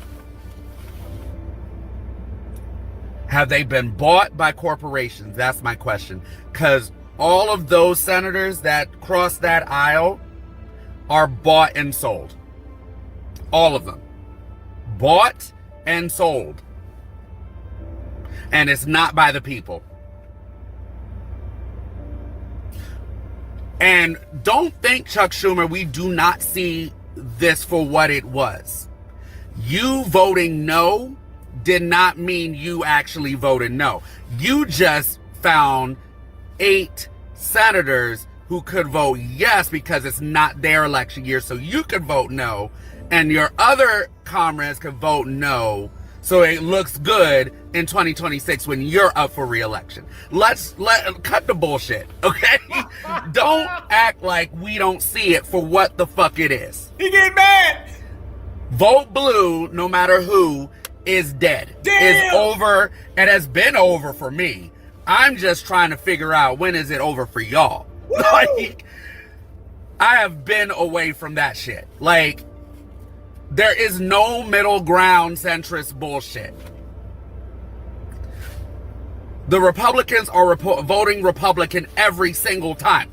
Have they been bought by corporations? That's my question. Because all of those senators that cross that aisle are bought and sold. All of them. Bought and sold. And it's not by the people. And don't think, Chuck Schumer, we do not see this for what it was. You voting no did not mean you actually voted no. You just found 8 senators who could vote yes because it's not their election year, so you could vote no, and your other comrades could vote no, so it looks good in 2026 when you're up for re-election. Let's cut the bullshit, okay? Don't act like we don't see it for what the fuck it is. He get mad. Vote blue, no matter who, is dead. Damn. Is over. It has been over for me. I'm just trying to figure out when is it over for y'all. Like, I have been away from that shit. Like, there is no middle ground centrist bullshit. The Republicans are voting Republican every single time.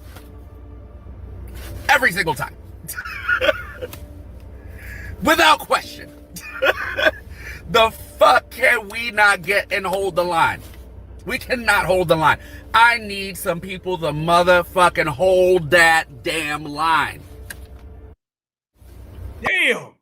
Every single time. Without question. The fuck can we not get and hold the line? We cannot hold the line. I need some people to motherfucking hold that damn line. Damn.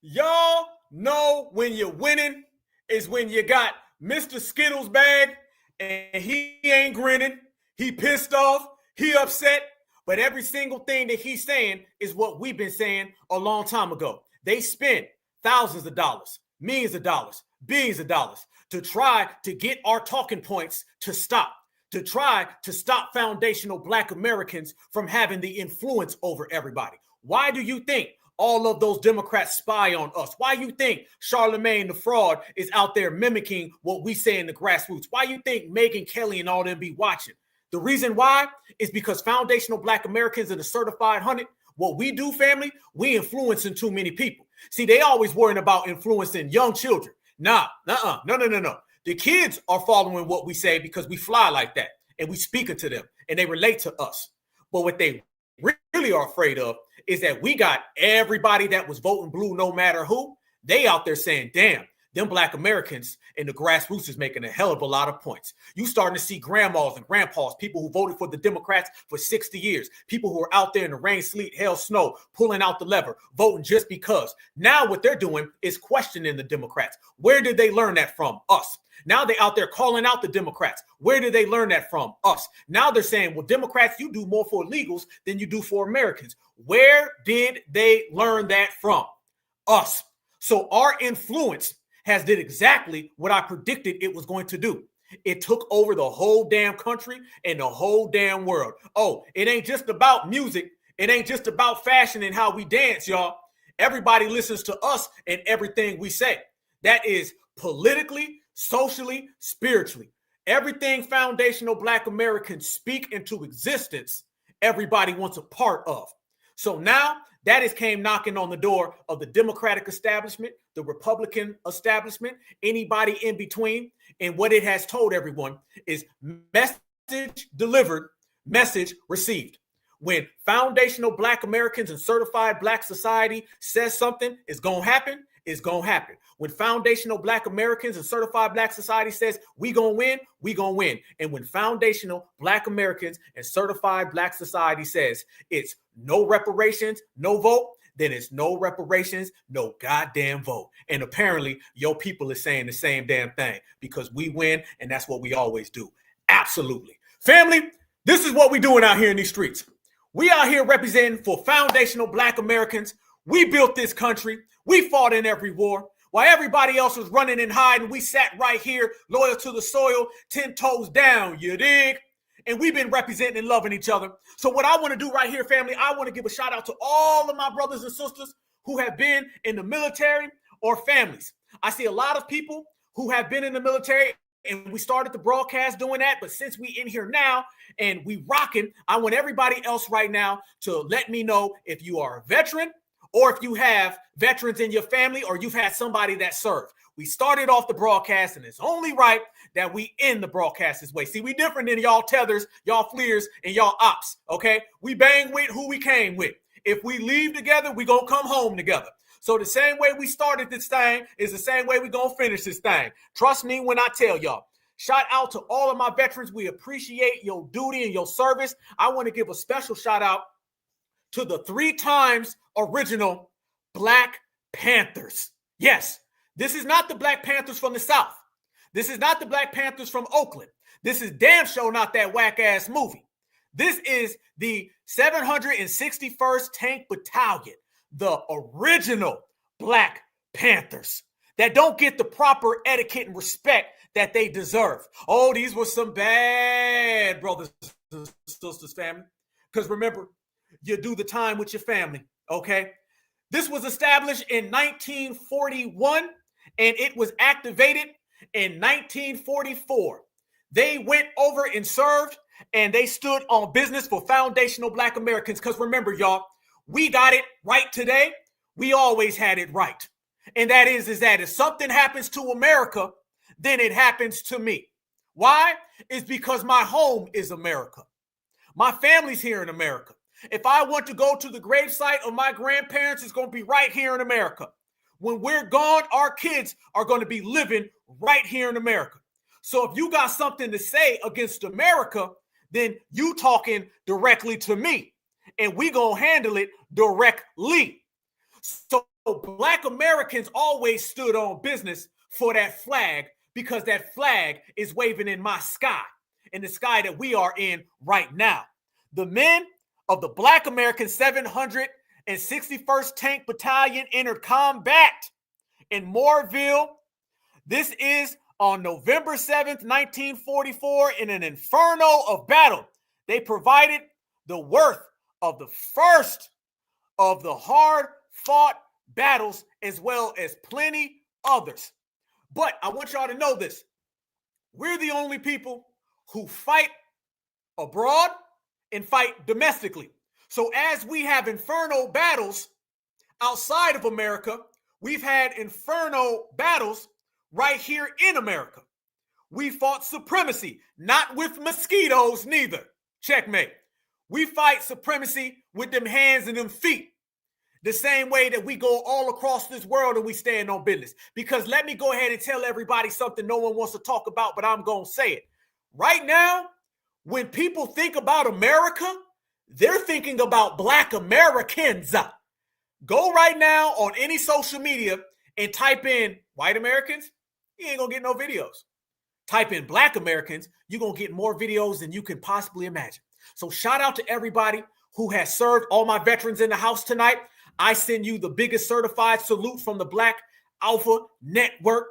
Y'all know when you're winning is when you got Mr. Skittles bag and he ain't grinning. He pissed off. He upset. But every single thing that he's saying is what we've been saying a long time ago. They spent thousands of dollars, millions of dollars, billions of dollars to try to get our talking points to stop, to try to stop foundational Black Americans from having the influence over everybody. Why do you think all of those Democrats spy on us? Why you think Charlemagne the fraud is out there mimicking what we say in the grassroots? Why you think Megyn Kelly and all them be watching? The reason why is because foundational Black Americans are the certified 100. What we do, family, we influencing too many people. See, they always worrying about influencing young children. No. The kids are following what we say because we fly like that and we speak it to them and they relate to us. But what they really are afraid of is that we got everybody that was voting blue no matter who. They out there saying, damn, them Black Americans in the grassroots is making a hell of a lot of points. You starting to see grandmas and grandpas, people who voted for the Democrats for 60 years, people who are out there in the rain, sleet, hail, snow, pulling out the lever, voting just because. Now what they're doing is questioning the Democrats. Where did they learn that from? Us. Now they're out there calling out the Democrats. Where did they learn that from? Us. Now they're saying, well, Democrats, you do more for illegals than you do for Americans. Where did they learn that from? Us. So our influence has did exactly what I predicted it was going to do. It took over the whole damn country and the whole damn world. Oh, it ain't just about music. It ain't just about fashion and how we dance, y'all. Everybody listens to us and everything we say. That is politically, socially, spiritually. Everything foundational Black Americans speak into existence, everybody wants a part of. So now that has came knocking on the door of the Democratic establishment, the Republican establishment, anybody in between. And what it has told everyone is message delivered, message received. When foundational Black Americans and certified Black society says something is going to happen, it's going to happen. When foundational Black Americans and certified Black society says we going to win, we going to win. And when foundational Black Americans and certified Black society says it's no reparations, no vote, then it's no reparations, no goddamn vote. And apparently your people is saying the same damn thing because we win and that's what we always do. Absolutely. Family, this is what we doing out here in these streets. We out here representing for foundational Black Americans. We built this country. We fought in every war. While everybody else was running and hiding, we sat right here, loyal to the soil, 10 toes down, you dig? And we've been representing and loving each other. So what I want to do right here, family, I want to give a shout out to all of my brothers and sisters who have been in the military or families. I see a lot of people who have been in the military, and we started the broadcast doing that. But since we in here now and we rocking, I want everybody else right now to let me know if you are a veteran or if you have veterans in your family or you've had somebody that served. We started off the broadcast, and it's only right that we end the broadcast this way. See, we different than y'all tethers, y'all fleers, and y'all ops, okay? We bang with who we came with. If we leave together, we gonna come home together. So the same way we started this thing is the same way we gonna finish this thing. Trust me when I tell y'all. Shout out to all of my veterans. We appreciate your duty and your service. I want to give a special shout out to the 3 times original Black Panthers. Yes. This is not the Black Panthers from the South. This is not the Black Panthers from Oakland. This is damn sure not that whack-ass movie. This is the 761st Tank Battalion, the original Black Panthers that don't get the proper etiquette and respect that they deserve. Oh, these were some bad brothers and sisters, family. Because remember, you do the time with your family, okay? This was established in 1941. And it was activated in 1944. They went over and served, and they stood on business for foundational Black Americans. Because remember, y'all, we got it right today. We always had it right. And that is that if something happens to America, then it happens to me. Why? It's because my home is America. My family's here in America. If I want to go to the gravesite of my grandparents, it's going to be right here in America. When we're gone, our kids are going to be living right here in America. So if you got something to say against America, then you talking directly to me, and we going to handle it directly. So Black Americans always stood on business for that flag because that flag is waving in my sky, in the sky that we are in right now. The men of the Black American 761st Tank Battalion entered combat in Moorville. This is on November 7th, 1944, in an inferno of battle. They provided the worth of the first of the hard-fought battles as well as plenty others. But I want y'all to know this. We're the only people who fight abroad and fight domestically. So as we have inferno battles outside of America, we've had inferno battles right here in America. We fought supremacy, not with mosquitoes neither. Checkmate. We fight supremacy with them hands and them feet. The same way that we go all across this world and we stand on business. Because let me go ahead and tell everybody something no one wants to talk about, but I'm going to say it. Right now, when people think about America, they're thinking about Black Americans. Go right now on any social media and type in white Americans. You ain't going to get no videos. Type in Black Americans. You're going to get more videos than you can possibly imagine. So shout out to everybody who has served, all my veterans in the house tonight. I send you the biggest certified salute from the Black Alpha Network.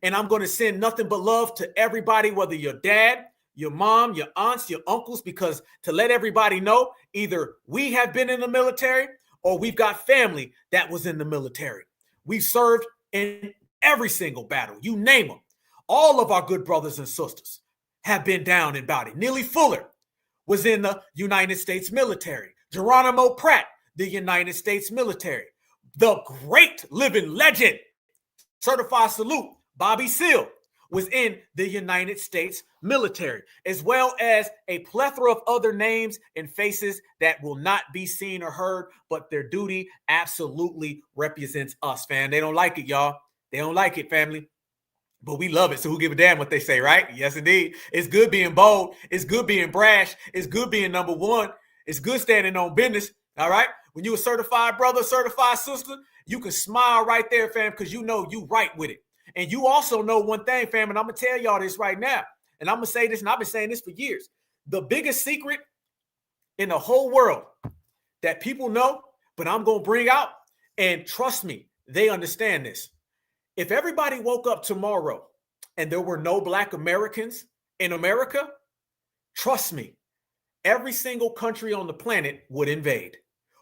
And I'm going to send nothing but love to everybody, whether your dad, your mom, your aunts, your uncles, because to let everybody know, either we have been in the military or we've got family that was in the military. We've served in every single battle. You name them. All of our good brothers and sisters have been down and about it. Neely Fuller was in the United States military. Geronimo Pratt, the United States military. The great living legend, certified salute, Bobby Seale, was in the United States military, as well as a plethora of other names and faces that will not be seen or heard, but their duty absolutely represents us, fam. They don't like it, y'all. They don't like it, family. But we love it, so who give a damn what they say, right? Yes, indeed. It's good being bold. It's good being brash. It's good being number one. It's good standing on business, all right? When you a certified brother, certified sister, you can smile right there, fam, because you know you right with it. And you also know one thing, fam, and I'm going to tell y'all this right now, and I'm going to say this, and I've been saying this for years. The biggest secret in the whole world that people know, but I'm going to bring out, and trust me, they understand this. If everybody woke up tomorrow and there were no Black Americans in America, trust me, every single country on the planet would invade.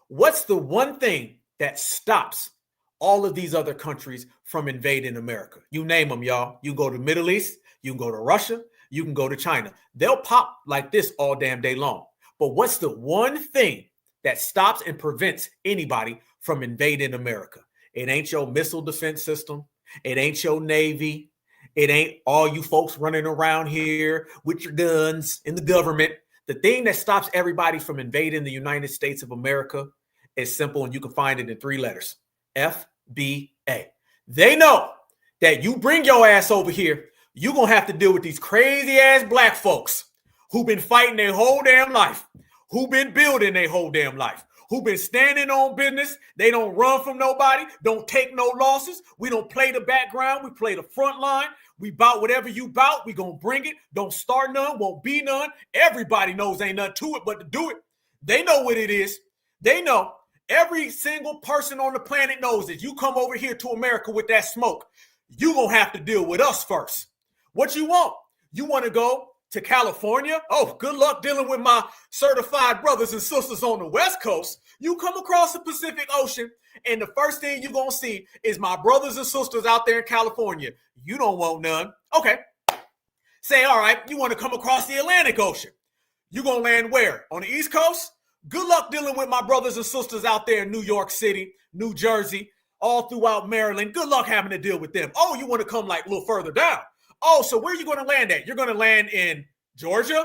What's the one thing that stops all of these other countries from invading America? You name them, y'all. You go to Middle East, you can go to Russia, you can go to China. They'll pop like this all damn day long. But what's the one thing that stops and prevents anybody from invading America. It ain't your missile defense system. It ain't your Navy. It ain't all you folks running around here with your guns in the government. The thing that stops everybody from invading the United States of America is simple, and you can find it in 3 letters. FBA. They know that you bring your ass over here, you're going to have to deal with these crazy ass black folks who've been fighting their whole damn life, who've been building their whole damn life, who've been standing on business. They don't run from nobody, don't take no losses. We don't play the background, we play the front line. We bout whatever you bout, we gonna bring it. Don't start none, won't be none. Everybody knows ain't nothing to it but to do it. They know what it is. They know. Every single person on the planet knows that you come over here to America with that smoke, you gonna have to deal with us first. What you want? You want to go to California? Oh, good luck dealing with my certified brothers and sisters on the West Coast. You come across the Pacific Ocean, and the first thing you're gonna see is my brothers and sisters out there in California. You don't want none. Okay. Say, all right, you want to come across the Atlantic Ocean. You gonna land where? On the East Coast? Good luck dealing with my brothers and sisters out there in New York City, New Jersey, all throughout Maryland. Good luck having to deal with them. Oh, you want to come like a little further down. Oh, so where are you going to land at? You're going to land in Georgia,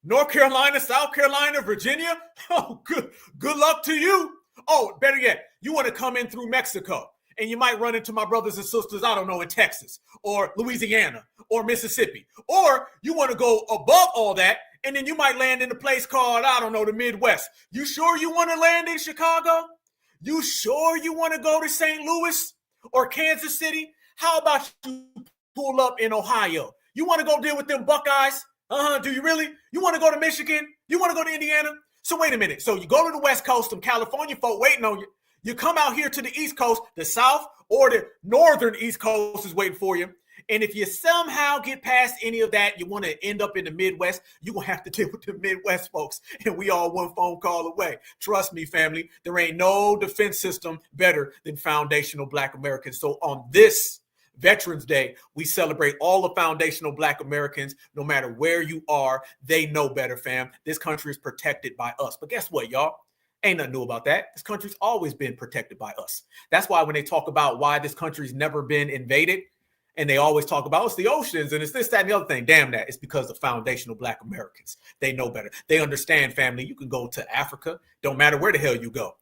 North Carolina, South Carolina, Virginia? Oh, good luck to you. Oh, better yet, you want to come in through Mexico, and you might run into my brothers and sisters, I don't know, in Texas or Louisiana or Mississippi. Or you want to go above all that, and then you might land in a place called, I don't know, the Midwest. You sure you want to land in Chicago? You sure you want to go to St. Louis or Kansas City? How about you pull up in Ohio? You want to go deal with them Buckeyes? Do you really? You want to go to Michigan? You want to go to Indiana? So wait a minute. So you go to the West Coast, some California folk waiting on you. You come out here to the East Coast, the South or the Northern East Coast is waiting for you. And if you somehow get past any of that, you want to end up in the Midwest, you're going to have to deal with the Midwest folks. And we all one phone call away. Trust me, family, there ain't no defense system better than foundational Black Americans. So on this Veterans Day, we celebrate all the foundational Black Americans, no matter where you are. They know better, fam. This country is protected by us. But guess what, y'all? Ain't nothing new about that. This country's always been protected by us. That's why when they talk about why this country's never been invaded, and they always talk about it's the oceans and it's this, that, and the other thing. Damn that. It's because of foundational Black Americans. They know better. They understand, family. You can go to Africa. Don't matter where the hell you go.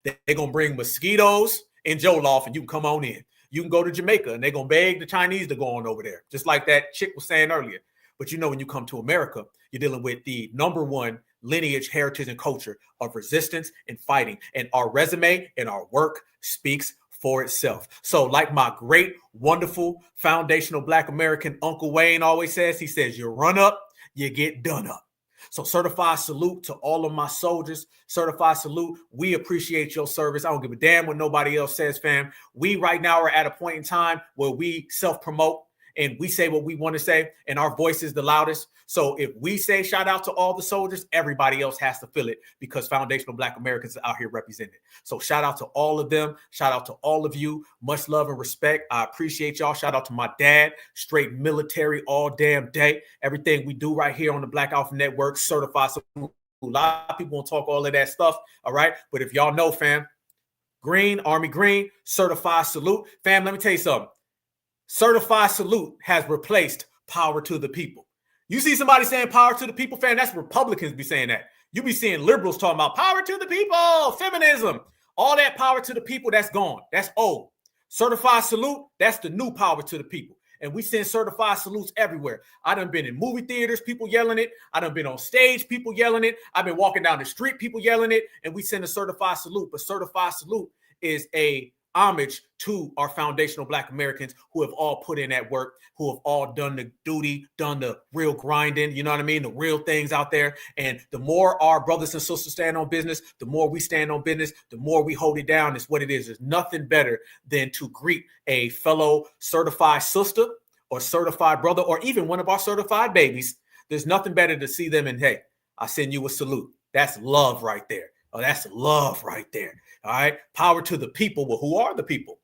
They're going to bring mosquitoes and Jollof and you can come on in. You can go to Jamaica and they're going to beg the Chinese to go on over there. Just like that chick was saying earlier. But you know, when you come to America, you're dealing with the #1 lineage, heritage, and culture of resistance and fighting. And our resume and our work speaks for itself. So like my great, wonderful, foundational Black American Uncle Wayne always says, he says, you run up, you get done up. So certified salute to all of my soldiers. Certified salute. We appreciate your service. I don't give a damn what nobody else says, fam. We right now are at a point in time where we self-promote and we say what we want to say, and our voice is the loudest. So if we say shout out to all the soldiers, everybody else has to feel it because foundational Black Americans are out here represented. So shout out to all of them. Shout out to all of you. Much love and respect. I appreciate y'all. Shout out to my dad, straight military all damn day. Everything we do right here on the Black Alpha Network, certified. So a lot of people won't talk all of that stuff. All right. But if y'all know, fam, Green, Army Green, certified salute. Fam, let me tell you something. Certified salute has replaced power to the people. You see somebody saying power to the people, fam, that's Republicans be saying that. You be seeing liberals talking about power to the people, feminism, all that power to the people, that's gone. That's old. Certified salute, that's the new power to the people. And we send certified salutes everywhere. I done been in movie theaters, people yelling it. I done been on stage, people yelling it. I've been walking down the street, people yelling it. And we send a certified salute. But certified salute is a homage to our foundational Black Americans who have all put in that work, who have all done the duty, done the real grinding, you know what I mean? The real things out there. And the more our brothers and sisters stand on business, the more we stand on business, the more we hold it down. It's what it is. There's nothing better than to greet a fellow certified sister or certified brother, or even one of our certified babies. There's nothing better to see them and, hey, I send you a salute. That's love right there. Oh, that's love right there. All right. Power to the people. Well, who are the people?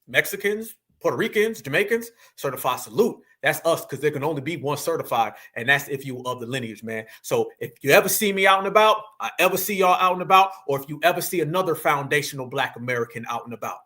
Mexicans, Puerto Ricans, Jamaicans, certified salute. That's us, because there can only be one certified, and that's if you of the lineage, man. So if you ever see me out and about, I ever see y'all out and about, or if you ever see another foundational Black American out and about,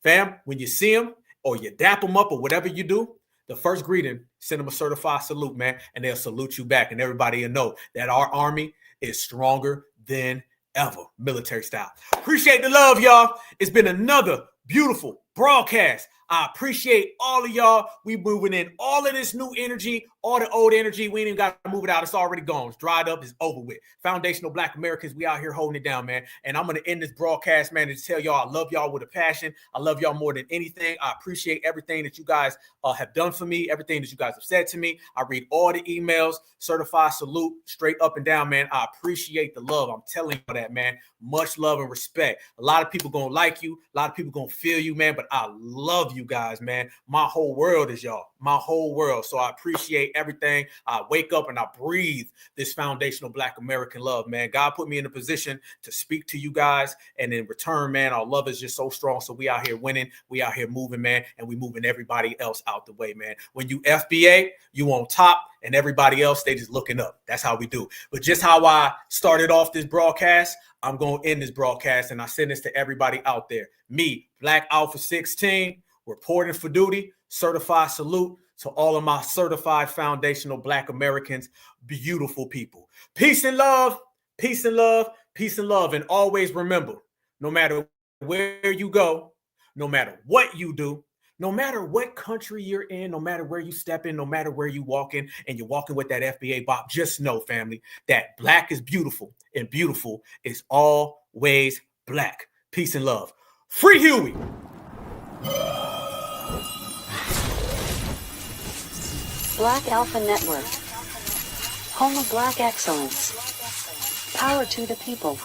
fam, when you see them or you dap them up or whatever you do, the first greeting, send them a certified salute, man, and they'll salute you back, and everybody will know that our army is stronger than ever, military style. Appreciate the love, y'all. It's been another beautiful broadcast. I appreciate all of y'all. We moving in all of this new energy, all the old energy. We ain't even got to move it out. It's already gone. It's dried up. It's over with. Foundational Black Americans, we out here holding it down, man. And I'm going to end this broadcast, man, and tell y'all I love y'all with a passion. I love y'all more than anything. I appreciate everything that you guys have done for me, everything that you guys have said to me. I read all the emails, certified salute, straight up and down, man. I appreciate the love. I'm telling you that, man. Much love and respect. A lot of people going to like you. A lot of people going to feel you, man, but I love you guys, man. My whole world is y'all. My whole world. So I appreciate everything. I wake up and I breathe this foundational Black American love, man. God put me in a position to speak to you guys, and in return, man, our love is just so strong. So we out here winning. We out here moving, man, and we moving everybody else out the way, man. When you FBA, you on top, and everybody else, they just looking up. That's how we do. But just how I started off this broadcast, I'm going to end this broadcast, and I send this to everybody out there. Me, Black Alpha 16, reporting for duty, certified salute to all of my certified foundational Black Americans, beautiful people. Peace and love, peace and love, peace and love. And always remember, no matter where you go, no matter what you do, no matter what country you're in, no matter where you step in, no matter where you walk in, and you're walking with that FBA bop, just know, family, that Black is beautiful, and beautiful is always Black. Peace and love. Free Huey. Black Alpha Network. Home of Black excellence. Power to the people.